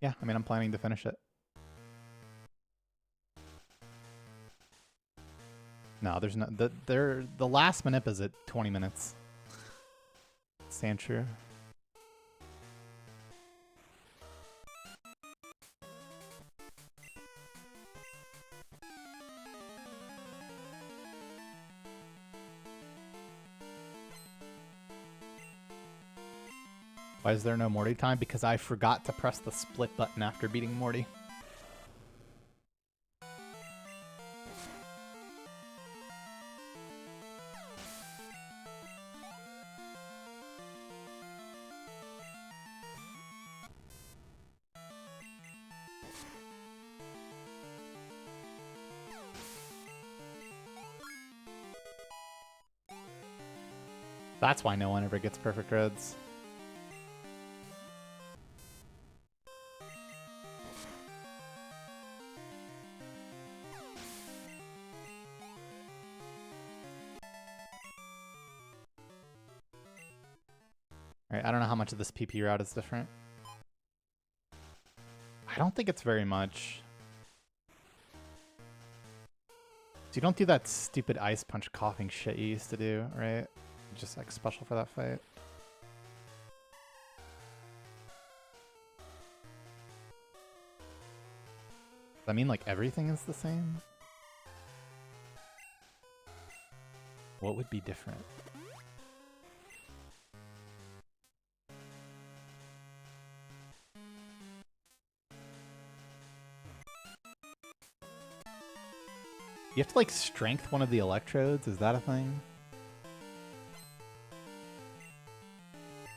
Yeah, I mean, I'm planning to finish it. No, there's no... The last manip is at 20 minutes. Stand true. Why is there no Morty time? Because I forgot to press the split button after beating Morty. That's why no one ever gets perfect reds. Alright, I don't know how much of this PP route is different. I don't think it's very much. So you don't do that stupid ice punch coughing shit you used to do, right? Just like special for that fight. Does that mean like everything is the same? What would be different? You have to like strength one of the electrodes? Is that a thing?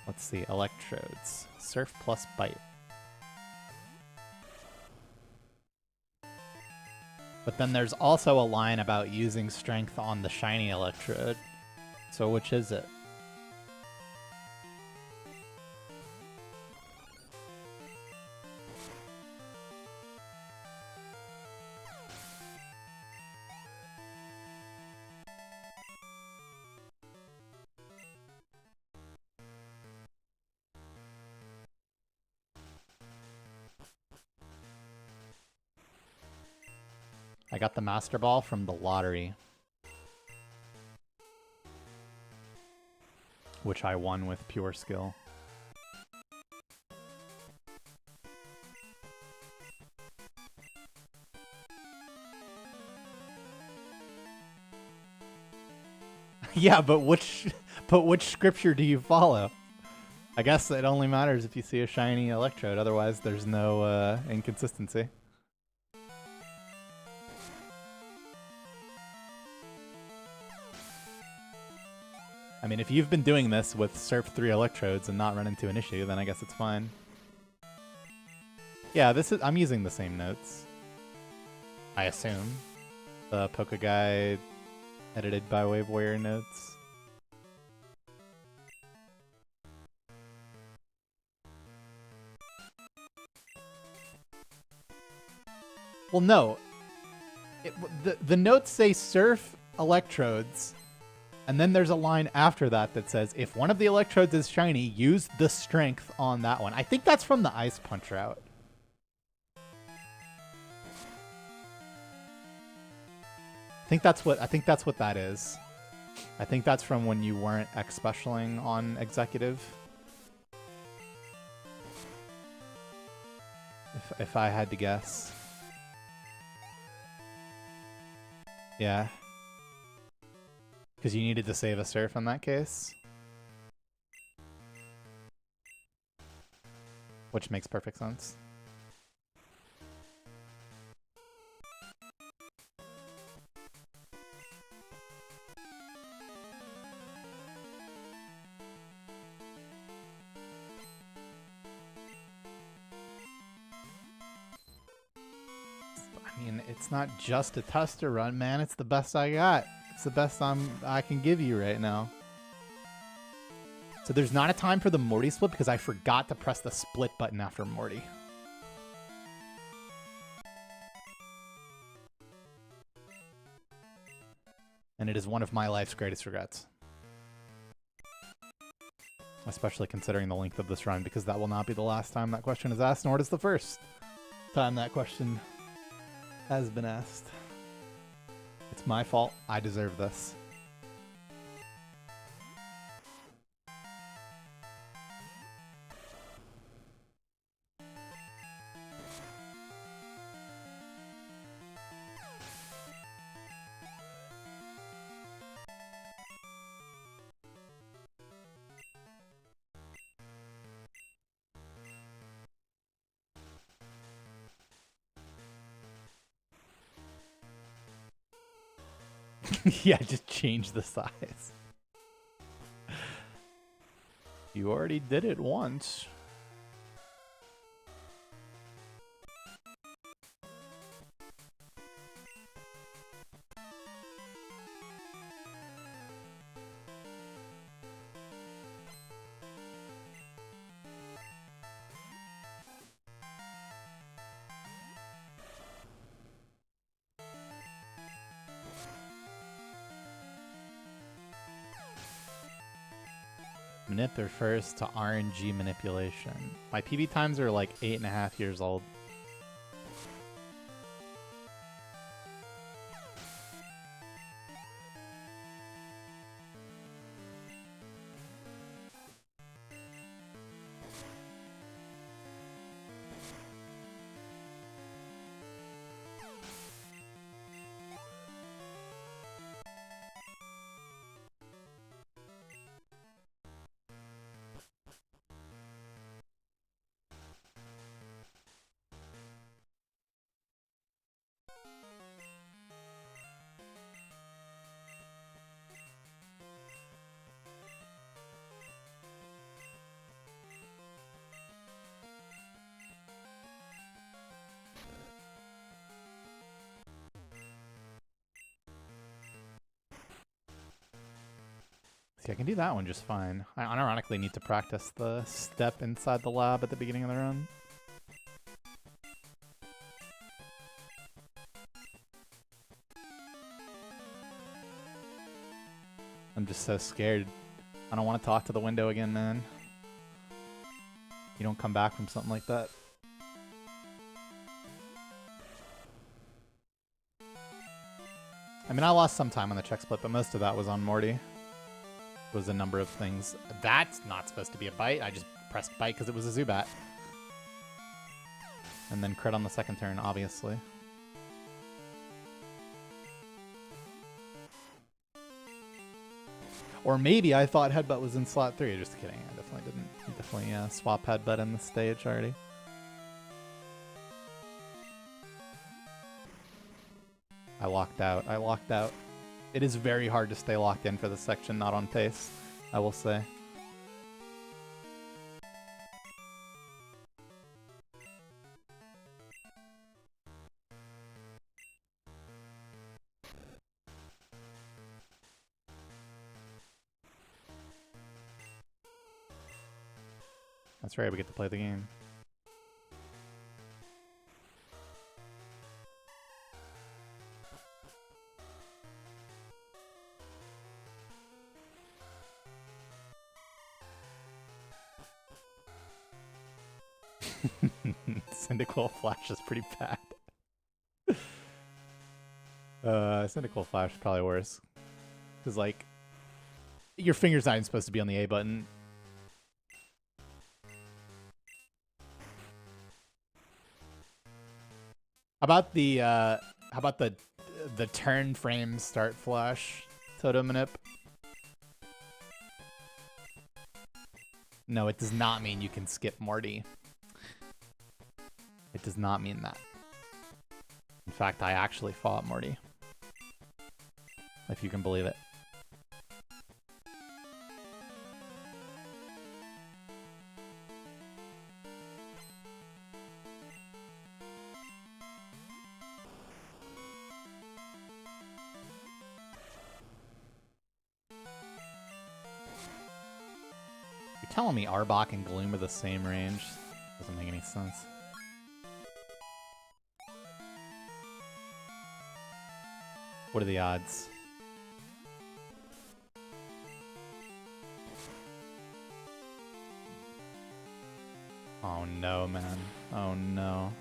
Let's see, electrodes. Surf plus bite. But then there's also a line about using strength on the shiny electrode. So which is it? I got the Master Ball from the lottery, which I won with pure skill. Yeah, but which scripture do you follow? I guess it only matters if you see a shiny electrode, otherwise there's no inconsistency. I mean, if you've been doing this with Surf 3 electrodes and not run into an issue, then I guess it's fine. Yeah, I'm using the same notes. I assume. The Poke Guy edited by Wave Warrior notes. Well, no. The notes say surf electrodes, and then there's a line after that that says, if one of the electrodes is shiny, use the strength on that one. I think that's from the Ice Punch route. I think that's what that is. I think that's from when you weren't X specialing on Executive. If I had to guess. Yeah. Because you needed to save a surf in that case. Which makes perfect sense. I mean, it's not just a tester run, man. It's the best I got. It's the best I can give you right now. So there's not a time for the Morty split because I forgot to press the split button after Morty. And it is one of my life's greatest regrets. Especially considering the length of this run, because that will not be the last time that question is asked, nor it is the first time that question has been asked. It's my fault. I deserve this. Yeah, just change the size. You already did it once. Manip refers to RNG manipulation. My PB times are like 8.5 years old. See, I can do that one just fine. I unironically need to practice the step inside the lab at the beginning of the run. I'm just so scared. I don't want to talk to the window again, man. You don't come back from something like that. I mean, I lost some time on the check split, but most of that was on Morty. It was a number of things. That's not supposed to be a bite. I just pressed bite because it was a Zubat. And then crit on the second turn, obviously. Or maybe I thought Headbutt was in slot 3. Just kidding. I definitely didn't. I definitely swap Headbutt in the stage already. I locked out. I locked out. It is very hard to stay locked in for this section, not on pace, I will say. That's right, we get to play the game. Syndical Flash is pretty bad. Syndical Flash is probably worse. Because, like, your finger's not even supposed to be on the A button. How about the turn frame start flash, Toto Manip? No, it does not mean you can skip Morty. It does not mean that. In fact, I actually fought Morty. If you can believe it. You're telling me Arbok and Gloom are the same range? Doesn't make any sense. What are the odds? Oh no, man. Oh no.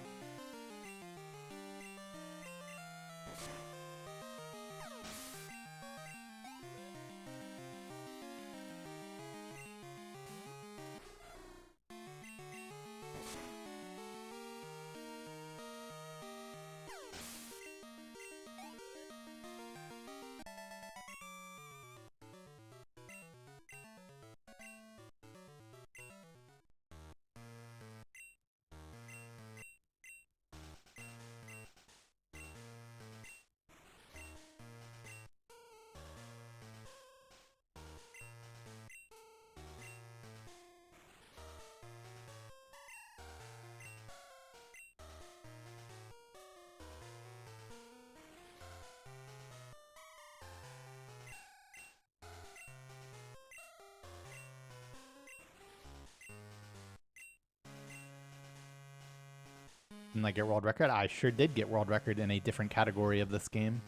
Didn't I get world record? I sure did get world record in a different category of this game.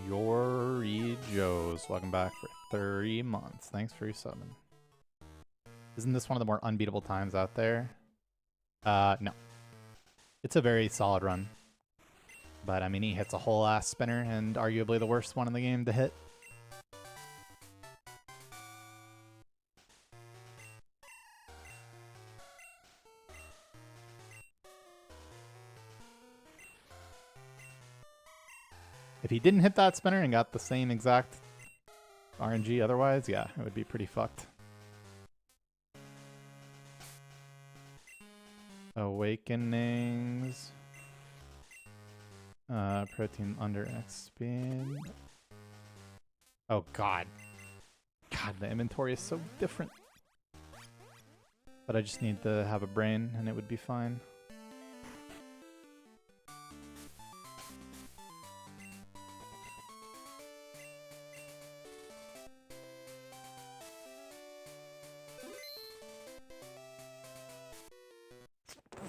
Yori Joes, welcome back for 30 months. Thanks for your subbing. Isn't this one of the more unbeatable times out there? No. It's a very solid run. But, I mean, he hits a whole ass spinner and arguably the worst one in the game to hit. If he didn't hit that spinner and got the same exact RNG otherwise, yeah, it would be pretty fucked. Awakenings. Protein under X speed. Oh god. God, the inventory is so different. But I just need to have a brain and it would be fine.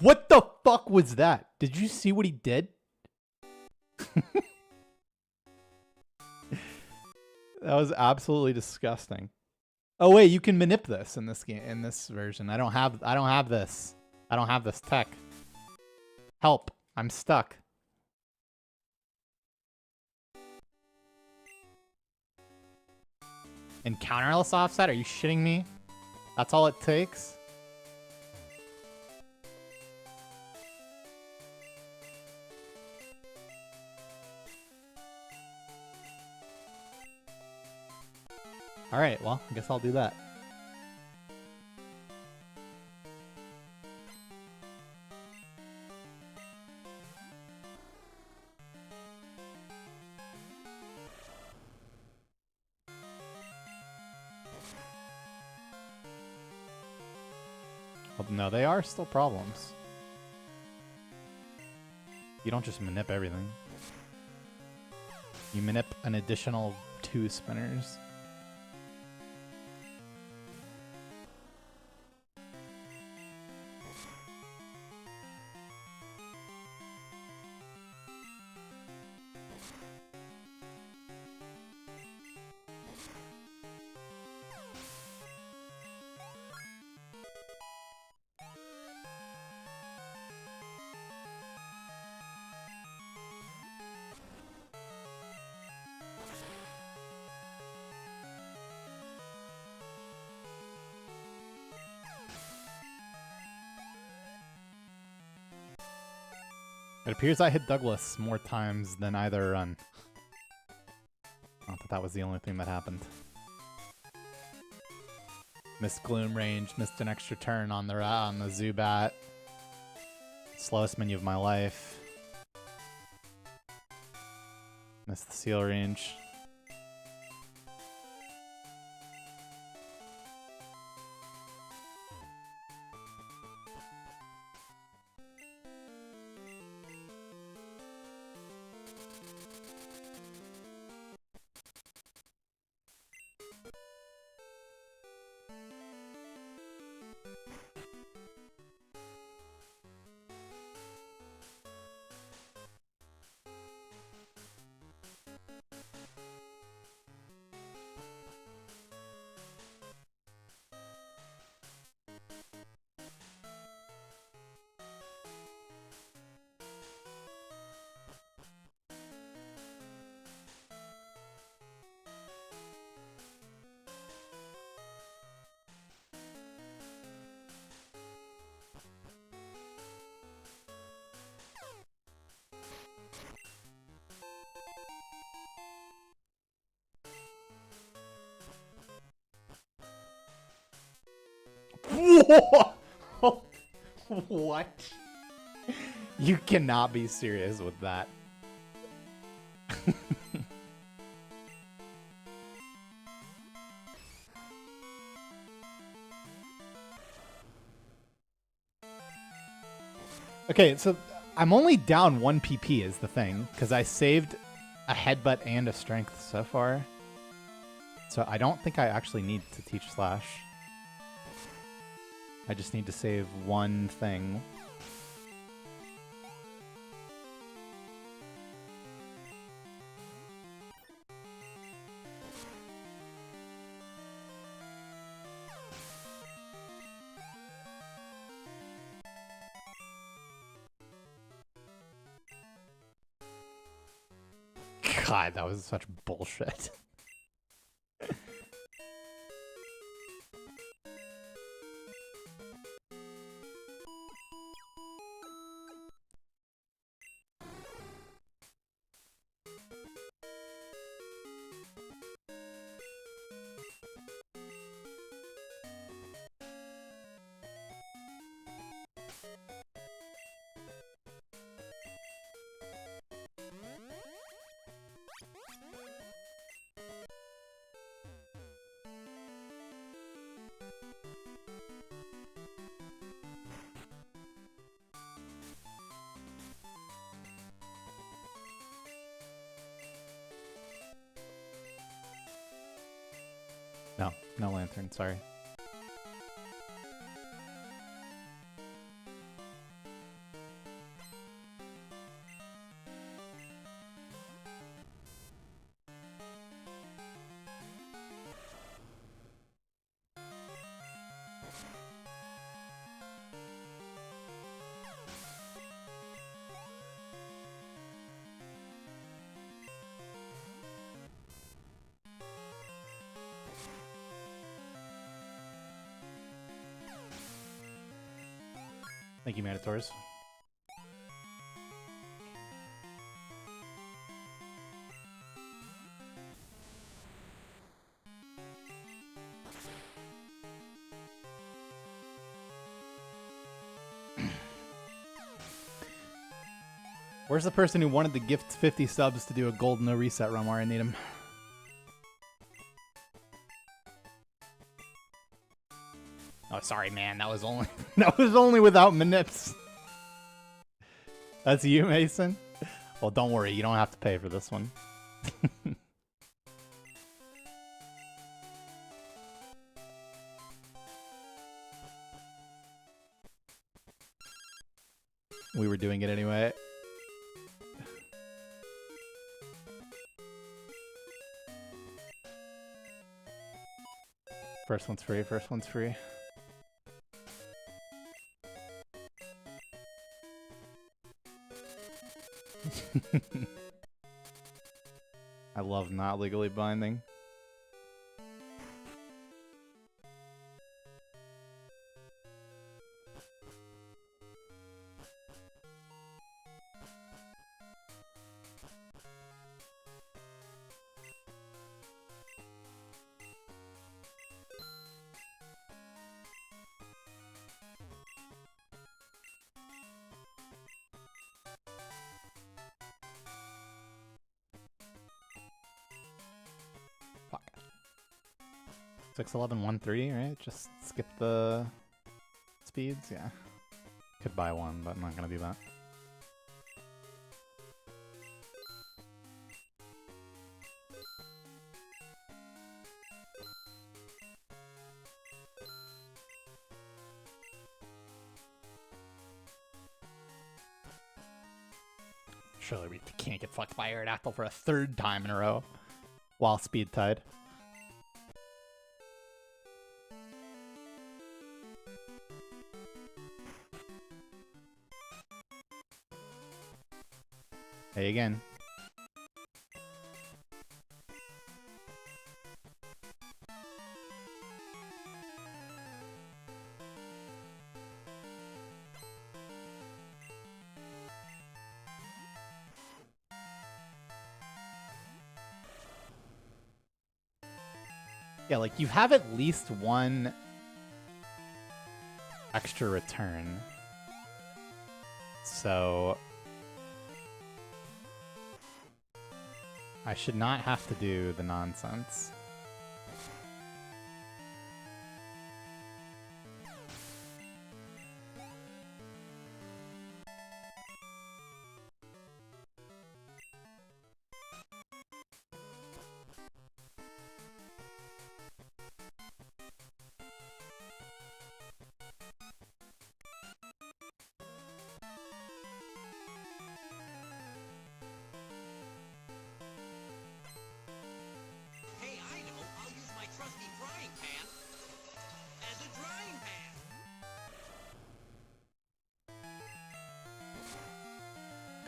What the fuck was that? Did you see what he did? That was absolutely disgusting. Oh wait, you can manip this in this game, in this version. I don't have this. I don't have this tech. Help. I'm stuck. And counterless offset? Are you shitting me? That's all it takes? Alright, well, I guess I'll do that. Well, no, they are still problems. You don't just manip everything. You manip an additional 2 spinners. It appears I hit Douglas more times than either run. Not that that was the only thing that happened. Missed Gloom range, missed an extra turn on the Zubat. Slowest menu of my life. Missed the Seal range. What? You cannot be serious with that. Okay, so I'm only down 1 PP is the thing, because I saved a headbutt and a strength so far. So I don't think I actually need to teach Slash. I just need to save one thing. God, that was such bullshit. No, no lantern, sorry. Thank you, Manitors. Where's the person who wanted to gift 50 subs to do a gold no reset run where I need him? Oh, sorry, man. That was only without manips. That's you, Mason? Well, don't worry. You don't have to pay for this one. We were doing it anyway. First one's free, first one's free. I love not legally binding. Fuck. 61113, right? Just skip the speeds, yeah. Could buy one, but I'm not gonna do that. Surely we can't get fucked by Aerodactyl for a third time in a row while speed tied. Hey again. Yeah, like you have at least one extra return. So I should not have to do the nonsense.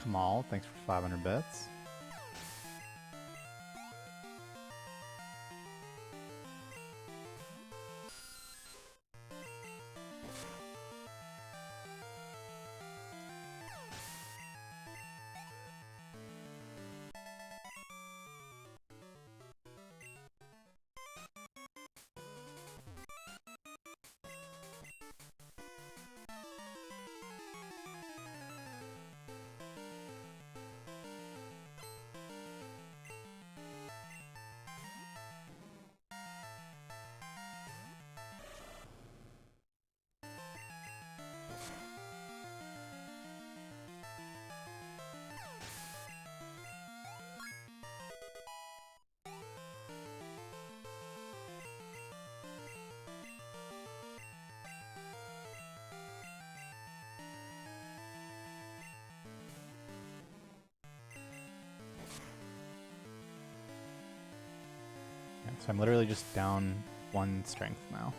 Kamal, thanks for 500 bits. So I'm literally just down 1 strength now.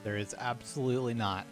There is absolutely not.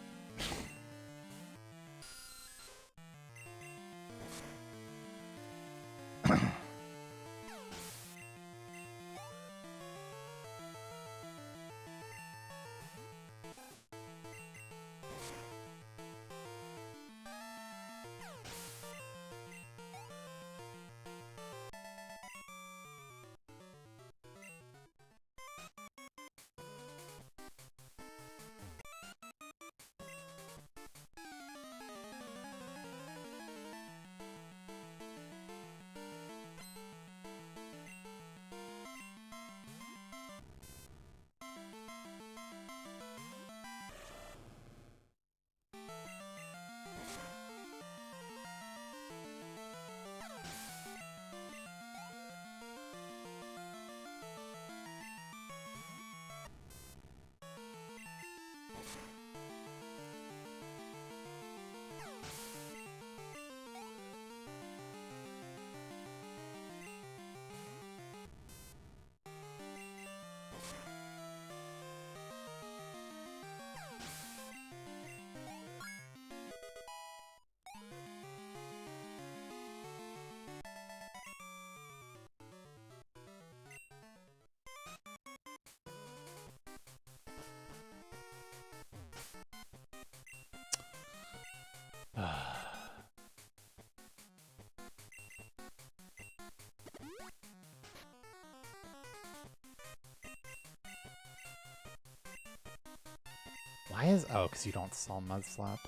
Why is... Oh, because you don't sell Mud Slap.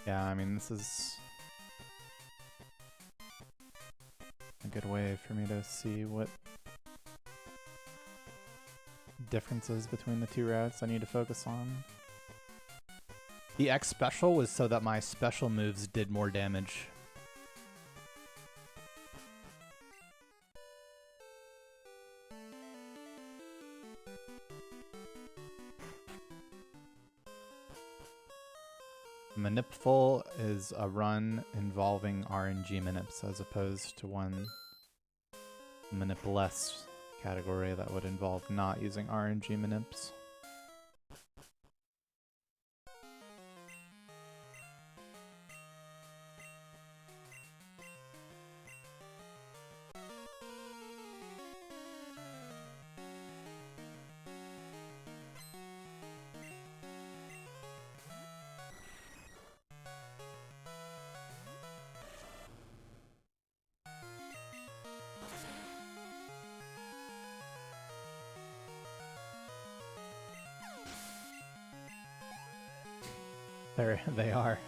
Yeah, I mean, this is a good way for me to see what differences between the two routes I need to focus on. The X special was so that my special moves did more damage. Manipful is a run involving RNG manips as opposed to one manip-less category that would involve not using RNG manips. There they are.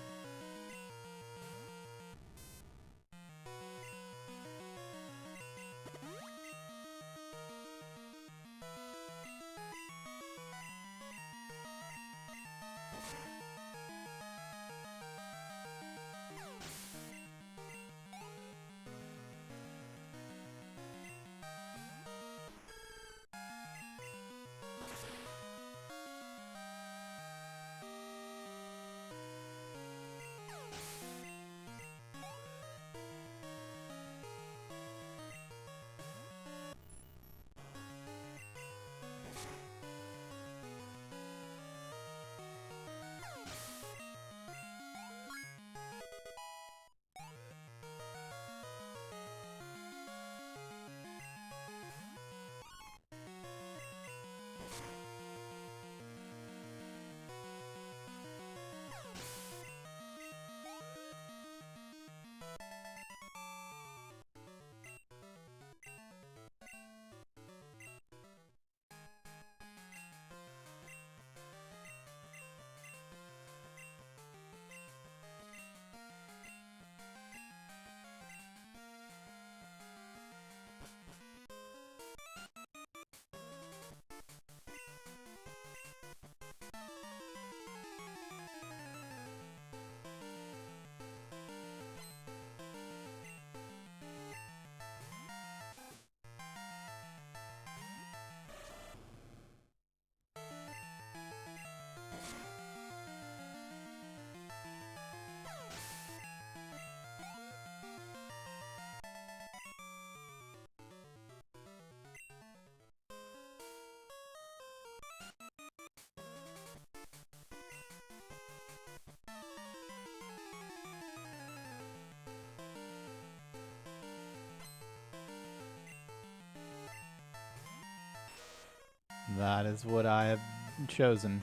That is what I have chosen.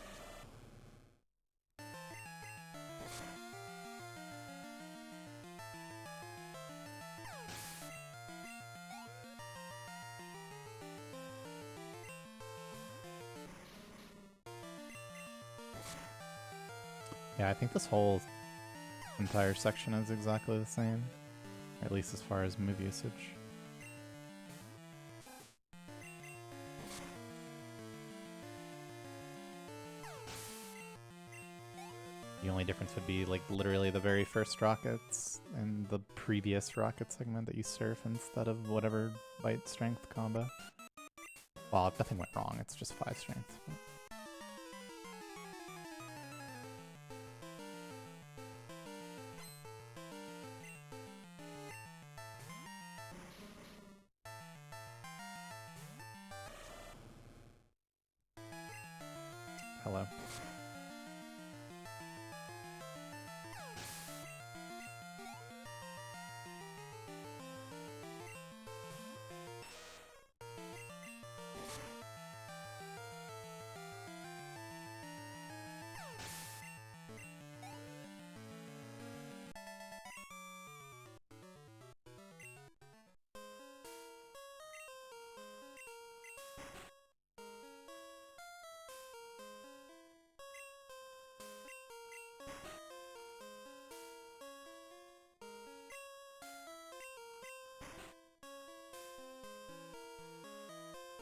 Yeah, I think this whole entire section is exactly the same, at least as far as move usage. The only difference would be like literally the very first rockets and the previous rocket segment that you surf instead of whatever bite strength combo. Well, nothing went wrong, it's just 5 strength. Hello.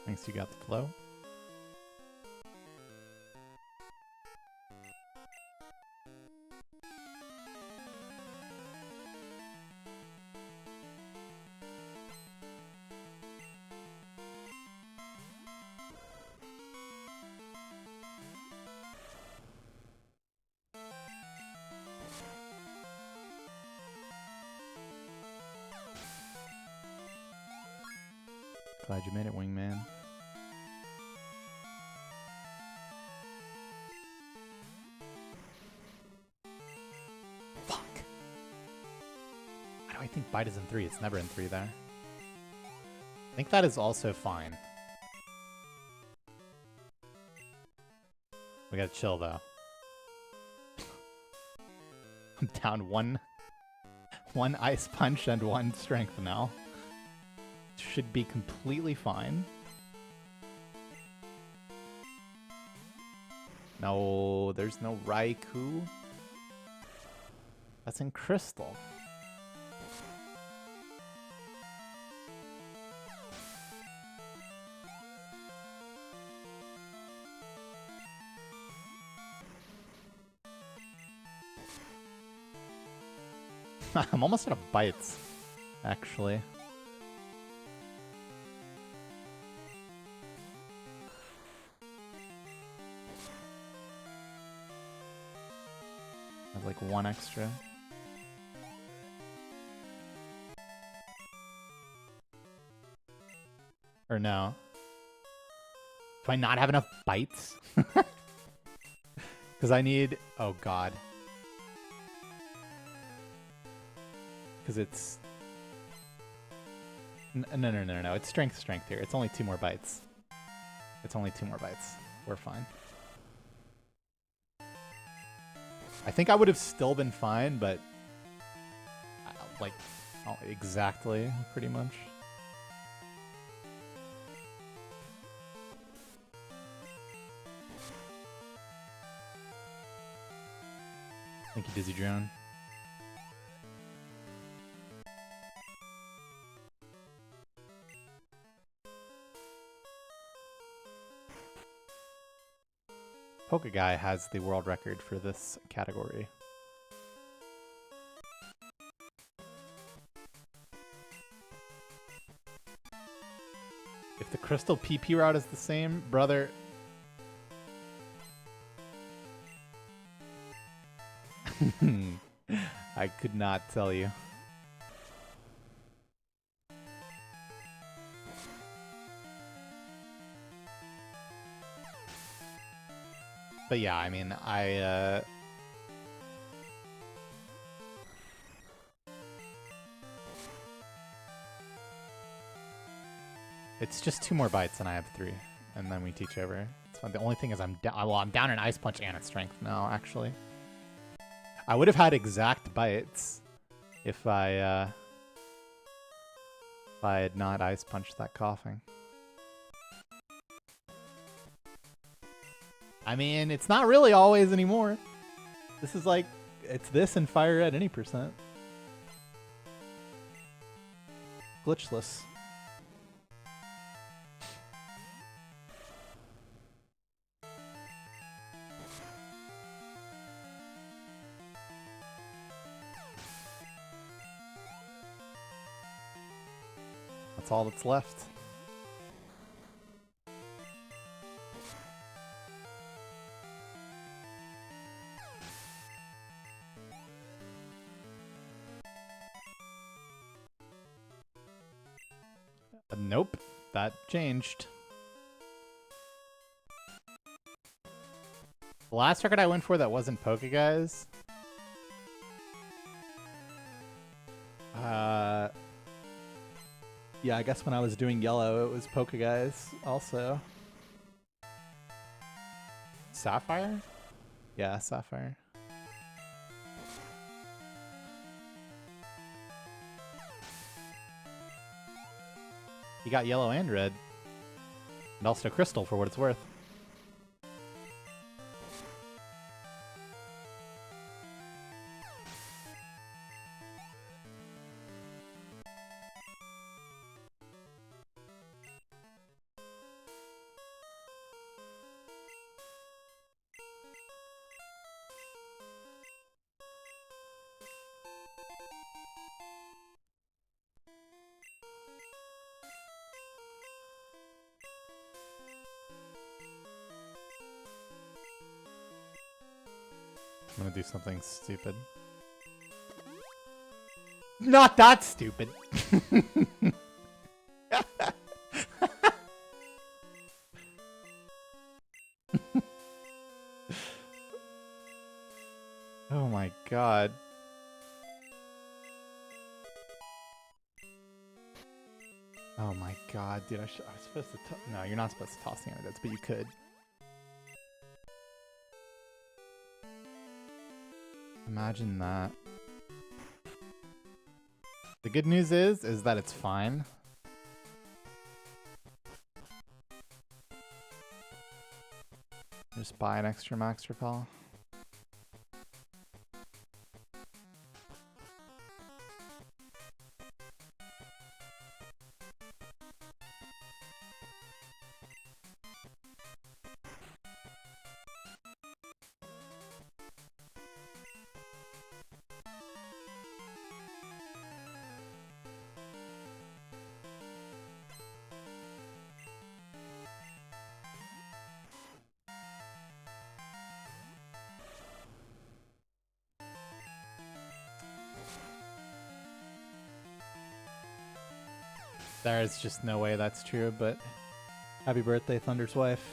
Thanks, you got the flow. Glad you made it, wingman. Fuck. Why do I think bite is in 3? It's never in 3 there. I think that is also fine. We gotta chill though. I'm down one ice punch and 1 strength now. Should be completely fine. No, there's no Raikou. That's in Crystal. I'm almost out of bites, actually. I have like 1 extra. Or no. Do I not have enough bites? Because I need... Oh, God. Because it's... No. It's strength here. It's only 2 more bites. It's only 2 more bites. We're fine. I think I would have still been fine, but... like, oh, exactly, pretty much. Thank you, Dizzy Drone. Pokeguy has the world record for this category. If the Crystal PP route is the same, brother... I could not tell you. But yeah, I mean, it's just 2 more bites and I have 3. And then we teach over. It's fine. The only thing is I'm down an Ice Punch and a Strength now, actually. I would have had exact bites if I had not Ice Punched that coughing. I mean, it's not really always anymore. This is like, it's this and Fire Red any percent. Glitchless. That's all that's left. Nope, that changed. The last record I went for that wasn't Pokeguys. Yeah, I guess when I was doing yellow, it was Pokeguys also. Sapphire? Yeah, Sapphire. You got yellow and red. And also crystal for what it's worth. I'm gonna do something stupid. Not that stupid! Oh my god. Oh my god, dude, I was supposed to no, you're not supposed to toss the antidotes, but you could. Imagine that. The good news is that it's fine. Just buy an extra max repel. There's just no way that's true, but happy birthday, Thunder's wife.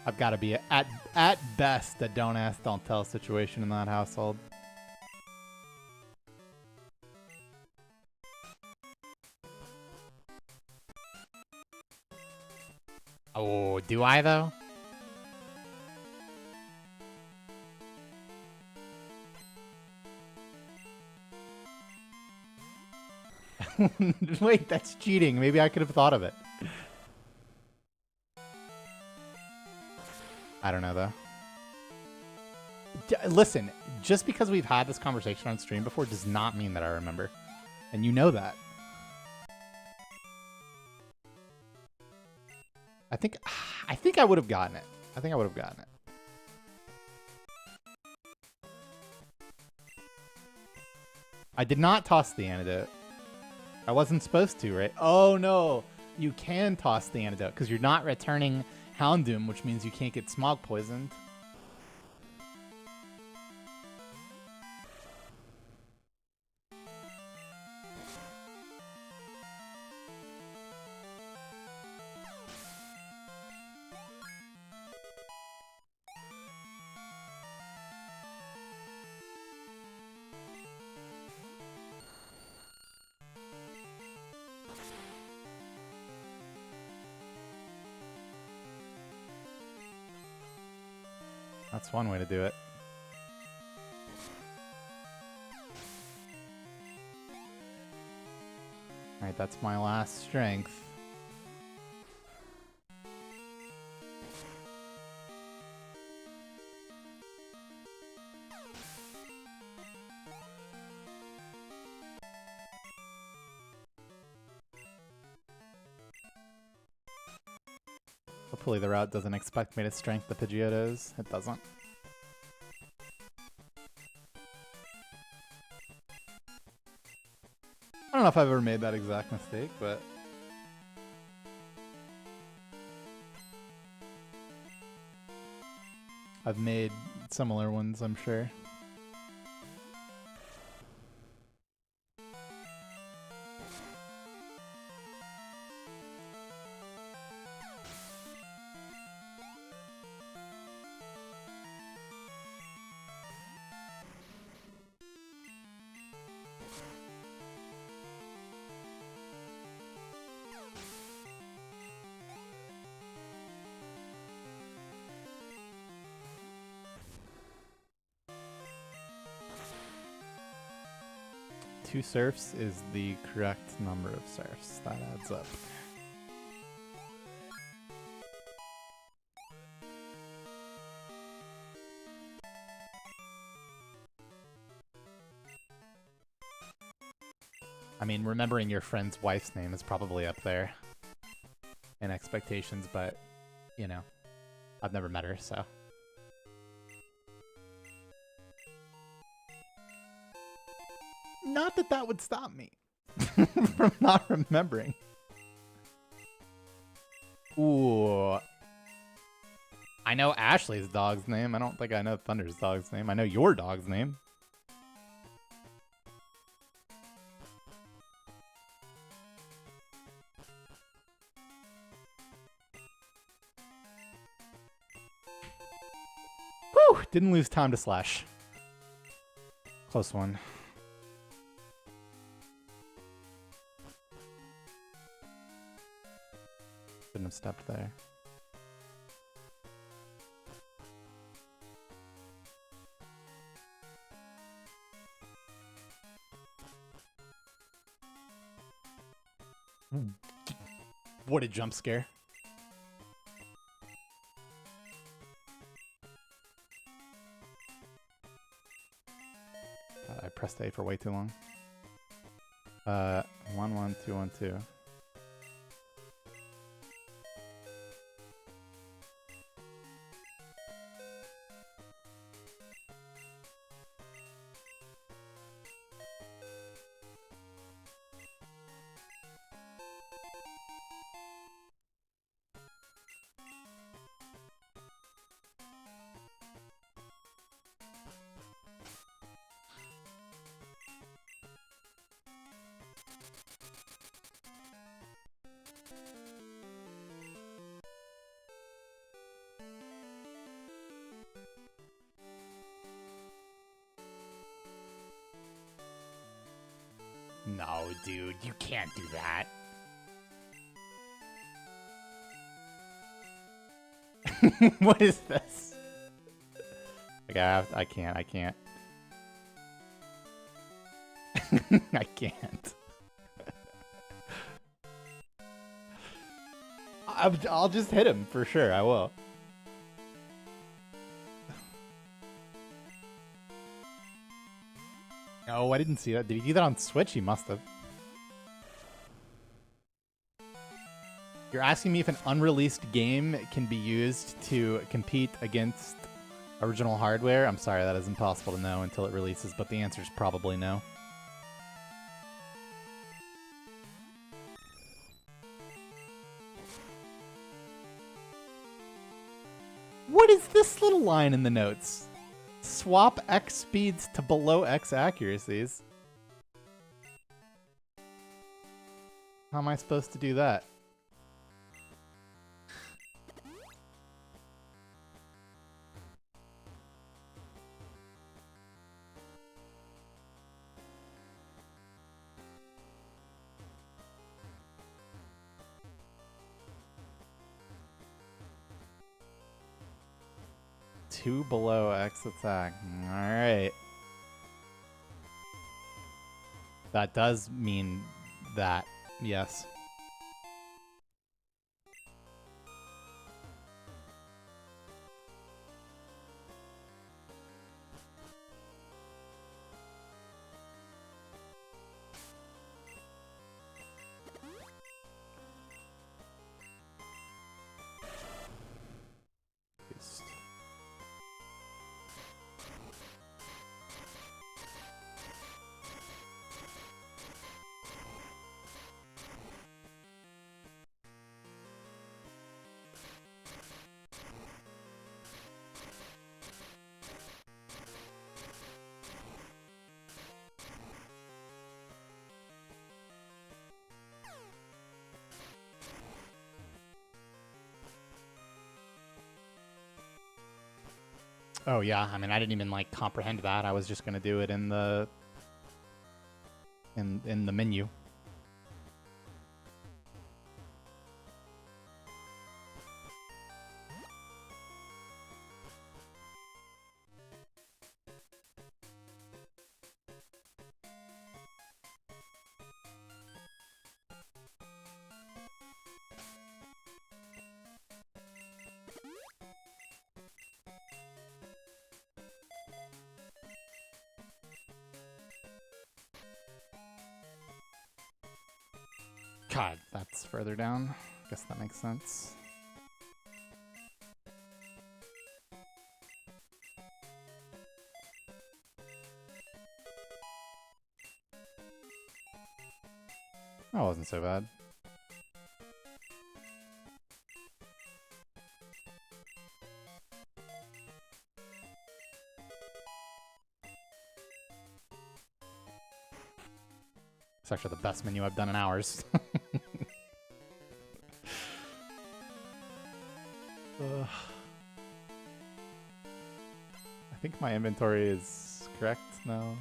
I've got to be at best a don't ask, don't tell situation in that household. Oh, do I though? Wait, that's cheating. Maybe I could have thought of it. I don't know, though. Listen, just because we've had this conversation on stream before does not mean that I remember. And you know that. I think I would have gotten it. I think I would have gotten it. I did not toss the antidote. I wasn't supposed to, right? Oh, no. You can toss the antidote because you're not returning Houndoom, which means you can't get smog poisoned. That's one way to do it. Alright, that's my last strength. Hopefully the route doesn't expect me to strength the Pidgeotos. It doesn't. I don't know if I've ever made that exact mistake, but... I've made similar ones, I'm sure. Two surfs is the correct number of surfs. That adds up. I mean, remembering your friend's wife's name is probably up there in expectations, but, you know, I've never met her, so... Not that that would stop me from not remembering. Ooh. I know Ashley's dog's name. I don't think I know Thunder's dog's name. I know your dog's name. Woo! Didn't lose time to slash. Close one. Shouldn't have stepped there. What a jump scare. I pressed A for way too long. 1 1 2 1 2. No, dude, you can't do that. What is this? Like, I can't. I can't. I'll just hit him for sure. I will. Oh, I didn't see that. Did he do that on Switch? He must have. You're asking me if an unreleased game can be used to compete against original hardware? I'm sorry, that is impossible to know until it releases, but the answer is probably no. What is this little line in the notes? Swap X speeds to below X accuracies. How am I supposed to do that? Two below X attack. Alright. That does mean that, yes. Oh yeah, I mean I didn't even like comprehend that. I was just gonna do it in the menu. God, that's further down. Guess that makes sense. That wasn't so bad. It's actually the best menu I've done in hours. I think my inventory is correct now.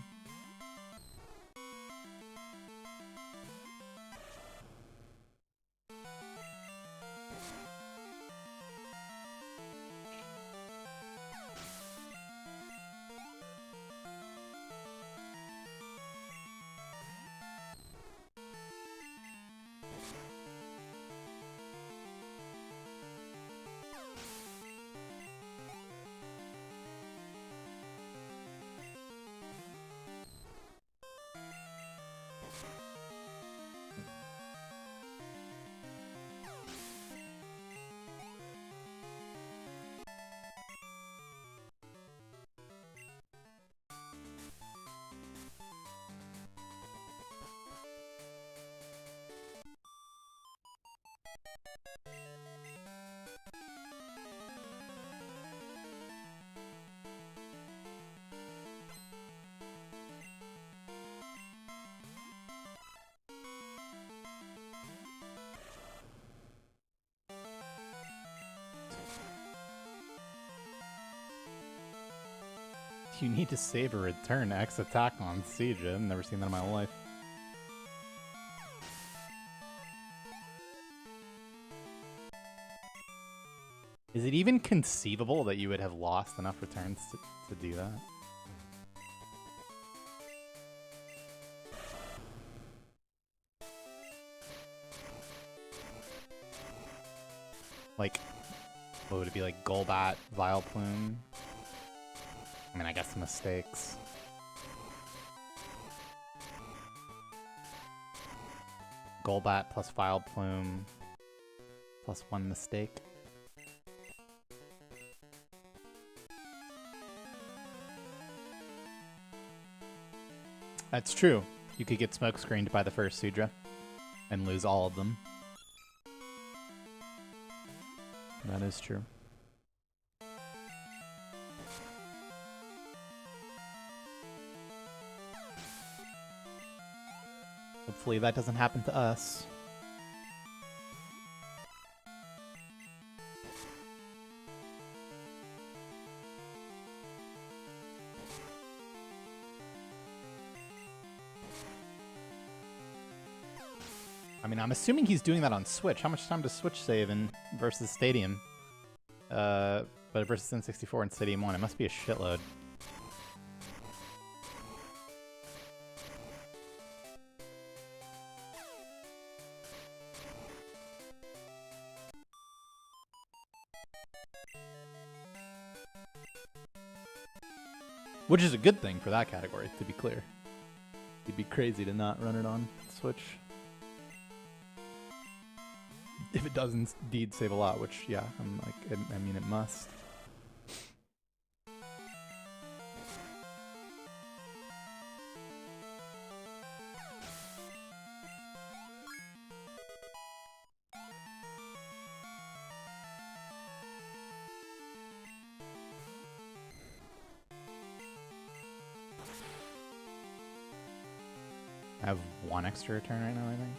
You need to save a return X attack on Siege. I've never seen that in my whole life. Is it even conceivable that you would have lost enough returns to do that? Like, what would it be like? Golbat, Vileplume? I mean, I guess mistakes. Golbat plus Vileplume plus 1 mistake. That's true. You could get smokescreened by the first Sudra and lose all of them. That is true. Hopefully that doesn't happen to us. I mean, I'm assuming he's doing that on Switch. How much time does Switch save in versus Stadium? But versus N64 and Stadium 1, it must be a shitload. Which is a good thing for that category, to be clear. It'd be crazy to not run it on Switch. If it does indeed save a lot, which, yeah, I mean, it must. I have 1 extra return right now, I think.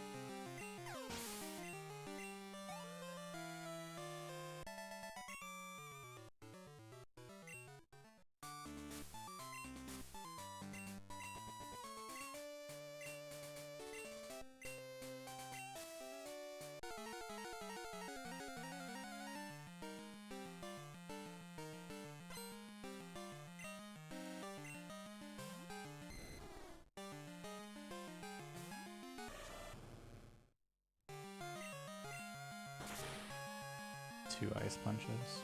Two ice punches.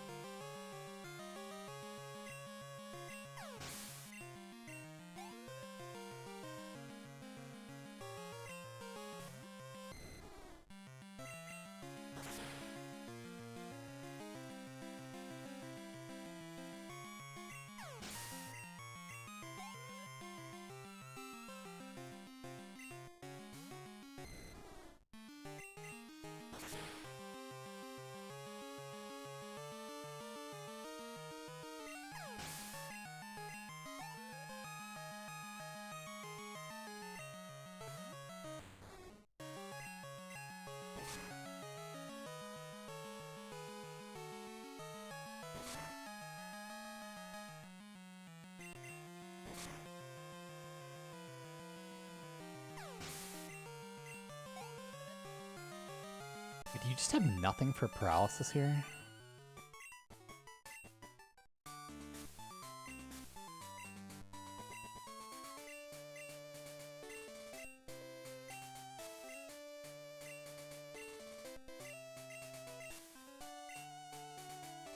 you just have nothing for paralysis here?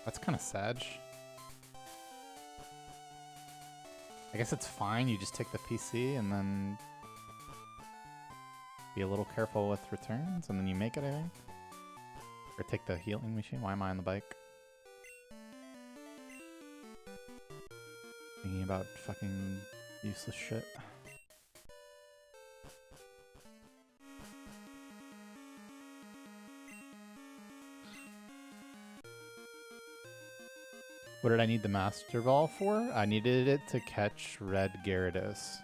That's kind of sad. I guess it's fine, you just take the PC and then be a little careful with returns and then you make it, I think. Or take the healing machine. Why am I on the bike? Thinking about fucking useless shit. What did I need the Master Ball for? I needed it to catch Red Gyarados.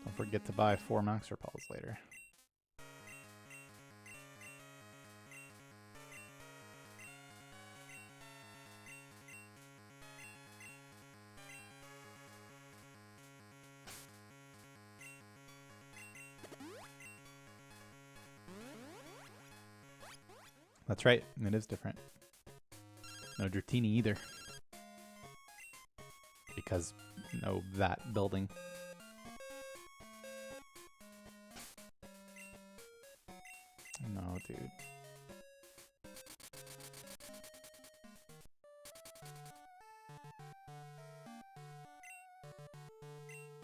Don't forget to buy 4 Max Repels later. That's right, it is different. No Dratini either. Because no that building. No, dude.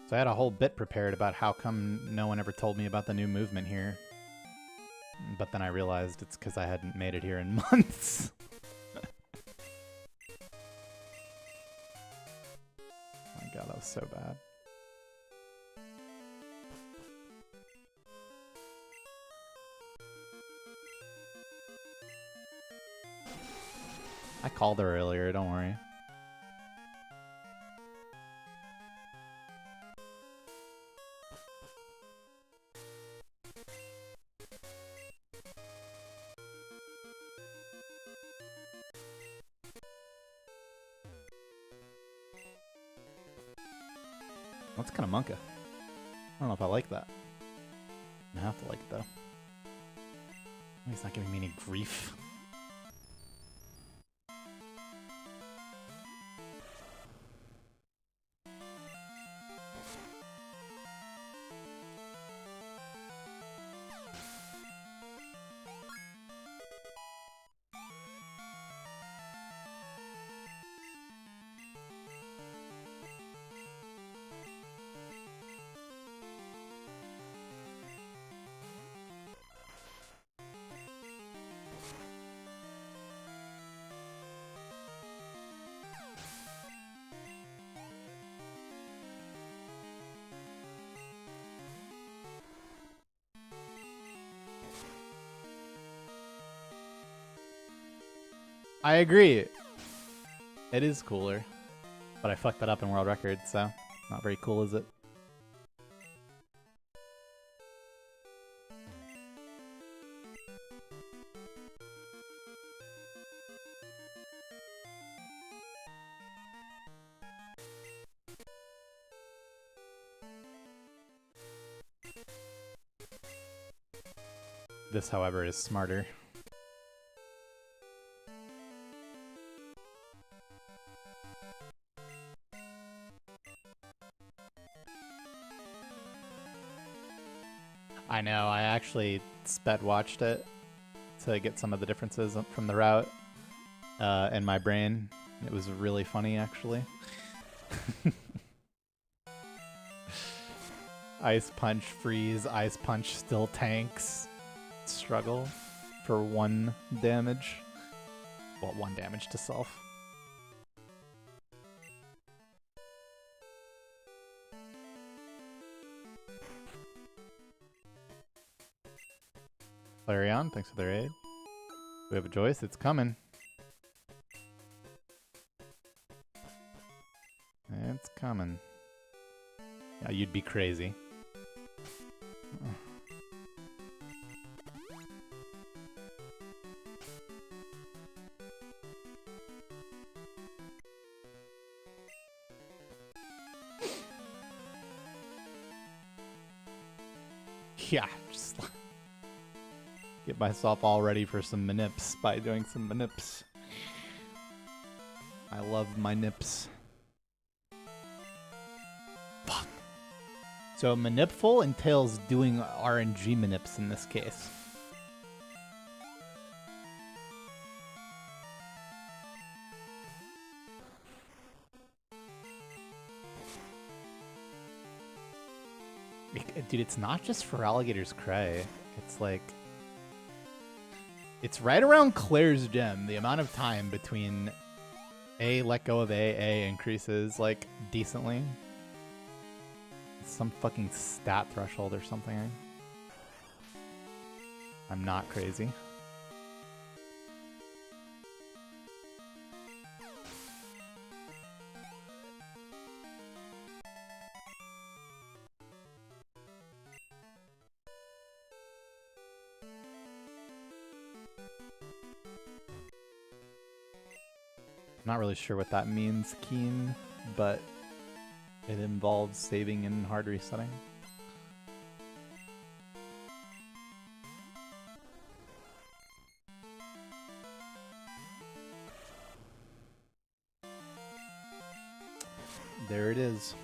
So I had a whole bit prepared about how come no one ever told me about the new movement here. But then I realized it's because I hadn't made it here in months. Oh my god, that was so bad. I called her earlier, don't worry. That's kind of Monka. I don't know if I like that. I have to like it though. He's not giving me any grief. I agree. It is cooler. But I fucked that up in world records, so not very cool, is it? This, however, is smarter. I know, I actually sped watched it to get some of the differences from the route in my brain. It was really funny, actually. Ice Punch, freeze, Ice Punch still tanks. Struggle for 1 damage. Well, 1 damage to self. Flareon, thanks for the raid. We have a Joyce, it's coming. It's coming. Yeah, you'd be crazy. Yeah, just get myself all ready for some manips by doing some manips. I love my nips. Fuck. So manipful entails doing RNG manips in this case. Dude, it's not just for Alligator's Cray. It's like... It's right around Claire's Gem. The amount of time between A, let go of A increases, like, decently. It's some fucking stat threshold or something. I'm not crazy. Not really sure what that means, Keen, but it involves saving and hard resetting. There it is.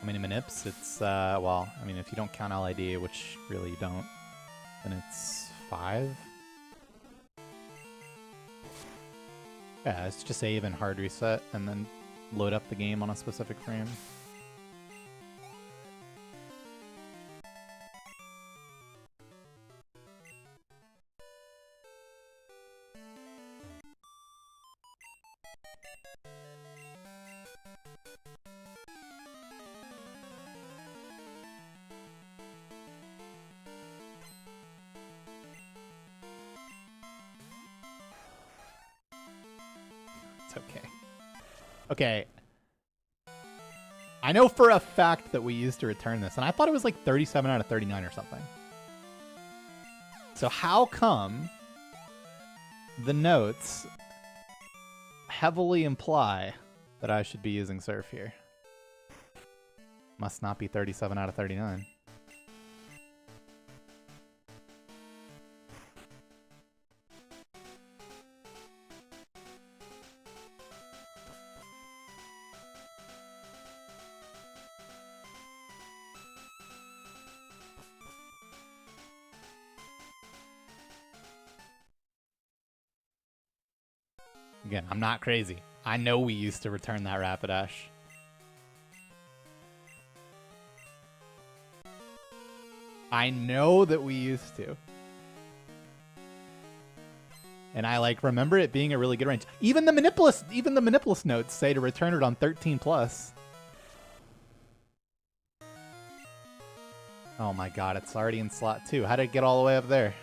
How many manips? It's, well, I mean, if you don't count LID, which really you don't, then it's 5. Yeah, it's just save and hard reset, and then load up the game on a specific frame. It's okay. Okay. I know for a fact that we used to return this, and I thought it was like 37 out of 39 or something. So how come the notes heavily imply that I should be using Surf here? Must not be 37 out of 39. Again, I'm not crazy. I know we used to return that Rapidash. I know that we used to. And I like remember it being a really good range. Even the Manipulus notes say to return it on 13+. Oh my god, it's already in slot 2. How did it get all the way up there?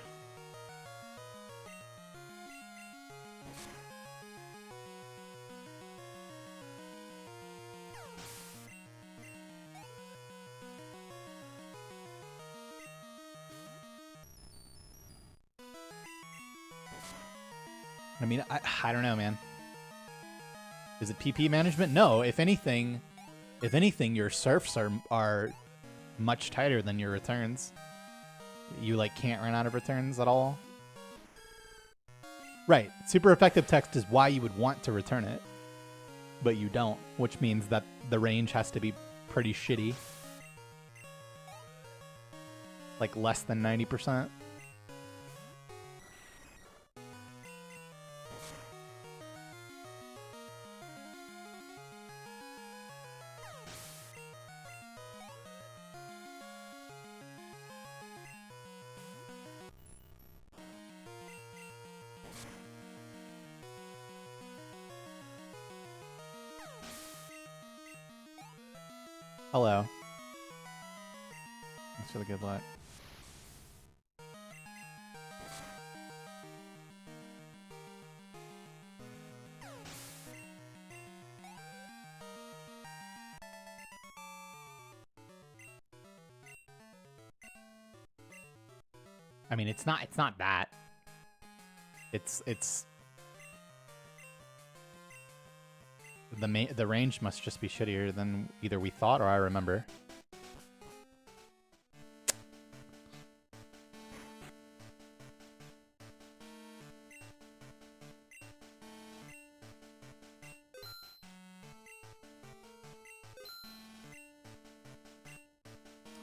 I mean, I don't know, man. Is it PP management? No. If anything, your surfs are much tighter than your returns. You like can't run out of returns at all. Right. Super effective text is why you would want to return it, but you don't, which means that the range has to be pretty shitty. Like less than 90%. Hello. Thanks for the good luck. I mean, it's not that. It's the range must just be shittier than either we thought or I remember.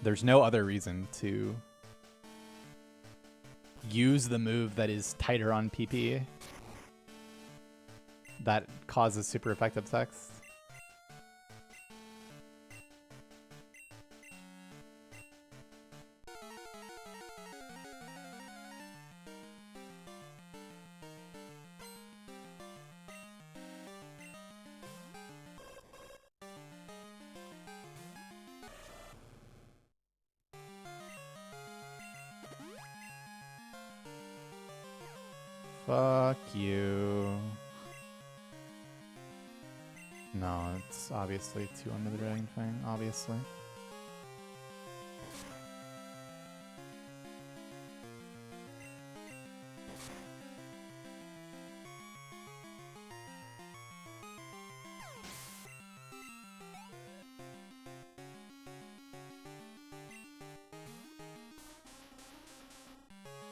There's no other reason to use the move that is tighter on PP that causes super effective text. Fuck you. No, it's obviously 2 under the dragon thing, obviously.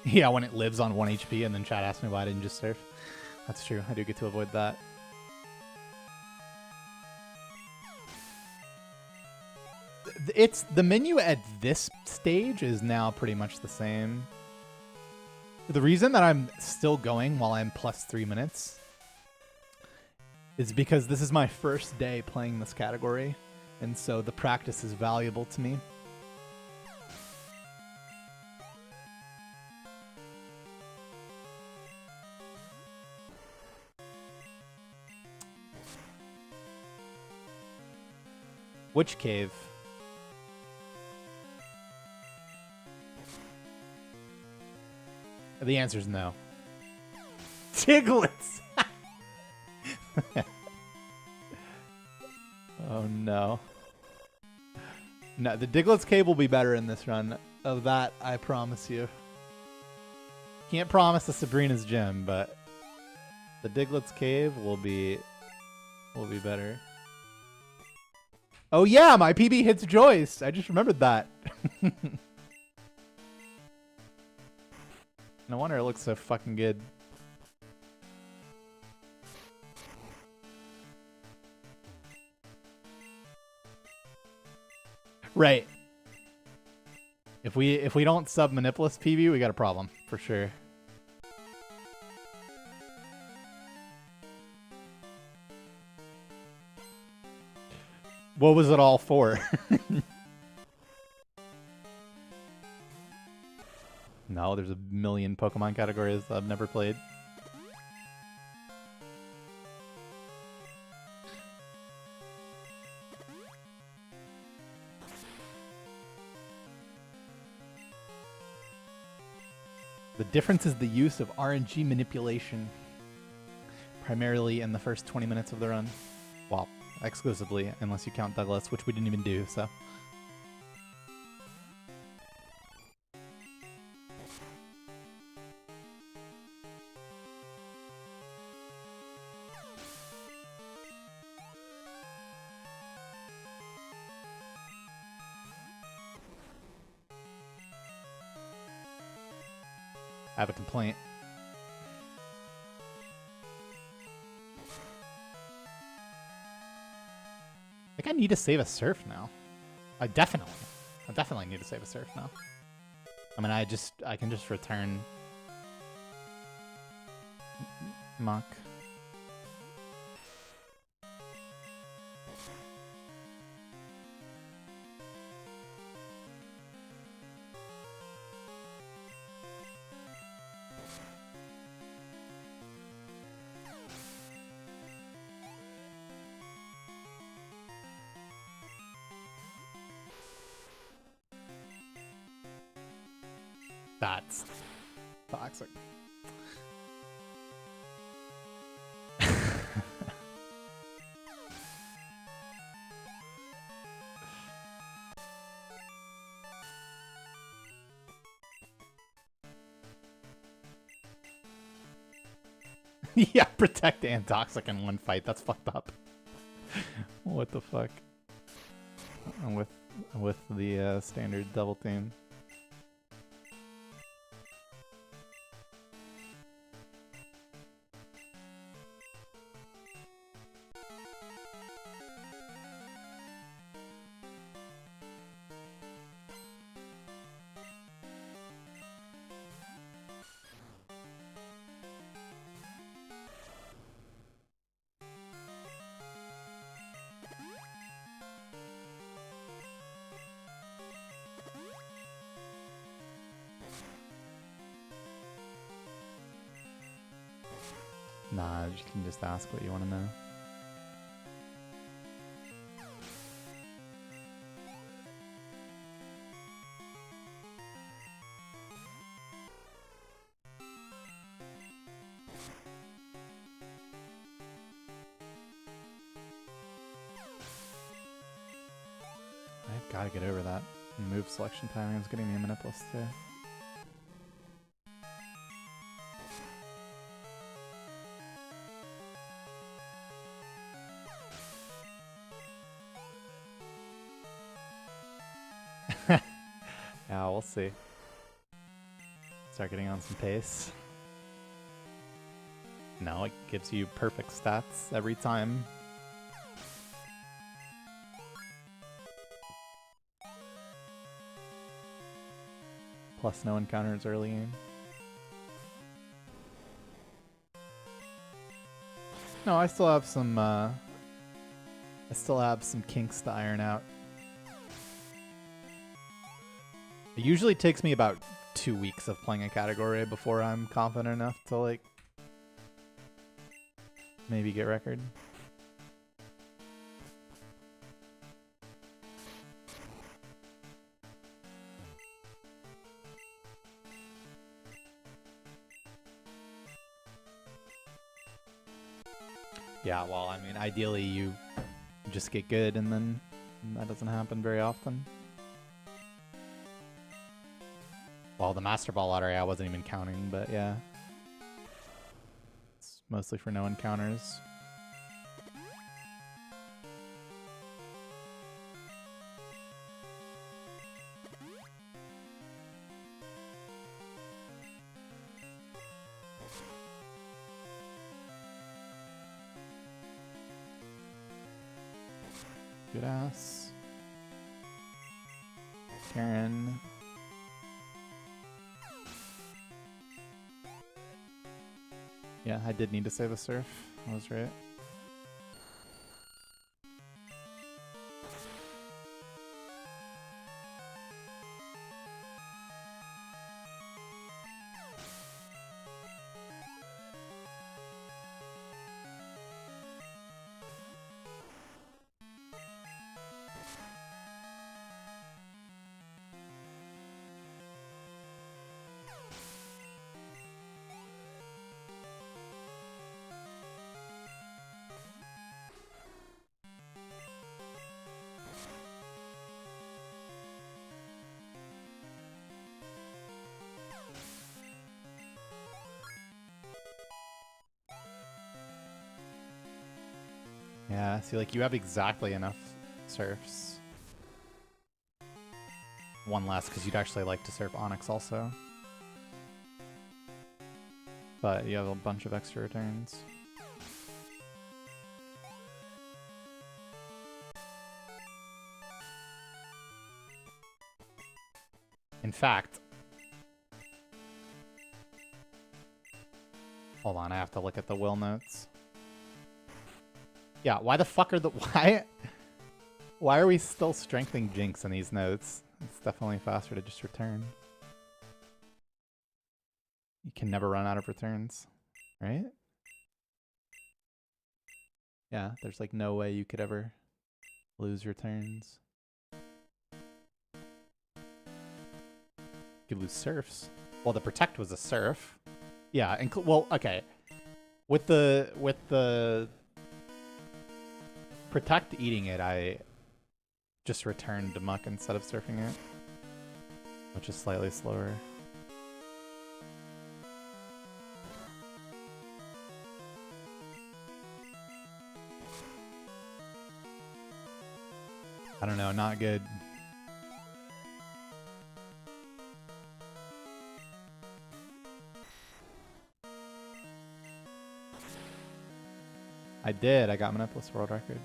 Yeah, when it lives on 1 HP and then chat asks me why I didn't just surf. That's true. I do get to avoid that. It's the menu at this stage is now pretty much the same. The reason that I'm still going while I'm plus 3 minutes is because this is my first day playing this category, and so the practice is valuable to me. Which cave? The answer is no. Tiglets! Oh no. No, the Diglett's cave will be better in this run. Of that, I promise you. Can't promise the Sabrina's gem, but the Diglett's cave will be better. Oh yeah, my PB hits Joyce. I just remembered that. No wonder it looks so fucking good. Right. If we don't sub Manipulus PB, we got a problem for sure. What was it all for? No, there's a million Pokemon categories I've never played. The difference is the use of RNG manipulation, primarily in the first 20 minutes of the run. Well, exclusively, unless you count Douglas, which we didn't even do, so. I have a complaint. I think I need to save a surf now. I definitely need to save a surf now. I mean, I can just return Muck. That's toxic. Yeah, protect and toxic in one fight. That's fucked up. What the fuck? With the standard double team. Nah, you can just ask what you want to know. I've got to get over that. Move selection timing is getting me a manips too. Yeah, we'll see. Start getting on some pace. No, it gives you perfect stats every time. Plus no encounters early game. No, I still have some kinks to iron out. It usually takes me about 2 weeks of playing a category before I'm confident enough to, like, maybe get record. Yeah, well, I mean, ideally you just get good, and then that doesn't happen very often. Well, the Master Ball lottery I wasn't even counting, but yeah. It's mostly for no encounters. Good ass. Karen. Yeah, I did need to save a surf. I was right. Yeah, see, like, you have exactly enough surfs. One less, because you'd actually like to surf Onyx also. But you have a bunch of extra returns. In fact... Hold on, I have to look at the will notes. Yeah, why the fuck are the... Why are we still strengthening Jinx in these notes? It's definitely faster to just return. You can never run out of returns, right? Yeah, there's like no way you could ever lose returns. You could lose surfs. Well, the protect was a surf. Yeah, well, okay. With the protect eating it, I just returned to muck instead of surfing it, which is slightly slower. I don't know, not good. I did. I got manips world record.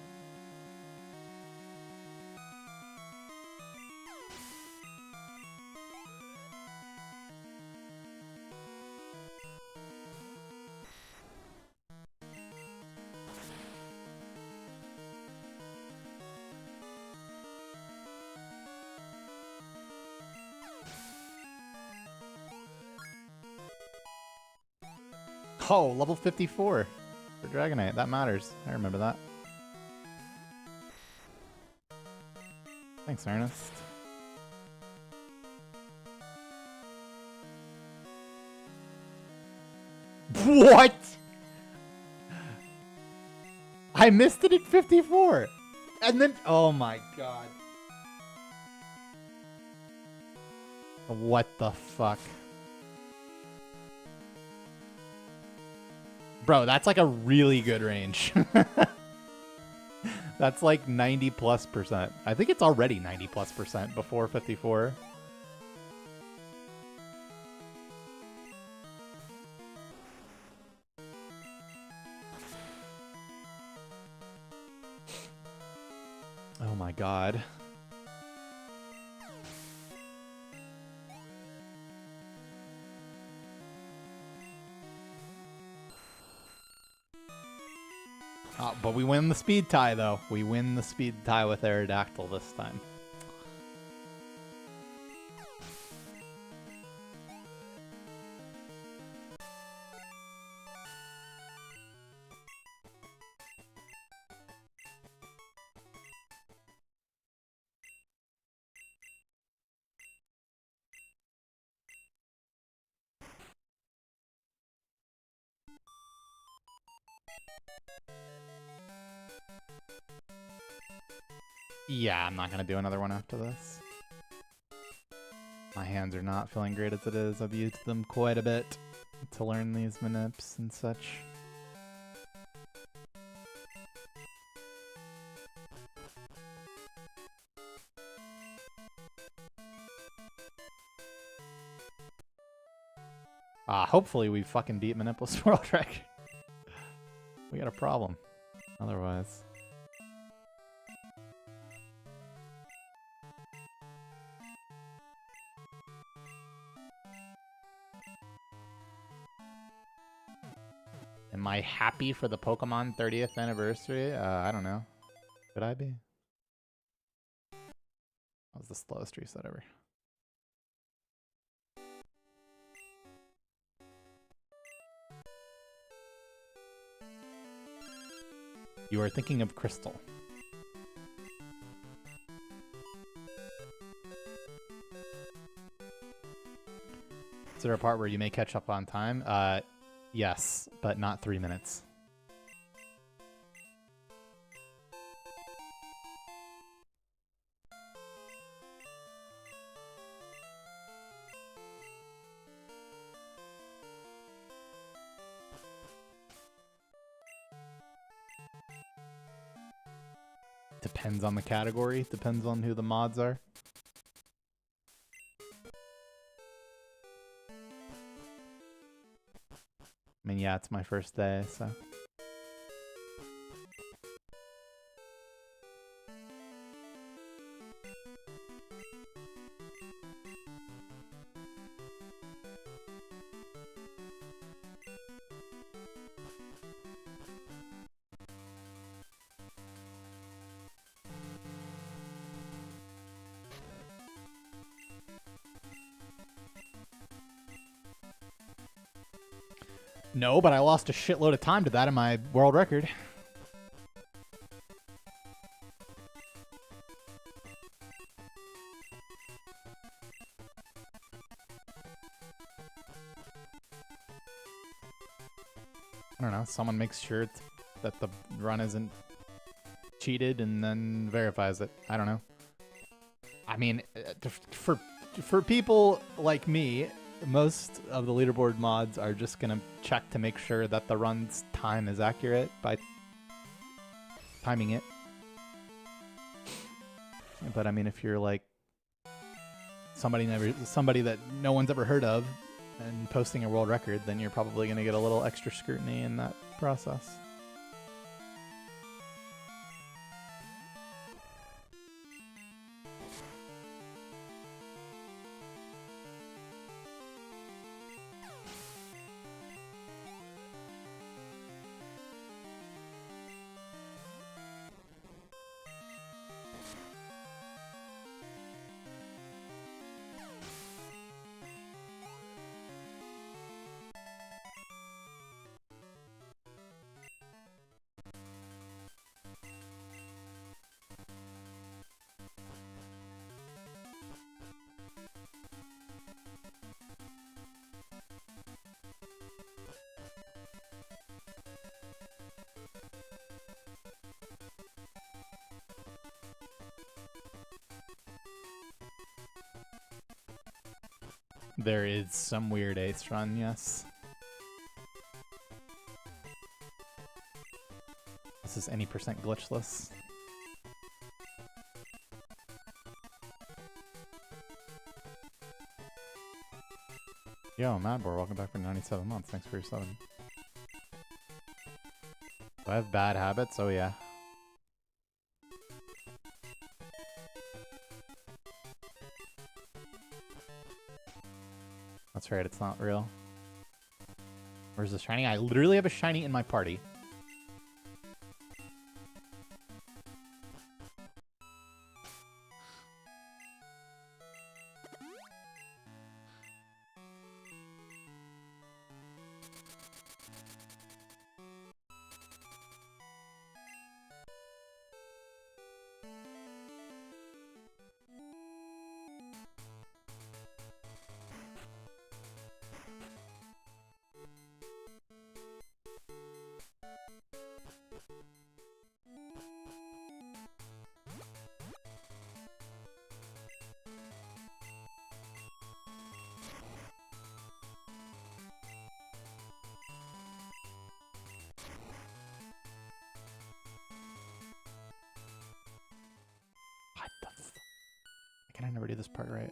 Oh, level 54 for Dragonite. That matters. I remember that. Thanks, Ernest. What? I missed it at 54. And then, oh my god. What the fuck? Bro, that's like a really good range. That's like 90+%. I think it's already 90+% before 54. Oh my god. But we win the speed tie, though. We win the speed tie with Aerodactyl this time. Yeah, I'm not going to do another one after this. My hands are not feeling great as it is. I've used them quite a bit to learn these manips and such. Hopefully we fucking beat Manipul's world record. We got a problem. Otherwise. Am I happy for the Pokemon 30th anniversary? I don't know. Should I be? That was the slowest reset ever. You are thinking of Crystal. Is there a part where you may catch up on time? Yes, but not 3 minutes. Depends on the category, depends on who the mods are. I mean, yeah, it's my first day, so... No, but I lost a shitload of time to that in my world record. I don't know, someone makes sure that the run isn't cheated and then verifies it. I don't know. I mean, for people like me, most of the leaderboard mods are just gonna check to make sure that the run's time is accurate by timing it. But I mean, if you're like somebody that no one's ever heard of and posting a world record, then you're probably gonna get a little extra scrutiny in that process. There is some weird ace run, yes. This is any percent glitchless. Yo, Madbor, welcome back for 97 months. Thanks for your subbing. Do I have bad habits? Oh, yeah. That's right, it's not real. Where's the shiny? I literally have a shiny in my party. Can I never do this part right?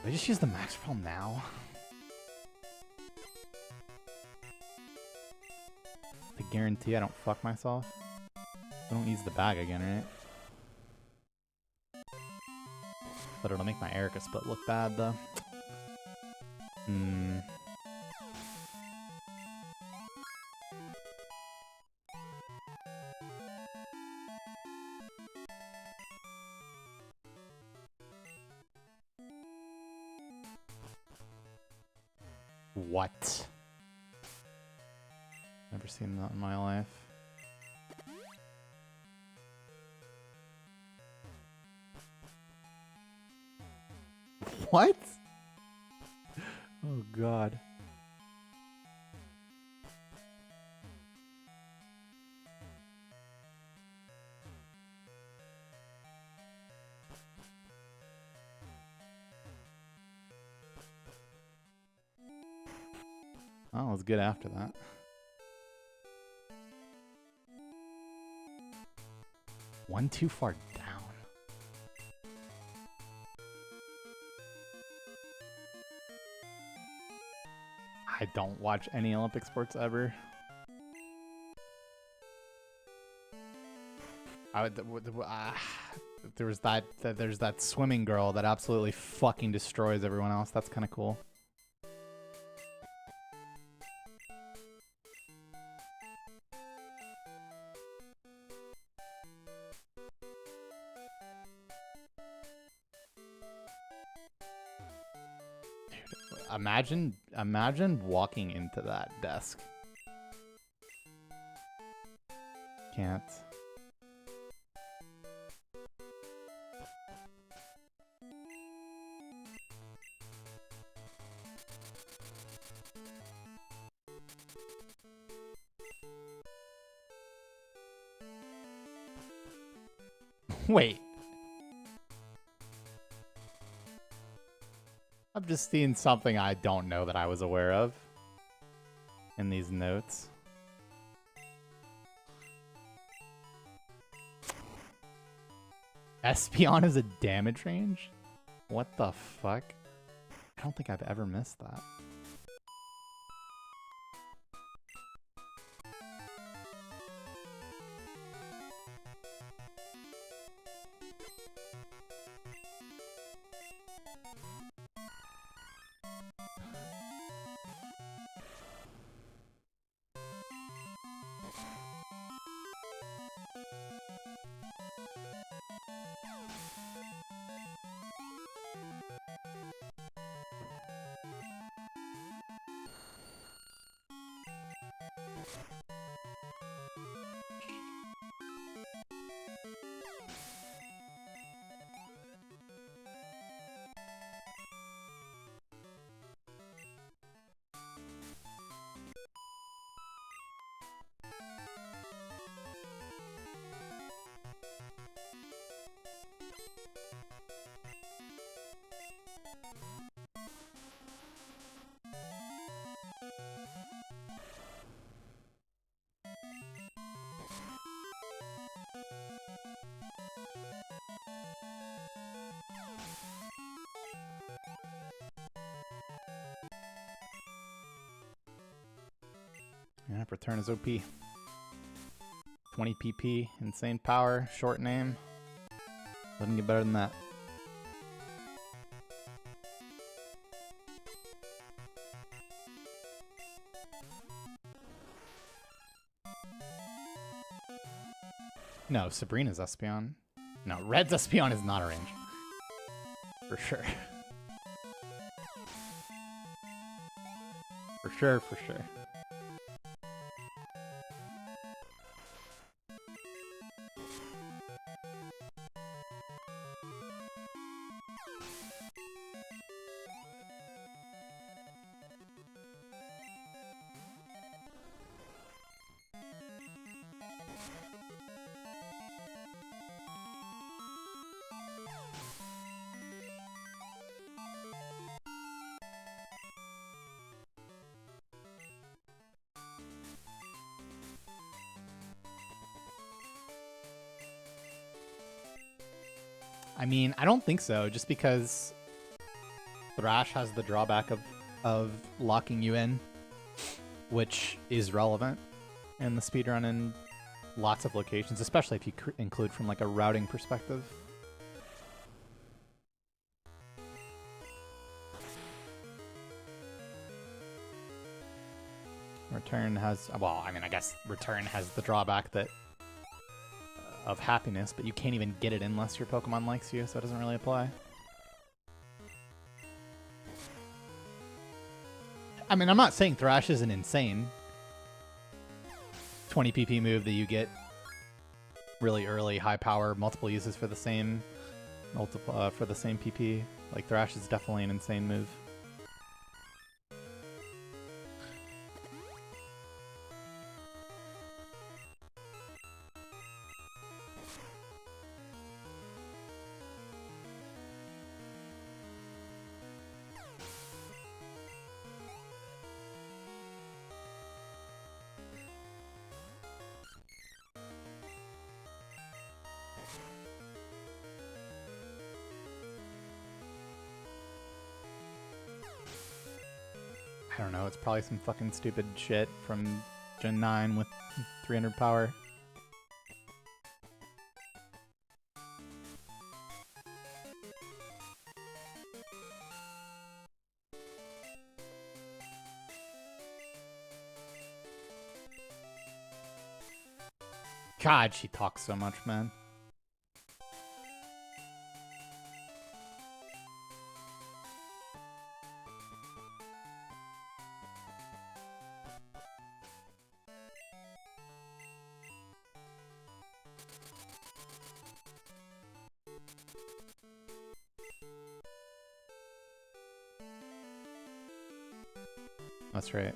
I just use the max roll now. To guarantee I don't fuck myself. I don't use the bag again, right? But it'll make my Erica split look bad, though. What? Never seen that in my life. What? Oh god. Oh, it was good after that. One too far down. I don't watch any Olympic sports ever. There's that swimming girl that absolutely fucking destroys everyone else. That's kind of cool. Imagine walking into that desk. Can't. Wait. I'm just seeing something I don't know that I was aware of in these notes. Espeon is a damage range? What the fuck? I don't think I've ever missed that. Yeah, return is OP. 20 PP, insane power, short name. Doesn't get better than that. No, Sabrina's Espeon. No, Red's Espeon is not a range. For sure. For sure, for sure. I mean, I don't think so, just because Thrash has the drawback of locking you in, which is relevant in the speedrun in lots of locations, especially if you include from like a routing perspective. Return has, well, I mean, I guess Return has the drawback that of happiness, but you can't even get it unless your Pokemon likes you, so it doesn't really apply. I mean, I'm not saying Thrash isn't insane. 20 PP move that you get really early, high power, multiple uses for the same PP. Like Thrash is definitely an insane move. I don't know, it's probably some fucking stupid shit from Gen 9 with 300 power. God, she talks so much, man. That's right.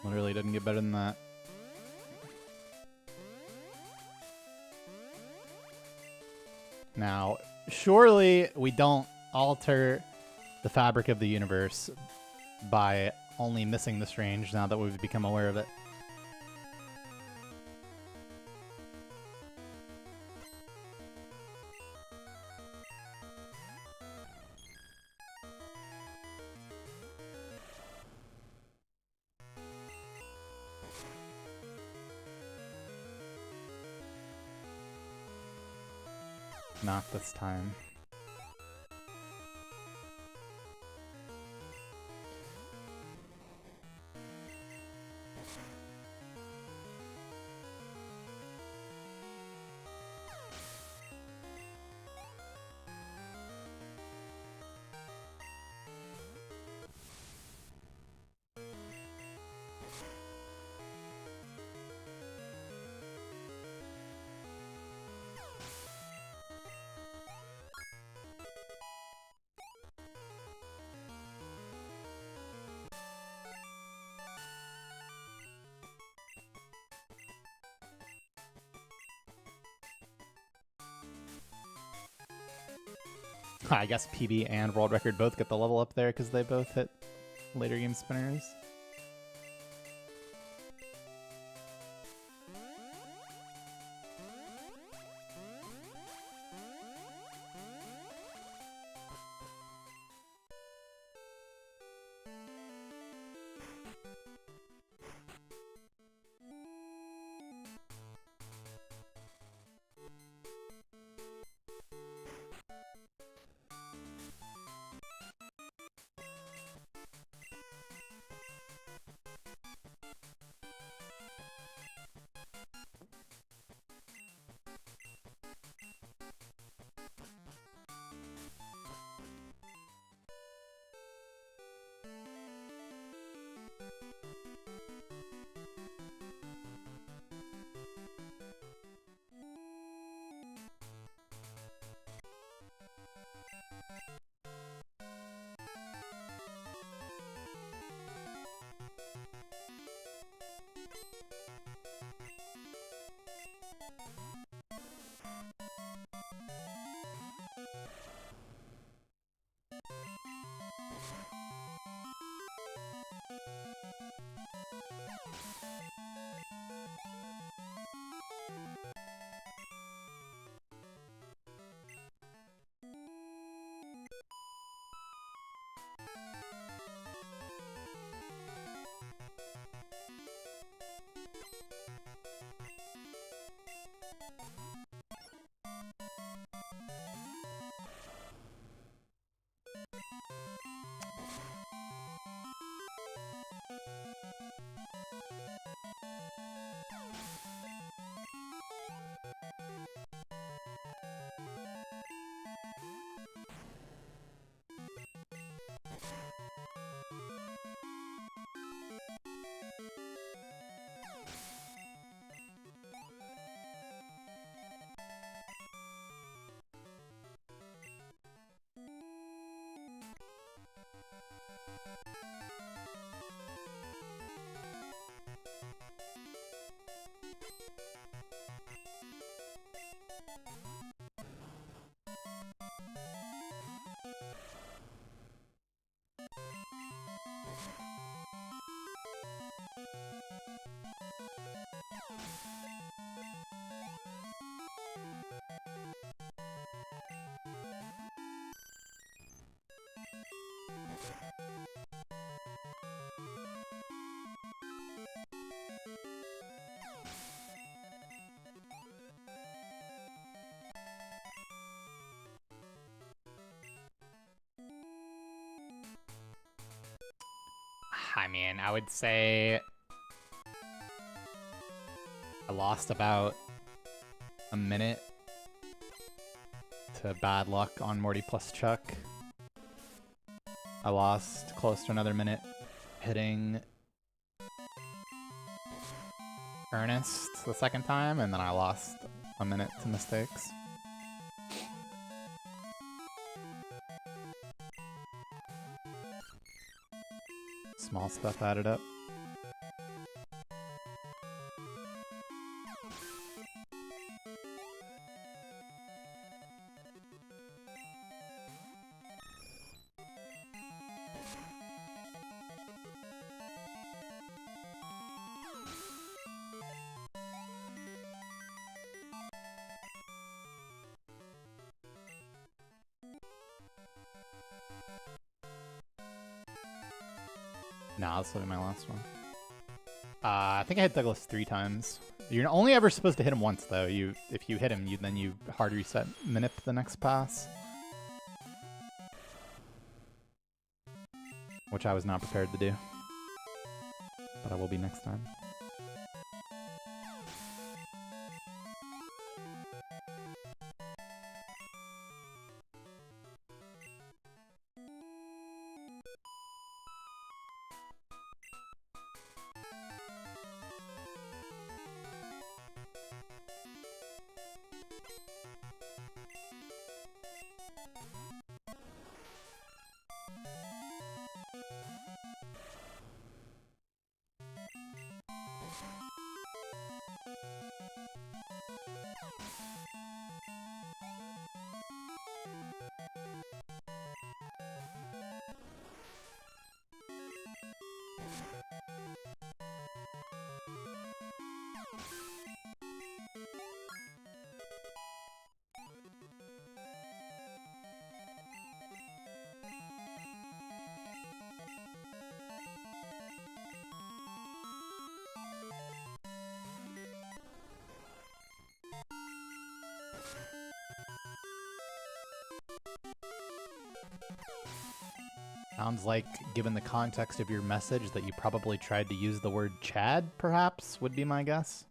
Literally didn't get better than that. Now, surely we don't alter the fabric of the universe by only missing this range now that we've become aware of it. Not this time. I guess PB and World Record both get the level up there because they both hit later game spinners. I mean, I would say I lost about a minute to bad luck on Morty plus Chuck. I lost close to another minute hitting Ernest the second time, and then I lost a minute to mistakes. Small stuff added up. Nah, this will be my last one. I think I hit Douglas 3 times. You're only ever supposed to hit him once, though. If you hit him, then you hard reset manip the next pass. Which I was not prepared to do. But I will be next time. Sounds like, given the context of your message, that you probably tried to use the word Chad, perhaps, would be my guess.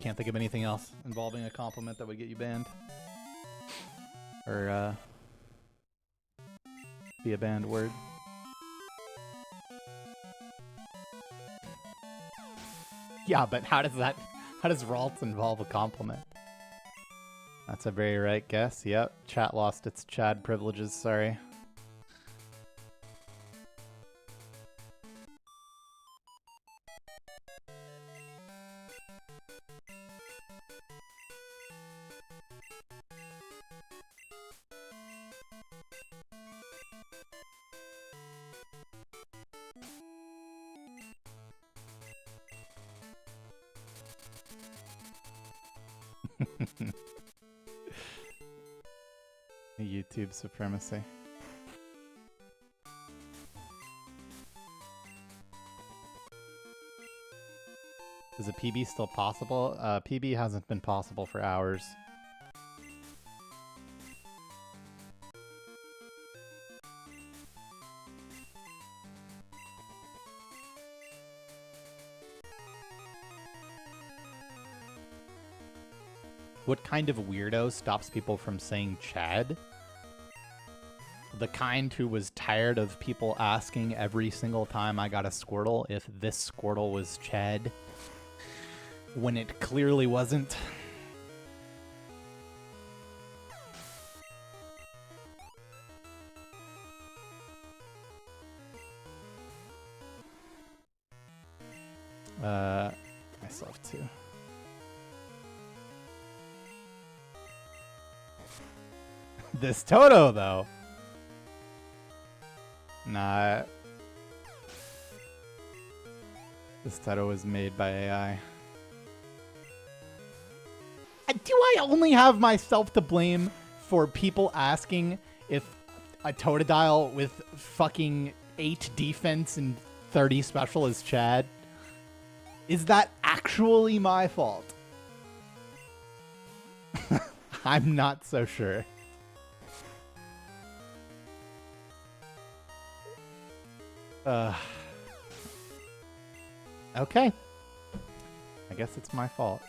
Can't think of anything else involving a compliment that would get you banned. Or, be a banned word. Yeah, but how does Ralts involve a compliment? That's a very right guess. Yep, chat lost its Chad privileges, sorry. YouTube supremacy. Is a PB still possible? PB hasn't been possible for hours. What kind of weirdo stops people from saying Chad? The kind who was tired of people asking every single time I got a Squirtle if this Squirtle was Chad, when it clearly wasn't. Myself too. This Toto, though. Nah. This Toto was made by AI. Do I only have myself to blame for people asking if a Totodile with fucking 8 defense and 30 special is Chad? Is that actually my fault? I'm not so sure. Okay. I guess it's my fault.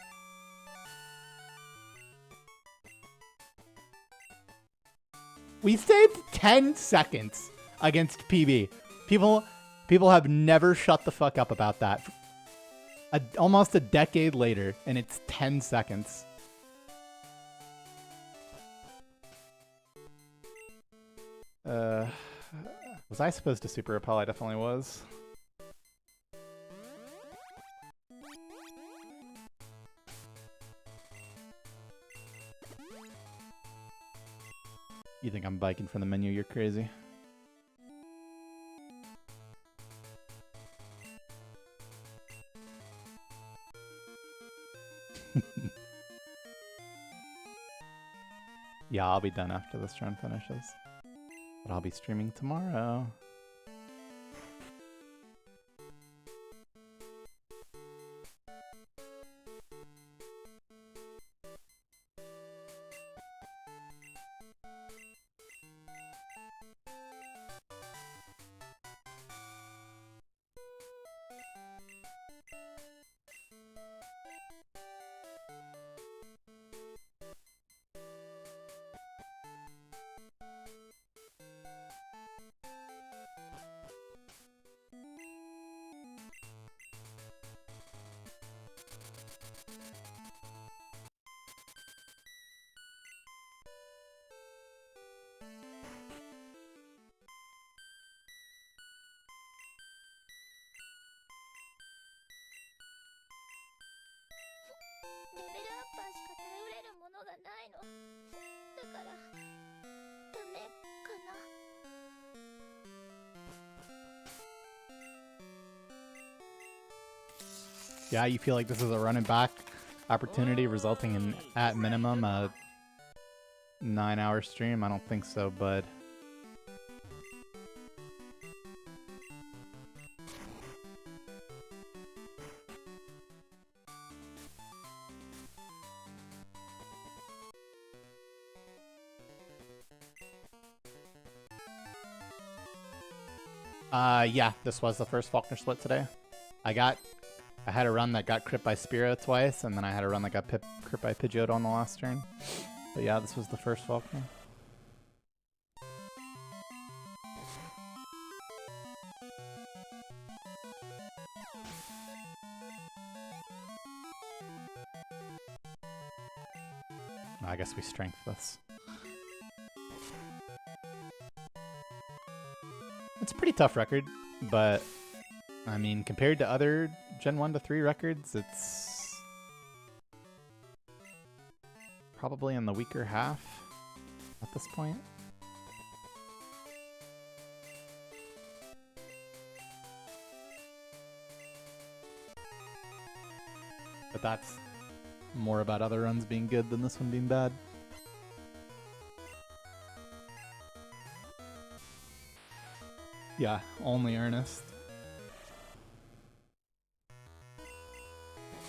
We saved 10 seconds against PB. People have never shut the fuck up about that. Almost a decade later, and it's 10 seconds. Was I supposed to super repel? I definitely was. You think I'm biking from the menu? You're crazy. Yeah, I'll be done after this run finishes. But I'll be streaming tomorrow. Yeah, you feel like this is a running back opportunity resulting in, at minimum, a 9-hour stream? I don't think so, bud. Yeah, this was the first Faulkner split today. I had a run that got crit by Spiro twice, and then I had a run that got crit by Pidgeot on the last turn. But yeah, this was the first Faulkner. I guess we strength this. It's a pretty tough record, but I mean, compared to other Gen 1 to 3 records, it's probably in the weaker half at this point. But that's more about other runs being good than this one being bad. Yeah, only Ernest.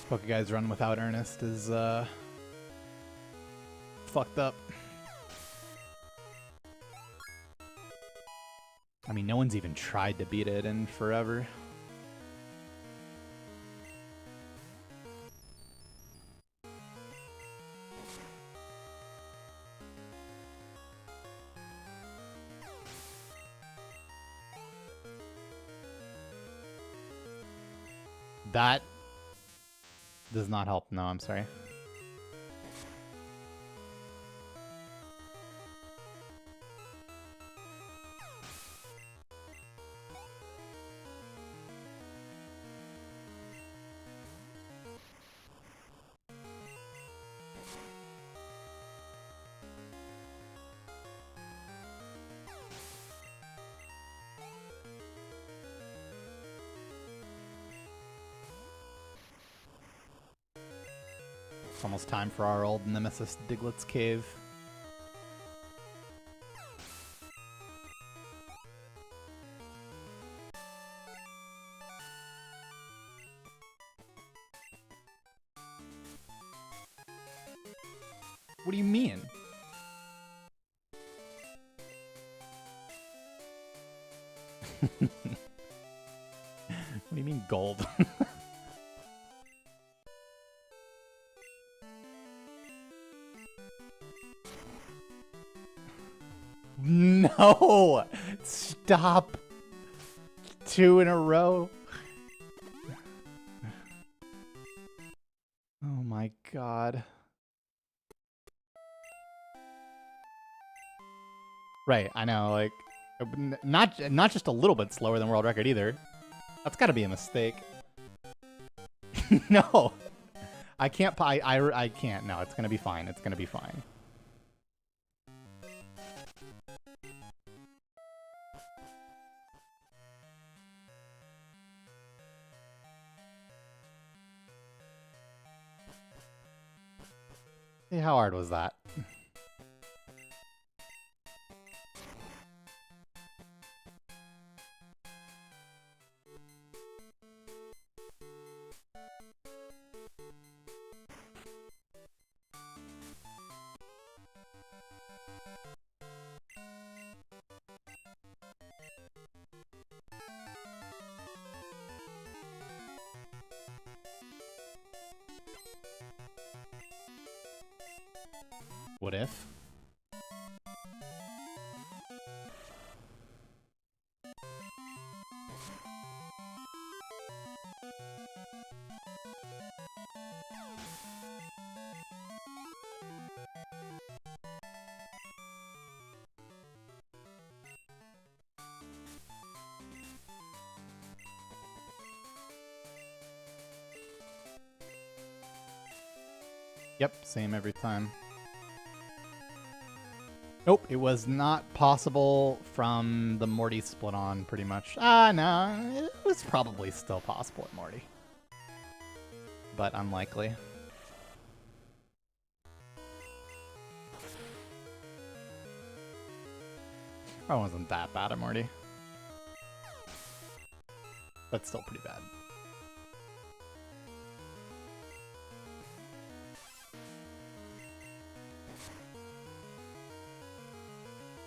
Pokeguy's run without Ernest is fucked up. I mean, no one's even tried to beat it in forever. That does not help. No, I'm sorry. It's almost time for our old nemesis Diglett's Cave. What do you mean? What do you mean gold? No! Stop! 2 in a row. Oh my god. Right, I know, like, not just a little bit slower than world record either. That's gotta be a mistake. No! I can't, I can't, no, it's gonna be fine, it's gonna be fine. Hey, how hard was that? What if? Yep, same every time. Nope, it was not possible from the Morty split on, pretty much. No, it was probably still possible at Morty. But unlikely. I wasn't that bad at Morty. But still pretty bad.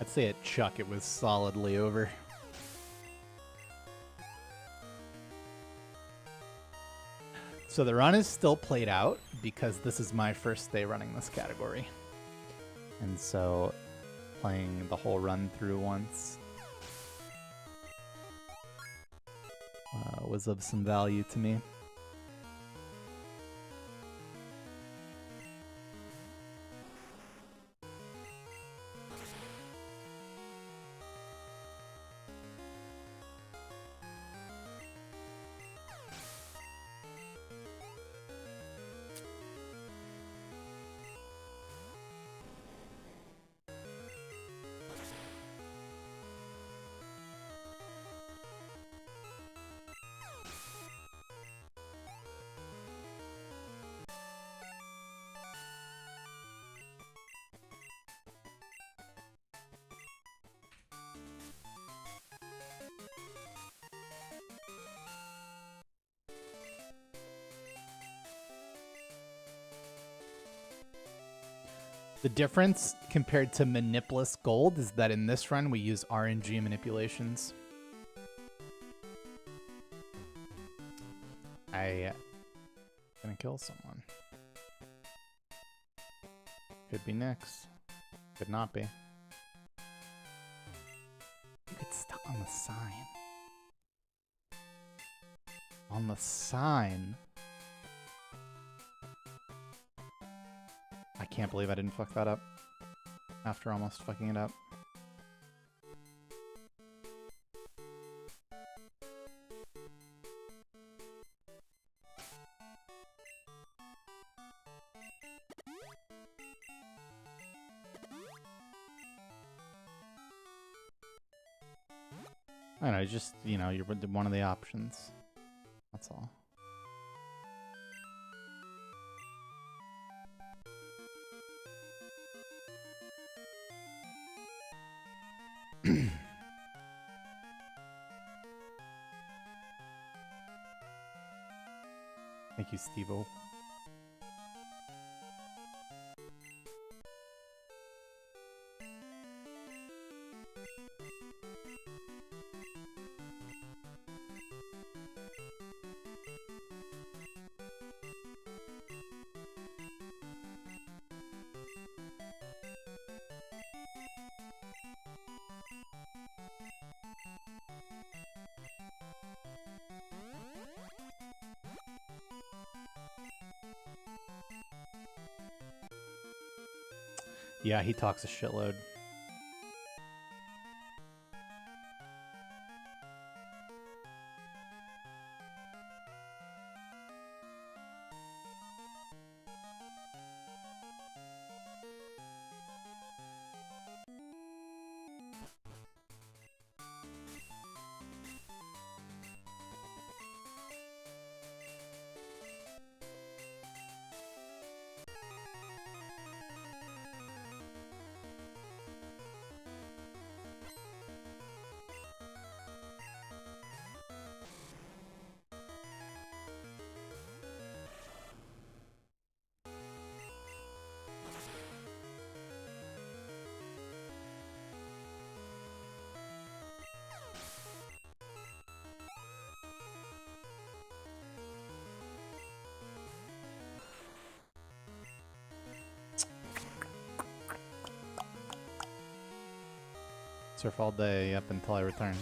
I'd say at Chuck it was solidly over. So the run is still played out because this is my first day running this category. And so playing the whole run through once was of some value to me. The difference compared to Manipless Gold is that in this run we use RNG manipulations. I gonna kill someone. Could be Nyx. Could not be. You get stuck on the sign. On the sign. I can't believe I didn't fuck that up after almost fucking it up. I don't know, just, you know, you're one of the options. That's all. Thank you, Steve-O. Yeah, he talks a shitload. Surf all day, up until I return.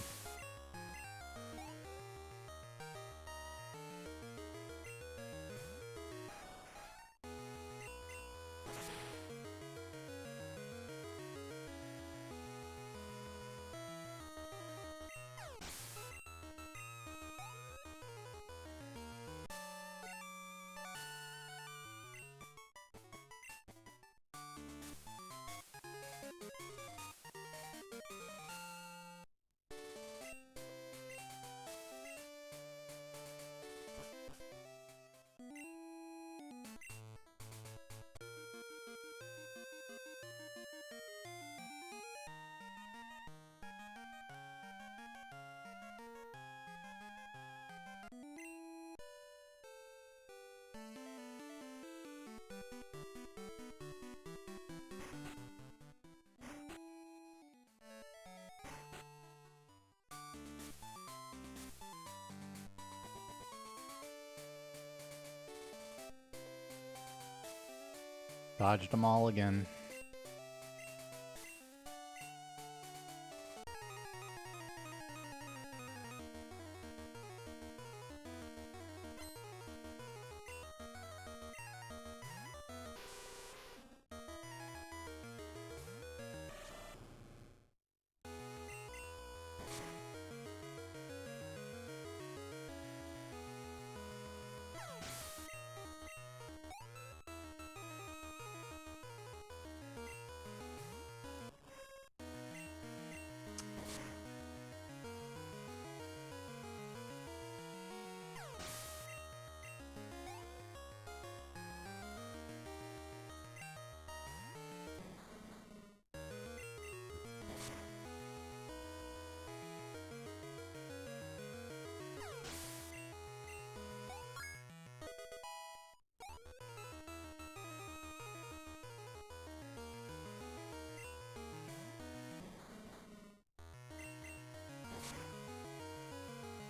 Dodged them all again.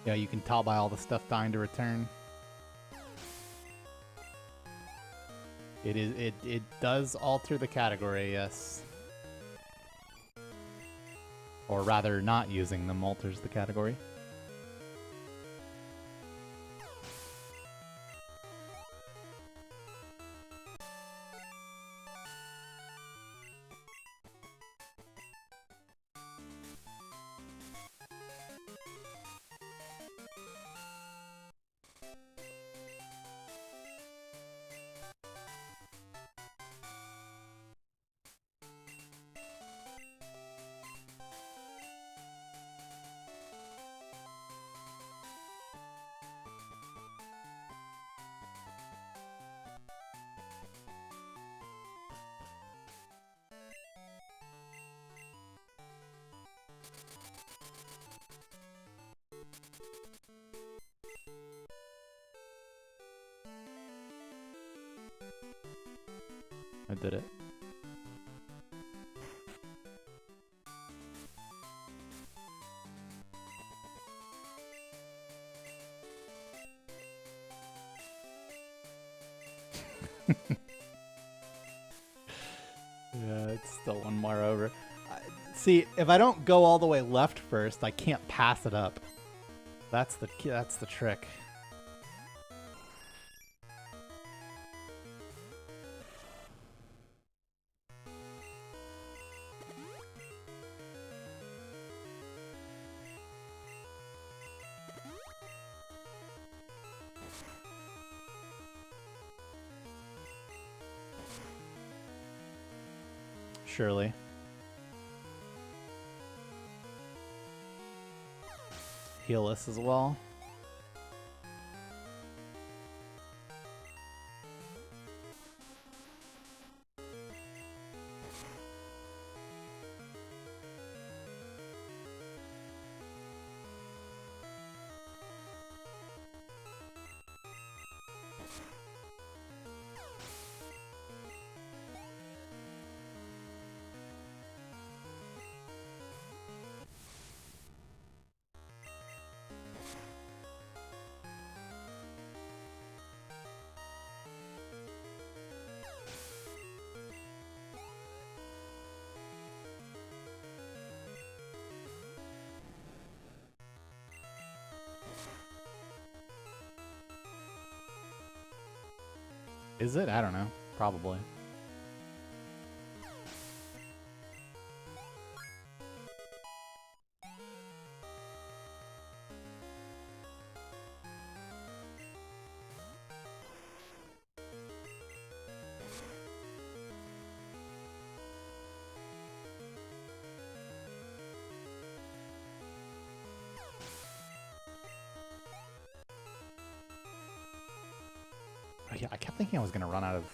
Yeah, you can tell by all the stuff dying to return. It does alter the category, yes. Or rather, not using them alters the category. I did it. Yeah, it's still one more over. See, if I don't go all the way left first, I can't pass it up. That's the trick. Surely. Heal us as well. Is it? I don't know. Probably. Oh, yeah, I kept thinking I was going to run out of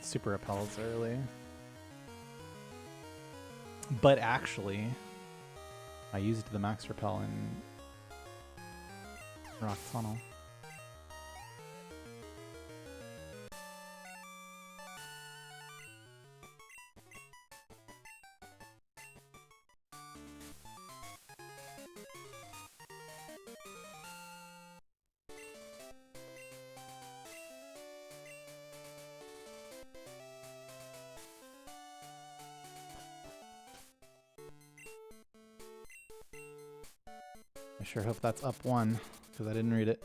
super repels early. But actually, I used the max repel in Rock Tunnel. I sure hope that's up 1, because I didn't read it.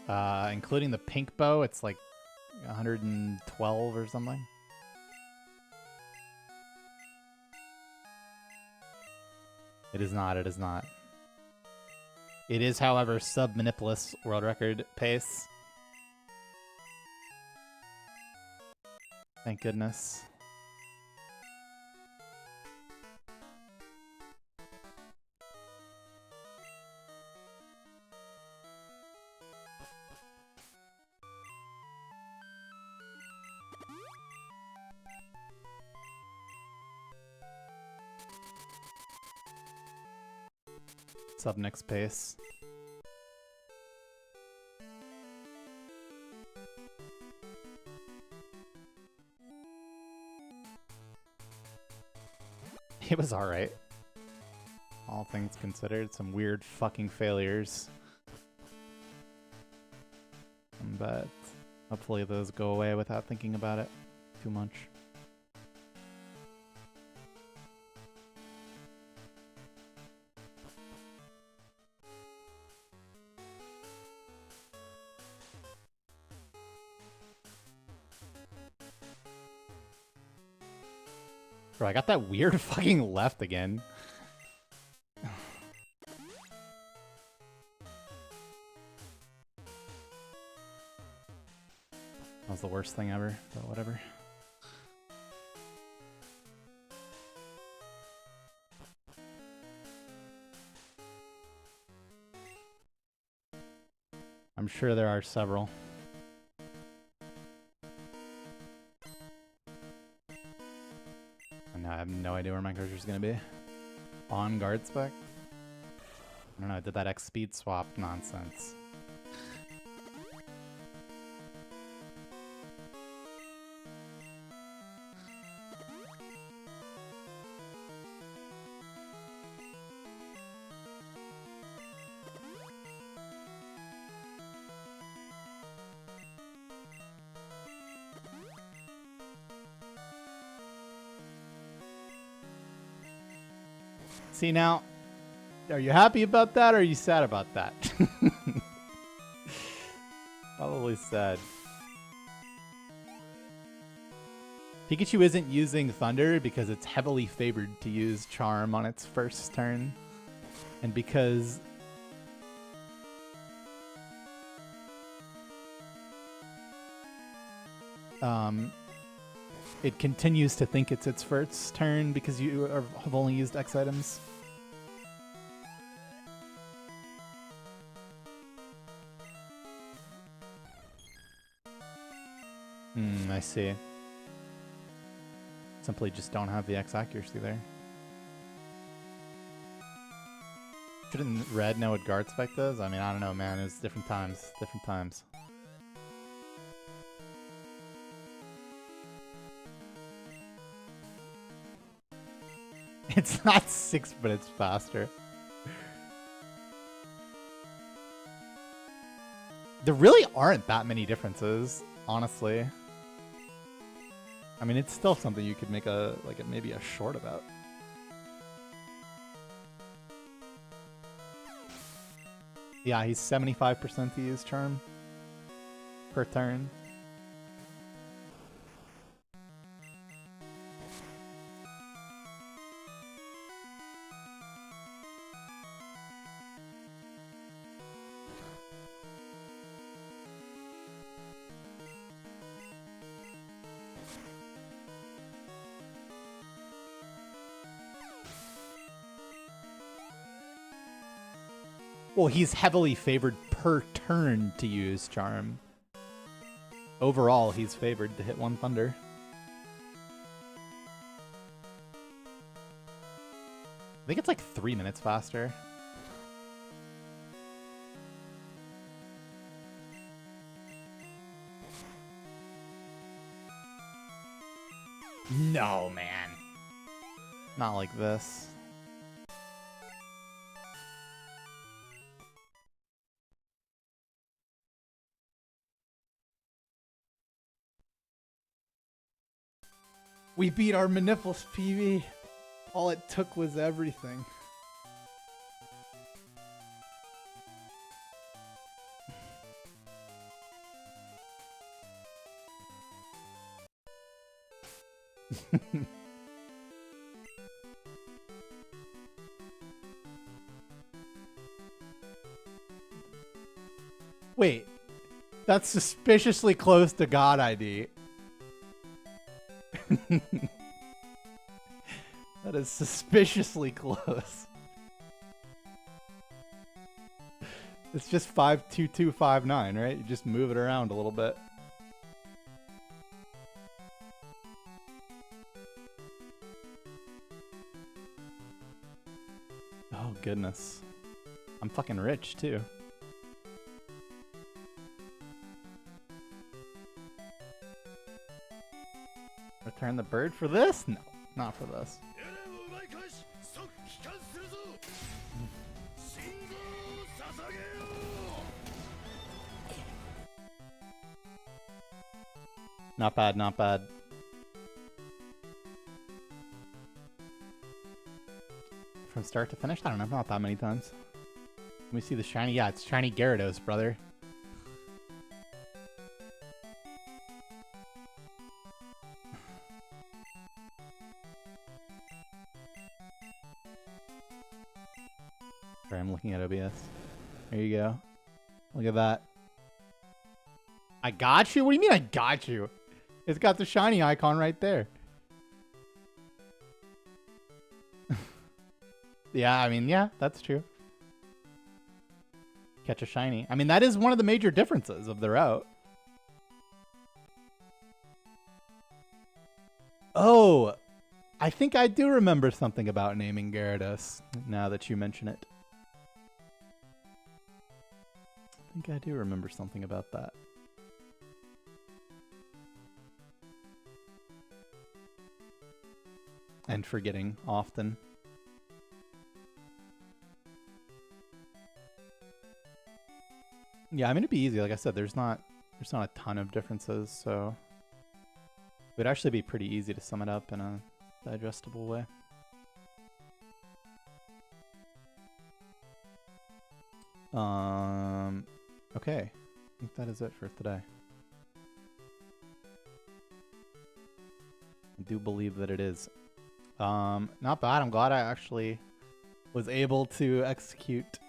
Yeah. Including the pink bow, it's like 112 or something. It is not, it is not. It is, however, sub-Maniplus world record pace. Thank goodness. Sub-Nix pace. It was alright. All things considered, some weird fucking failures. But hopefully those go away without thinking about it too much. Bro, I got that weird fucking left again. That was the worst thing ever, but whatever. I'm sure there are several. And I have no idea where my character's gonna be. On guard spec? I don't know, I did that X speed swap nonsense. See now, are you happy about that or are you sad about that? Probably sad. Pikachu isn't using Thunder because it's heavily favored to use Charm on its first turn. And because it continues to think it's its first turn because you have only used X items. I see. Simply just don't have the X accuracy there. Shouldn't Red know what guard spec does? I mean, I don't know, man. It was different times. Different times. It's not 6, but it's faster. There really aren't that many differences, honestly. I mean, it's still something you could make maybe a short about. Yeah, he's 75% to use charm per turn. Well, he's heavily favored per turn to use charm. Overall, he's favored to hit 1 thunder. I think it's like 3 minutes faster. No, man. Not like this. We beat our Maniples, PV. All it took was everything. Wait, that's suspiciously close to God ID. That is suspiciously close. It's just 52259, right? You just move it around a little bit. Oh, goodness. I'm fucking rich, too. Return the bird for this? No, not for this. Not bad, not bad. From start to finish? I don't know, not that many times. Let me see the shiny. Yeah, it's shiny Gyarados, brother. Sorry, I'm looking at OBS. There you go. Look at that. I got you? What do you mean I got you? It's got the shiny icon right there. Yeah, I mean, yeah, that's true. Catch a shiny. I mean, that is one of the major differences of the route. Oh, I think I do remember something about naming Gyarados, now that you mention it. I think I do remember something about that. And forgetting often. Yeah, I mean, it'd be easy. Like I said, there's not a ton of differences, so it would actually be pretty easy to sum it up in a digestible way. Okay. I think that is it for today. I do believe that it is. Not bad. I'm glad I actually was able to execute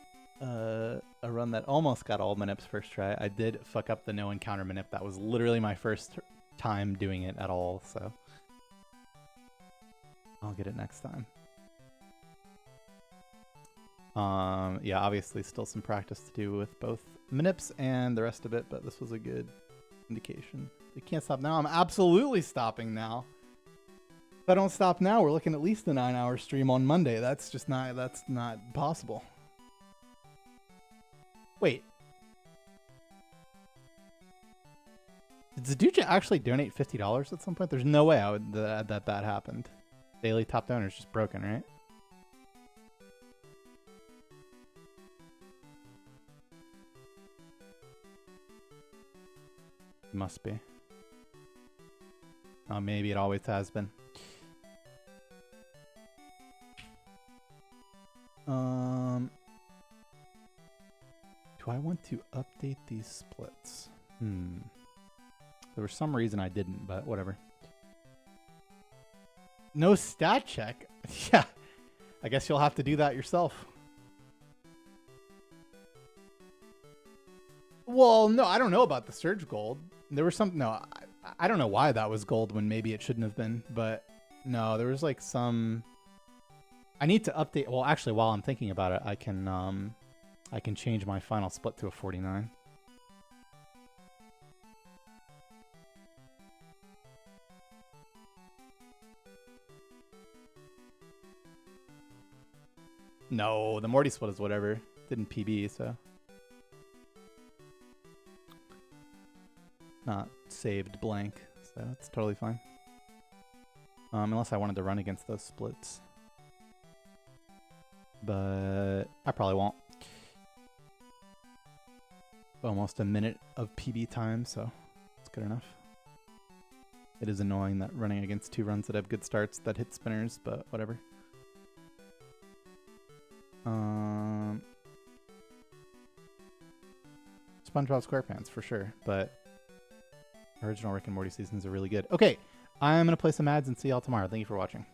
a run that almost got all manips first try. I did fuck up the no encounter manip. That was literally my first time doing it at all, so I'll get it next time. Yeah, obviously still some practice to do with both manips and the rest of it, but this was a good indication. You can't stop now. I'm absolutely stopping now. If I don't stop now, we're looking at least a 9-hour stream on Monday. That's just not, that's not possible. Wait. Did Zaduja actually donate $50 at some point? There's no way I would that happened. Daily top donor is just broken, right? Must be. Oh, maybe it always has been. Do I want to update these splits? There was some reason I didn't, but whatever. No stat check? Yeah. I guess you'll have to do that yourself. Well, no, I don't know about the Surge Gold. There was some... No, I don't know why that was gold when maybe it shouldn't have been. But no, there was like some... I need to update... Well, actually, while I'm thinking about it, I can change my final split to a 49. No, the Morty split is whatever. Didn't PB, so... Not saved blank, so it's totally fine. Unless I wanted to run against those splits. But I probably won't. Almost a minute of PB time, so it's good enough. It is annoying that running against 2 runs that have good starts that hit spinners, but whatever. SpongeBob SquarePants for sure, but original Rick and Morty seasons are really good. Okay, I'm going to play some ads and see y'all tomorrow. Thank you for watching.